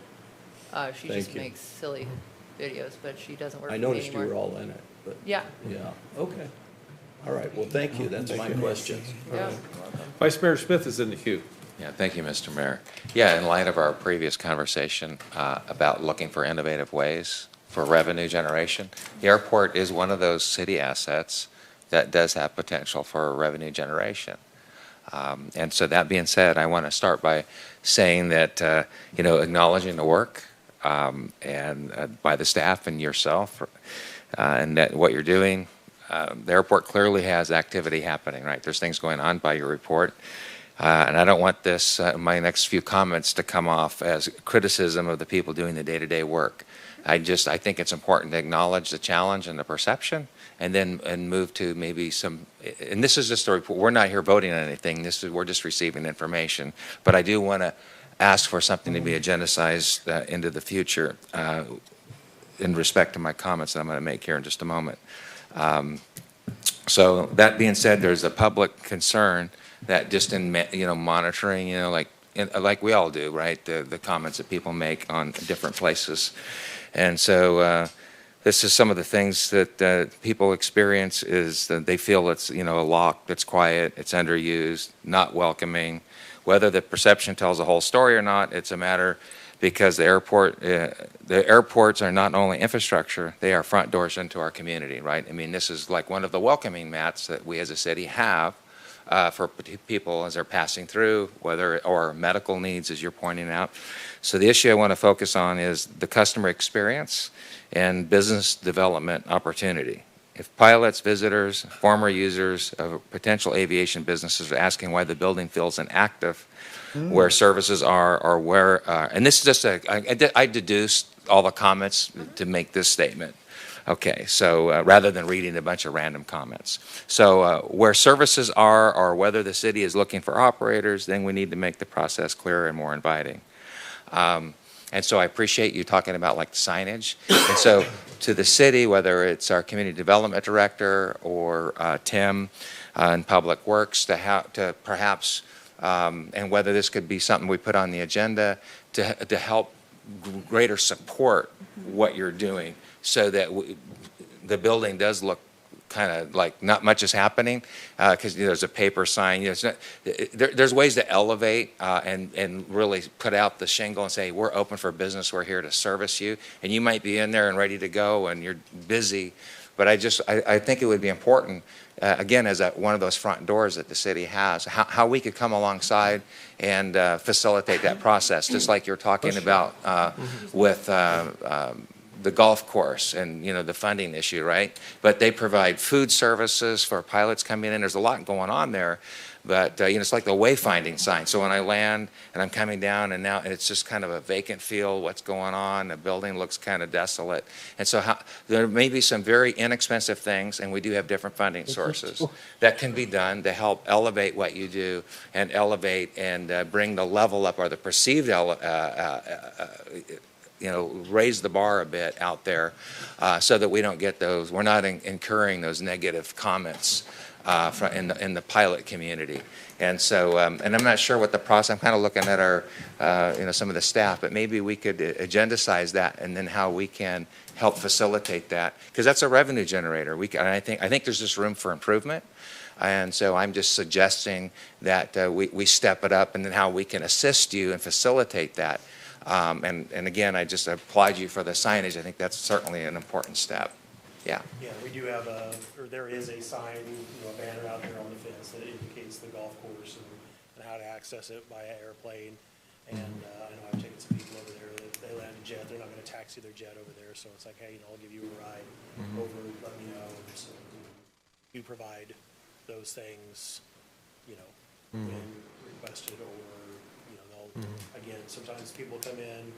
[SPEAKER 10] She
[SPEAKER 6] Thank
[SPEAKER 10] just
[SPEAKER 6] you.
[SPEAKER 10] makes silly videos, but she doesn't work
[SPEAKER 6] I
[SPEAKER 10] for me
[SPEAKER 6] noticed you
[SPEAKER 10] anymore.
[SPEAKER 6] were all in it, but.
[SPEAKER 10] Yeah.
[SPEAKER 6] Yeah, okay. All right, well, thank you. That's my question.
[SPEAKER 10] Yeah.
[SPEAKER 1] Vice Mayor Smith is in the queue.
[SPEAKER 5] Yeah, thank you, Mr. Mayor. Yeah, in light of our previous conversation about looking for innovative ways for revenue generation, the airport is one of those city assets that does have potential for revenue generation. And so that being said, I want to start by saying that, acknowledging the work and by the staff and yourself and that what you're doing. The airport clearly has activity happening, right? There's things going on by your report. And I don't want this, my next few comments to come off as criticism of the people doing the day-to-day work. I think it's important to acknowledge the challenge and the perception and move to maybe some, and this is just a report. We're not here voting on anything. We're just receiving information. But I do want to ask for something to be agendized into the future in respect to my comments that I'm going to make here in just a moment. So that being said, there's a public concern that just in monitoring, like we all do, right? The comments that people make on different places, and so this is some of the things that people experience is that they feel it's locked, it's quiet, it's underused, not welcoming. Whether the perception tells the whole story or not, it's a matter. Because the airports are not only infrastructure, they are front doors into our community, right? I mean, this is like one of the welcoming mats that we as a city have for people as they're passing through, or medical needs, as you're pointing out. So the issue I want to focus on is the customer experience and business development opportunity. If pilots, visitors, former users of potential aviation businesses are asking why the building feels inactive, where services are, or where, and this is just I deduced all the comments to make this statement. Okay, so rather than reading a bunch of random comments. So where services are, or whether the city is looking for operators, then we need to make the process clearer and more inviting. And so I appreciate you talking about like the signage. And so to the city, whether it's our community development director or Tim in Public Works, to perhaps and whether this could be something we put on the agenda to help greater support what you're doing so that the building does look kind of like not much is happening because there's a paper sign. There's ways to elevate and really put out the shingle and say, we're open for business, we're here to service you. And you might be in there and ready to go and you're busy. But I think it would be important, again, as one of those front doors that the city has, how we could come alongside and facilitate that process, just like you're talking about with the golf course and, the funding issue, right? But they provide food services for pilots coming in. There's a lot going on there. But, it's like the wayfinding sign. So when I land and I'm coming down and now it's just kind of a vacant field, what's going on? The building looks kind of desolate. And so there may be some very inexpensive things, and we do have different funding sources that can be done to help elevate what you do and elevate and bring the level up or the perceived raise the bar a bit out there so that we don't get those, we're not incurring those negative comments in the pilot community. And so, and I'm not sure what the process, I'm kind of looking at our, some of the staff, but maybe we could agendize that and then how we can help facilitate that, because that's a revenue generator. I think there's just room for improvement. And so I'm just suggesting that we step it up and then how we can assist you and facilitate that. And again, I just applaud you for the signage. I think that's certainly an important step. Yeah.
[SPEAKER 9] Yeah, we do have there is a sign, a banner out there on the fence that indicates the golf course and how to access it by airplane. And I know I've taken some people over there that they land a jet. They're not going to taxi their jet over there. So it's like, hey, I'll give you a ride over, let me know. And so you provide those things, when requested, or again, sometimes people come in,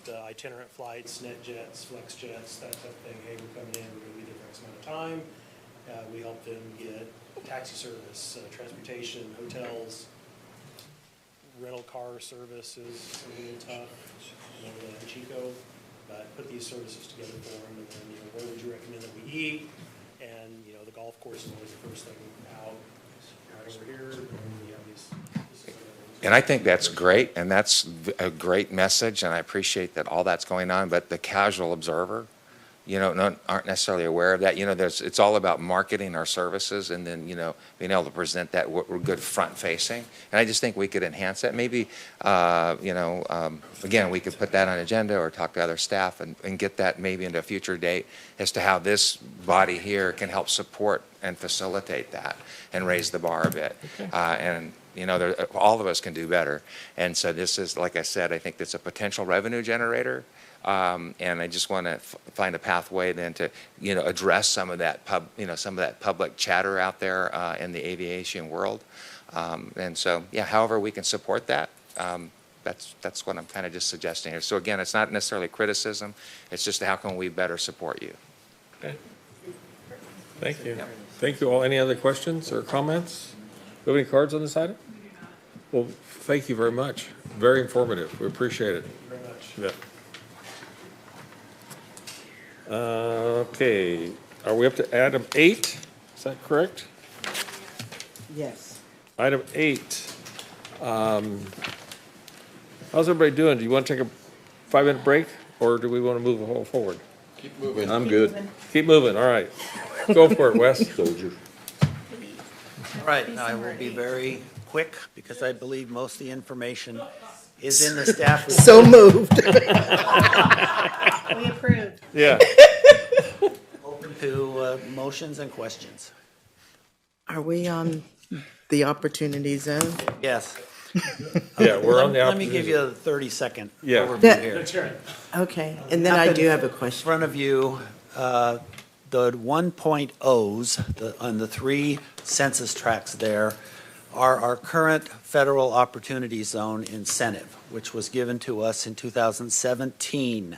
[SPEAKER 9] the itinerant flights, net jets, flex jets, that type of thing. Hey, we're coming in, we're going to be there for X amount of time. We help them get taxi service, transportation, hotels, rental car services, a little tough, the Chico, but put these services together for them. And then, where would you recommend that we eat? And, the golf course is always the first thing out. Right over here, and we have these
[SPEAKER 5] And I think that's great, and that's a great message, and I appreciate that all that's going on, but the casual observer, aren't necessarily aware of that. It's all about marketing our services and then, being able to present that we're good front-facing. And I just think we could enhance that. Maybe, again, we could put that on agenda or talk to other staff and get that maybe into a future date as to how this body here can help support and facilitate that and raise the bar a bit. And all of us can do better. And so this is, like I said, I think it's a potential revenue generator. And I just want to find a pathway then to, address some of that public chatter out there in the aviation world. And so, however we can support that, that's what I'm kind of just suggesting here. So again, it's not necessarily criticism. It's just how can we better support you.
[SPEAKER 1] Okay. Thank you. Thank you all. Any other questions or comments? Do you have any cards on this item? Well, thank you very much. Very informative. We appreciate it.
[SPEAKER 9] Very much.
[SPEAKER 1] Yeah. Okay, are we up to item 8? Is that correct?
[SPEAKER 4] Yes.
[SPEAKER 1] Item 8. How's everybody doing? Do you want to take a 5-minute break, or do we want to move forward?
[SPEAKER 14] Keep moving. I'm good.
[SPEAKER 1] Keep moving, all right. Go for it, Wes.
[SPEAKER 14] Soldier.
[SPEAKER 12] All right, I will be very quick because I believe most of the information is in the staff report.
[SPEAKER 4] So moved.
[SPEAKER 7] We approved.
[SPEAKER 1] Yeah.
[SPEAKER 12] Open to motions and questions.
[SPEAKER 4] Are we on the opportunity zone?
[SPEAKER 12] Yes.
[SPEAKER 1] Yeah, we're on the
[SPEAKER 12] Let me
[SPEAKER 1] opportunity
[SPEAKER 12] give you a 30-second
[SPEAKER 1] Yeah.
[SPEAKER 12] overview here.
[SPEAKER 4] Okay, and then I do have a question.
[SPEAKER 12] In front of you, the 1.0s on the 3 census tracts there are our current federal opportunity zone incentive, which was given to us in 2017.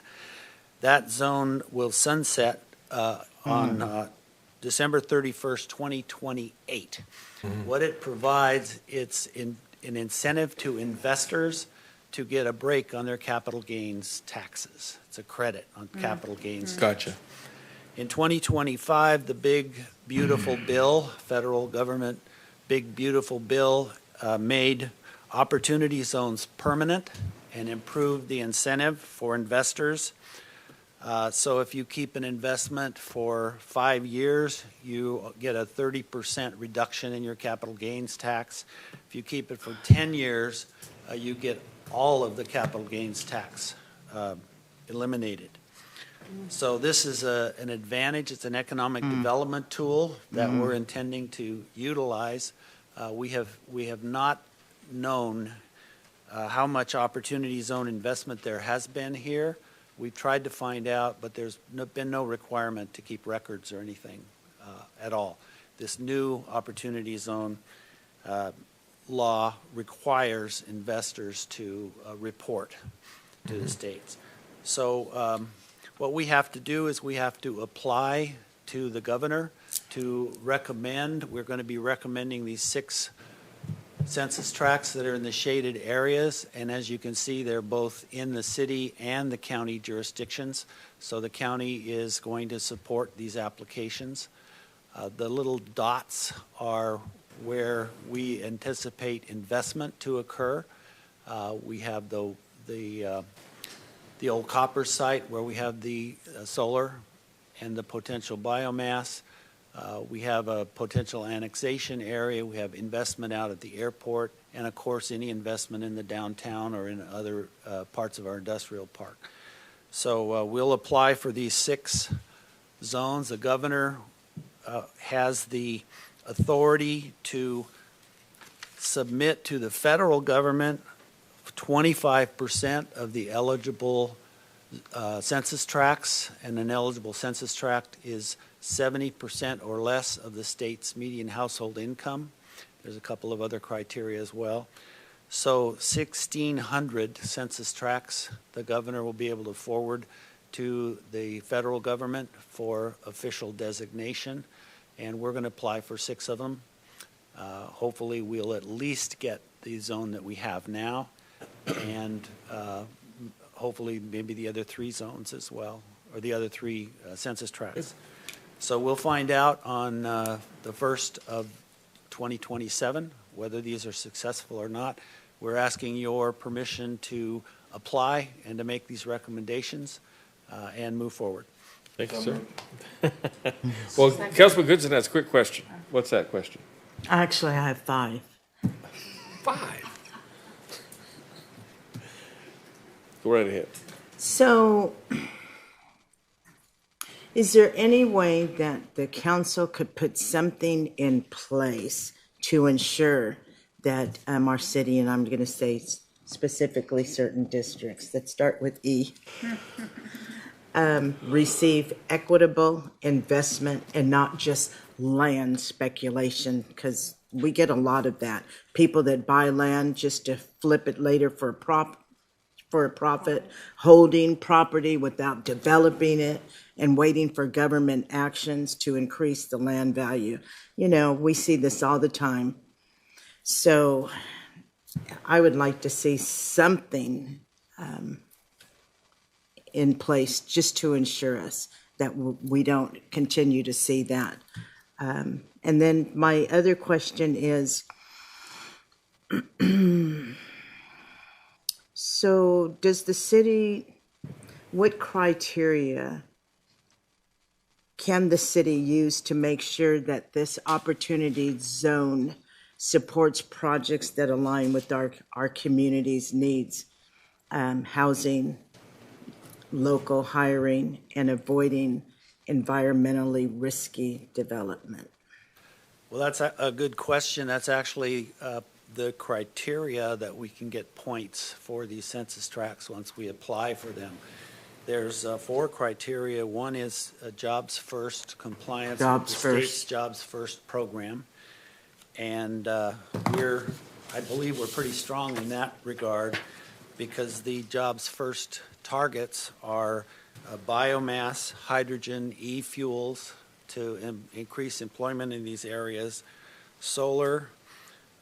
[SPEAKER 12] That zone will sunset on December 31st, 2028. What it provides, it's an incentive to investors to get a break on their capital gains taxes. It's a credit on capital gains.
[SPEAKER 1] Gotcha.
[SPEAKER 12] In 2025, the big, beautiful bill, federal government, big, beautiful bill, made opportunity zones permanent and improved the incentive for investors. So if you keep an investment for 5 years, you get a 30% reduction in your capital gains tax. If you keep it for 10 years, you get all of the capital gains tax eliminated. So this is an advantage. It's an economic development tool that we're intending to utilize. We have not known how much opportunity zone investment there has been here. We've tried to find out, but there's been no requirement to keep records or anything at all. This new opportunity zone law requires investors to report to the states. So what we have to do is we have to apply to the governor to recommend. We're going to be recommending these 6 census tracts that are in the shaded areas, and as you can see, they're both in the city and the county jurisdictions. So the county is going to support these applications. The little dots are where we anticipate investment to occur. We have the old copper site where we have the solar and the potential biomass. We have a potential annexation area. We have investment out at the airport, and of course, any investment in the downtown or in other parts of our industrial park. So we'll apply for these 6 zones. The governor has the authority to submit to the federal government 25% of the eligible census tracts, and an eligible census tract is 70% or less of the state's median household income. There's a couple of other criteria as well. So 1,600 census tracts the governor will be able to forward to the federal government for official designation, and we're going to apply for 6 of them. Hopefully we'll at least get the zone that we have now, and hopefully maybe the other 3 zones as well, or the other 3 census tracts. So we'll find out on the 1st of 2027 whether these are successful or not. we're asking your permission to apply and to make these recommendations and move forward.
[SPEAKER 1] Thank you, sir. Well, Councilman Goodson has a quick question. What's that question?
[SPEAKER 4] Actually, I have 5.
[SPEAKER 1] 5? Go right ahead.
[SPEAKER 4] So, is there any way that the council could put something in place to ensure that our city, and I'm going to say specifically certain districts that start with E, receive equitable investment and not just land speculation? Because we get a lot of that. People that buy land just to flip it later for a profit, holding property without developing it and waiting for government actions to increase the land value. You know, we see this all the time. So I would like to see something in place just to ensure us that we don't continue to see that. And then my other question is, so does the city, what criteria can the city use to make sure that this opportunity zone supports projects that align with our community's needs, housing, local hiring, and avoiding environmentally risky development?
[SPEAKER 12] Well, that's a good question. That's actually the criteria that we can get points for these census tracts once we apply for them. There's 4 criteria. One is Jobs First compliance with the state's Jobs First program. And I believe we're pretty strong in that regard because the Jobs First targets are biomass, hydrogen, e-fuels to increase employment in these areas, solar,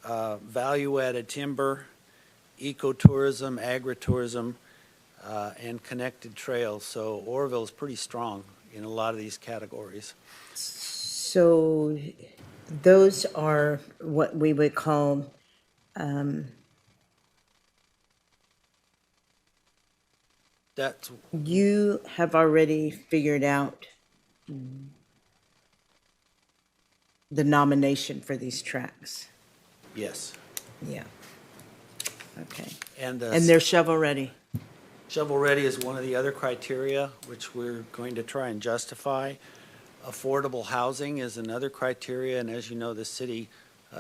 [SPEAKER 12] value-added timber, ecotourism, agritourism, and connected trails. So Oroville is pretty strong in a lot of these categories.
[SPEAKER 4] So those are what we would call you have already figured out the nomination for these tracks.
[SPEAKER 12] Yes.
[SPEAKER 4] Yeah. Okay.
[SPEAKER 12] And
[SPEAKER 4] they're shovel-ready.
[SPEAKER 12] Shovel-ready is one of the other criteria, which we're going to try and justify. Affordable housing is another criteria, and as you know, the city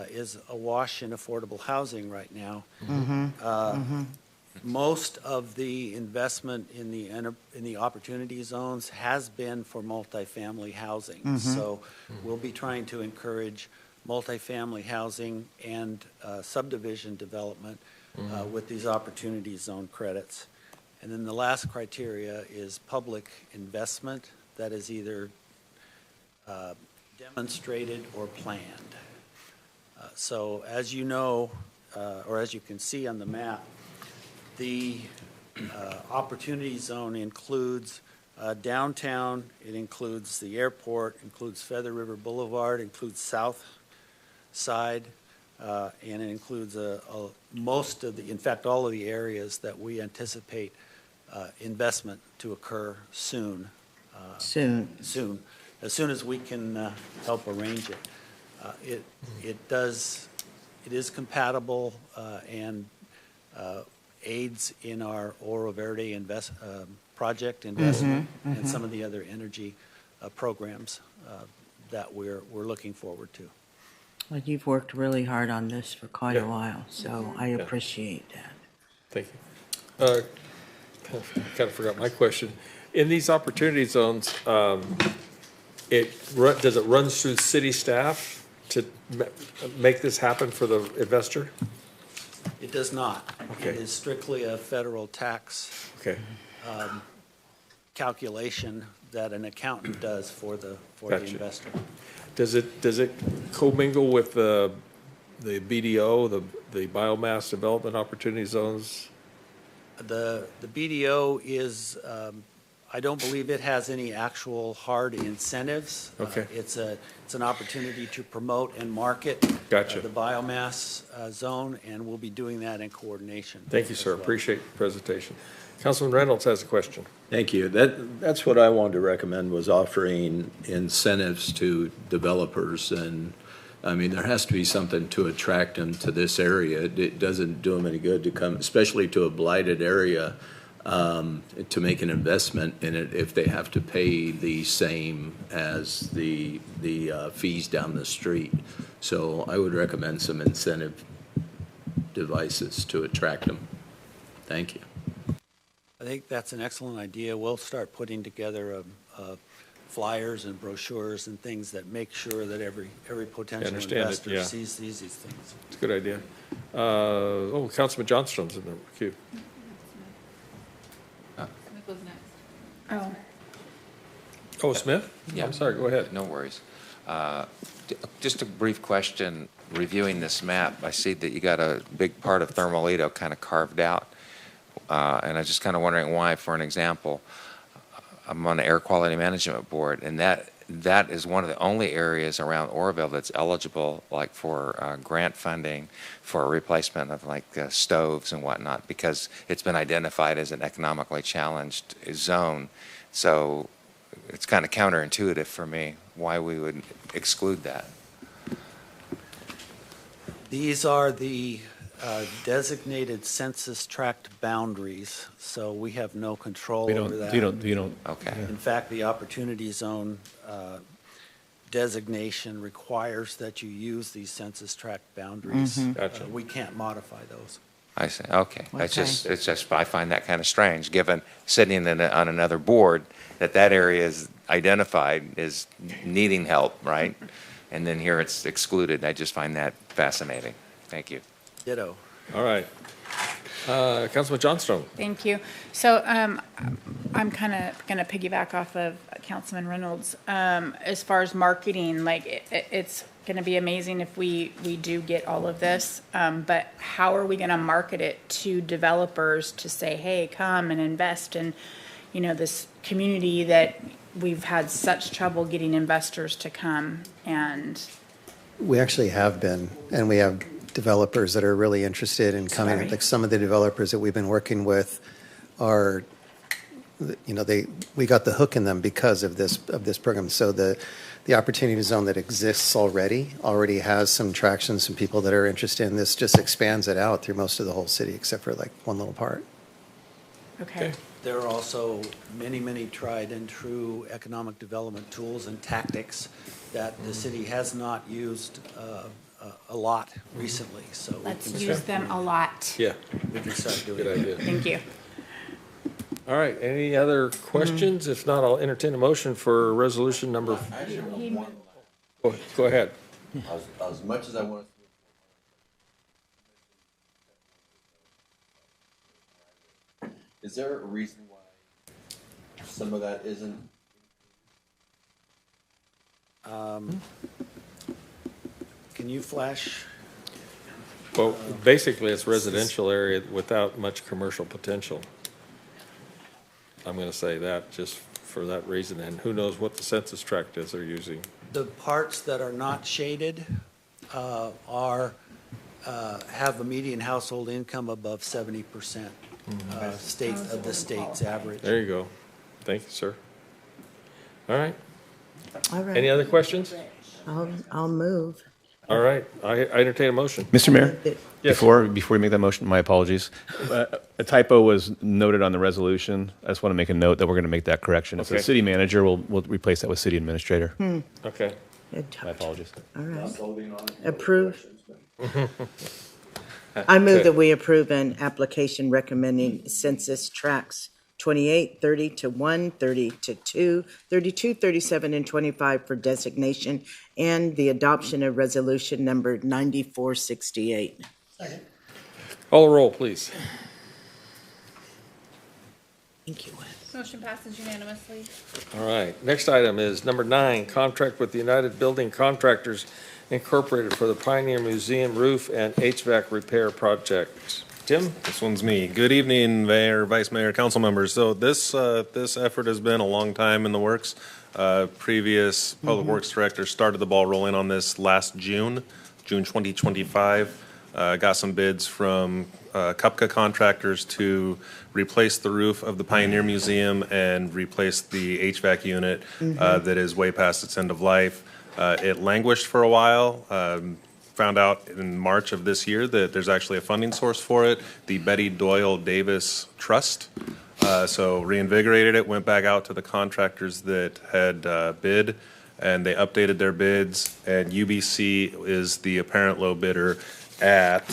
[SPEAKER 12] is awash in affordable housing right now. Most of the investment in the opportunity zones has been for multifamily housing. So we'll be trying to encourage multifamily housing and subdivision development with these opportunity zone credits. And then the last criteria is public investment that is either demonstrated or planned. So as you know, or as you can see on the map, the opportunity zone includes downtown, it includes the airport, includes Feather River Boulevard, includes South Side, and it includes most of the, in fact, all of the areas that we anticipate investment to occur soon. Soon. As soon as we can help arrange it. It is compatible and aids in our Oro Verde project investment and some of the other energy programs that we're looking forward to.
[SPEAKER 4] Well, you've worked really hard on this for quite a while, so I appreciate that.
[SPEAKER 1] Thank you. Kind of forgot my question. In these opportunity zones, does it run through city staff to make this happen for the investor?
[SPEAKER 12] It does not.
[SPEAKER 1] Okay.
[SPEAKER 12] It is strictly a federal tax calculation that an accountant does for the investor.
[SPEAKER 1] Does it commingle with the BDO, the biomass development opportunity zones?
[SPEAKER 12] The BDO is I don't believe it has any actual hard incentives.
[SPEAKER 1] Okay.
[SPEAKER 12] It's an opportunity to promote and market
[SPEAKER 1] Gotcha.
[SPEAKER 12] the biomass zone, and we'll be doing that in coordination.
[SPEAKER 1] Thank you,
[SPEAKER 12] as
[SPEAKER 1] sir.
[SPEAKER 12] well.
[SPEAKER 1] Appreciate the presentation. Councilman Reynolds has a question.
[SPEAKER 6] Thank you. That's what I wanted to recommend, was offering incentives to developers. And, I mean, there has to be something to attract them to this area. It doesn't do them any good to come, especially to a blighted area, to make an investment in it if they have to pay the same as the fees down the street. So I would recommend some incentive devices to attract them. Thank you.
[SPEAKER 12] I think that's an excellent idea. We'll start putting together flyers and brochures and things that make sure that every potential investor
[SPEAKER 1] yeah.
[SPEAKER 12] sees these things.
[SPEAKER 1] It's a good idea. Councilman Johnstone's in the queue. Oh, Smith?
[SPEAKER 5] Yeah.
[SPEAKER 1] I'm sorry, go ahead.
[SPEAKER 5] No worries. Just a brief question. Reviewing this map, I see that you got a big part of Thermalito kind of carved out. And I was just kind of wondering why. For an example, I'm on the Air Quality Management Board, and that is one of the only areas around Oroville that's eligible, like for grant funding for a replacement of like stoves and whatnot, because it's been identified as an economically challenged zone. So it's kind of counterintuitive for me why we would exclude that.
[SPEAKER 12] These are the designated census tract boundaries, so we have no control over that.
[SPEAKER 19] You don't.
[SPEAKER 5] Okay.
[SPEAKER 12] In fact, the Opportunity Zone designation requires that you use these census tract boundaries.
[SPEAKER 1] Gotcha.
[SPEAKER 12] We can't modify those.
[SPEAKER 5] I see. Okay. It's just I find that kind of strange, given sitting on another board, that area is identified as needing help, right? And then here it's excluded. I just find that fascinating. Thank you.
[SPEAKER 12] Ditto.
[SPEAKER 1] All right. Councilman Johnstone.
[SPEAKER 7] Thank you. So I'm kind of going to piggyback off of Councilman Reynolds. As far as marketing, like it's going to be amazing if we do get all of this, but how are we going to market it to developers to say, hey, come and invest in, this community that we've had such trouble getting investors to come? And
[SPEAKER 20] We actually have been, and we have developers that are really interested in coming.
[SPEAKER 7] Sorry.
[SPEAKER 20] Like some of the developers that we've been working with are, we got the hook in them because of this program. So the Opportunity Zone that exists already has some traction, some people that are interested in this. Just expands it out through most of the whole city, except for like one little part.
[SPEAKER 7] okay.
[SPEAKER 12] There are also many, many tried and true economic development tools and tactics that the city has not used a lot recently, so.
[SPEAKER 7] Let's use them a lot.
[SPEAKER 1] Yeah.
[SPEAKER 12] We can start doing
[SPEAKER 1] Good
[SPEAKER 12] it.
[SPEAKER 1] idea.
[SPEAKER 7] Thank you.
[SPEAKER 1] All right. Any other questions? If not, I'll entertain a motion for resolution number. Go ahead.
[SPEAKER 14] As much as I want to. Is there a reason why some of that isn't?
[SPEAKER 12] Can you flash?
[SPEAKER 1] Well, basically, it's residential area without much commercial potential. I'm going to say that just for that reason, and who knows what the census tract is they're using.
[SPEAKER 12] The parts that are not shaded have a median household income above 70% of the state's average.
[SPEAKER 1] There you go. Thank you, sir. All right.
[SPEAKER 4] All right.
[SPEAKER 1] Any other questions?
[SPEAKER 4] I'll move.
[SPEAKER 1] All right. I entertain a motion.
[SPEAKER 19] Mr. Mayor,
[SPEAKER 1] Yes.
[SPEAKER 19] before we make that motion, my apologies. A typo was noted on the resolution. I just want to make a note that we're going to make that correction. It's
[SPEAKER 1] Okay.
[SPEAKER 19] the city manager. We'll replace that with city administrator.
[SPEAKER 1] Okay.
[SPEAKER 4] Good
[SPEAKER 19] My apologies.
[SPEAKER 4] All right. Approve. I move
[SPEAKER 1] Okay.
[SPEAKER 4] that we approve an application recommending census tracts 28, 30 to 1, 30 to 2, 32, 37, and 25 for designation, and the adoption of resolution number 9468.
[SPEAKER 1] Call the roll, please.
[SPEAKER 4] Thank you, Wes.
[SPEAKER 8] Motion passes unanimously.
[SPEAKER 1] All right. Next item is number 9, contract with the United Building Contractors Incorporated for the Pioneer Museum roof and HVAC repair projects. Tim?
[SPEAKER 11] This one's me. Good evening, Mayor, Vice Mayor, council members. So this effort has been a long time in the works. Previous Public Works Director started the ball rolling on this last June 2025. Got some bids from Kupka contractors to replace the roof of the Pioneer Museum and replace the HVAC unit that is way past its end of life. It languished for a while. Found out in March of this year that there's actually a funding source for it, the Betty Doyle Davis Trust. So reinvigorated it, went back out to the contractors that had bid, and they updated their bids, and UBC is the apparent low bidder at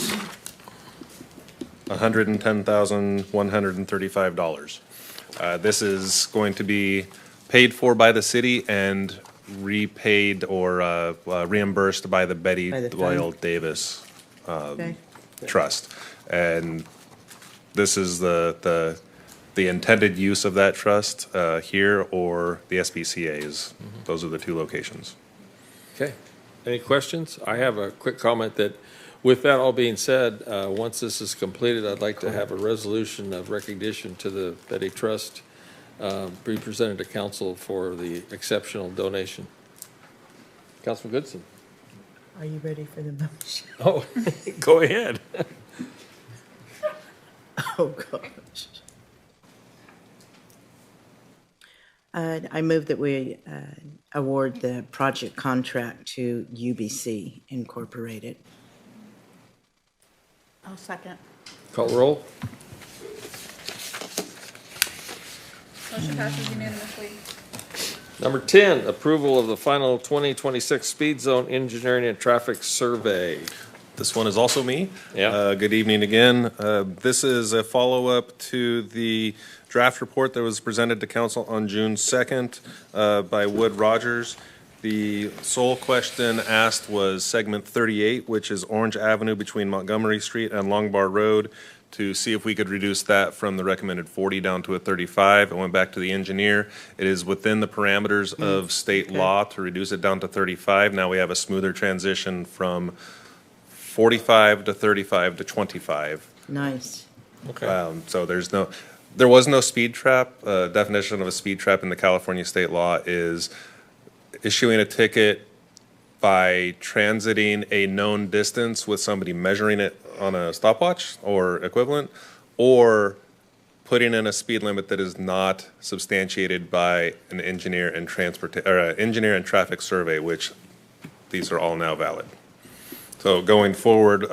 [SPEAKER 11] $110,135. This is going to be paid for by the city and repaid or reimbursed by the Betty Doyle Davis Trust. And this is the intended use of that trust here or the SPCA's. Those are the two locations.
[SPEAKER 1] Okay. Any questions? I have a quick comment that with that all being said, once this is completed, I'd like to have a resolution of recognition to the Betty Trust be presented to council for the exceptional donation. Councilman Goodson.
[SPEAKER 4] Are you ready for the motion?
[SPEAKER 1] Oh, go ahead.
[SPEAKER 4] Oh, gosh. I move that we award the project contract to UBC Incorporated.
[SPEAKER 7] I'll second.
[SPEAKER 1] Call roll.
[SPEAKER 8] Motion passes unanimously.
[SPEAKER 1] Number 10, approval of the final 2026 speed zone engineering and traffic survey.
[SPEAKER 11] This one is also me.
[SPEAKER 1] Yeah.
[SPEAKER 11] Good evening again. This is a follow-up to the draft report that was presented to council on June 2nd by Wood Rogers. The sole question asked was segment 38, which is Orange Avenue between Montgomery Street and Long Bar Road, to see if we could reduce that from the recommended 40 down to a 35. I went back to the engineer. It is within the parameters of state law to reduce it down to 35. Now we have a smoother transition from 45 to 35 to 25.
[SPEAKER 4] Nice.
[SPEAKER 1] Okay.
[SPEAKER 11] So there was no speed trap. Definition of a speed trap in the California state law is issuing a ticket by transiting a known distance with somebody measuring it on a stopwatch or equivalent, or putting in a speed limit that is not substantiated by an engineer and traffic survey, which these are all now valid. So going forward,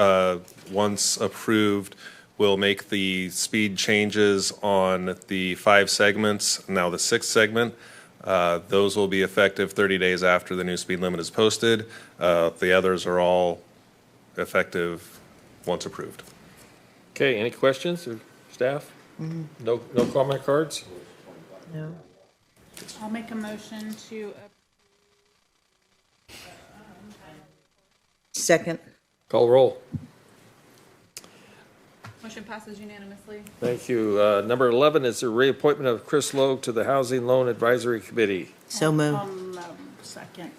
[SPEAKER 11] once approved, we'll make the speed changes on the 5 segments, now the 6th segment. Those will be effective 30 days after the new speed limit is posted. The others are all effective once approved.
[SPEAKER 1] Okay, any questions or staff? No comment cards?
[SPEAKER 4] No.
[SPEAKER 7] I'll make a motion to.
[SPEAKER 4] Second.
[SPEAKER 1] Call roll.
[SPEAKER 8] Motion passes unanimously.
[SPEAKER 1] Thank you. Number 11 is the reappointment of Chris Logue to the Housing Loan Advisory Committee.
[SPEAKER 4] So moved.
[SPEAKER 7] Second.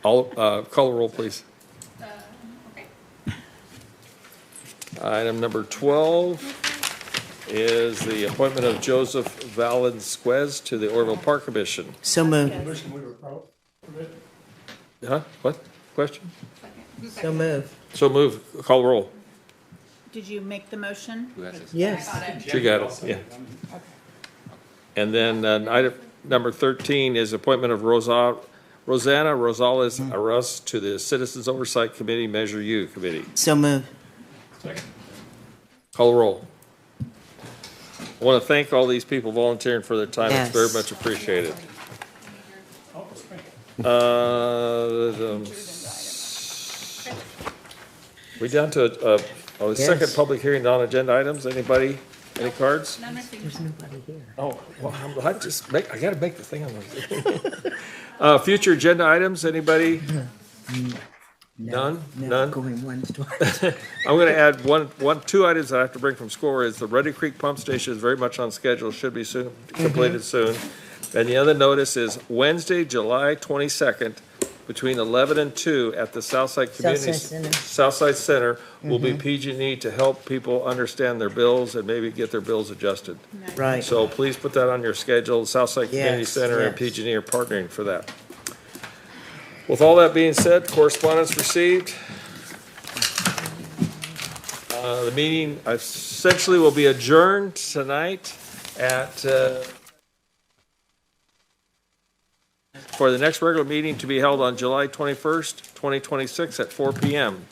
[SPEAKER 1] Call the roll, please. Item number 12 is the appointment of Joseph Valenzuela to the Orville Park Commission.
[SPEAKER 4] So moved.
[SPEAKER 1] Huh? What? Question?
[SPEAKER 4] So moved.
[SPEAKER 1] So move. Call the roll.
[SPEAKER 7] Did you make the motion?
[SPEAKER 4] Yes.
[SPEAKER 1] She got it, yeah. And then item number 13 is appointment of Rosanna Rosales Arras to the Citizens Oversight Committee, Measure U Committee.
[SPEAKER 4] So moved.
[SPEAKER 1] Call the roll. I want to thank all these people volunteering for their time.
[SPEAKER 4] Yes.
[SPEAKER 1] It's very much appreciated. We down to the second public hearing on agenda items. Anybody? Any cards?
[SPEAKER 4] There's nobody here.
[SPEAKER 1] Oh, well, I got to make the thing on those. Future agenda items, anybody? None? None?
[SPEAKER 4] Going once, twice.
[SPEAKER 1] I'm going to add two items that I have to bring from SCORE. Is the Ruddy Creek Pump Station is very much on schedule, should be completed soon. And the other notice is Wednesday, July 22nd, between 11 and 2 at the Southside Community, Southside Center will be PG&E to help people understand their bills and maybe get their bills adjusted.
[SPEAKER 4] Right.
[SPEAKER 1] So please put that on your schedule. Southside Community
[SPEAKER 4] Yes,
[SPEAKER 1] Center and
[SPEAKER 4] yes.
[SPEAKER 1] PG&E are partnering for that. With all that being said, correspondence received. The meeting essentially will be adjourned tonight at, for the next regular meeting to be held on July 21st, 2026 at 4 p.m.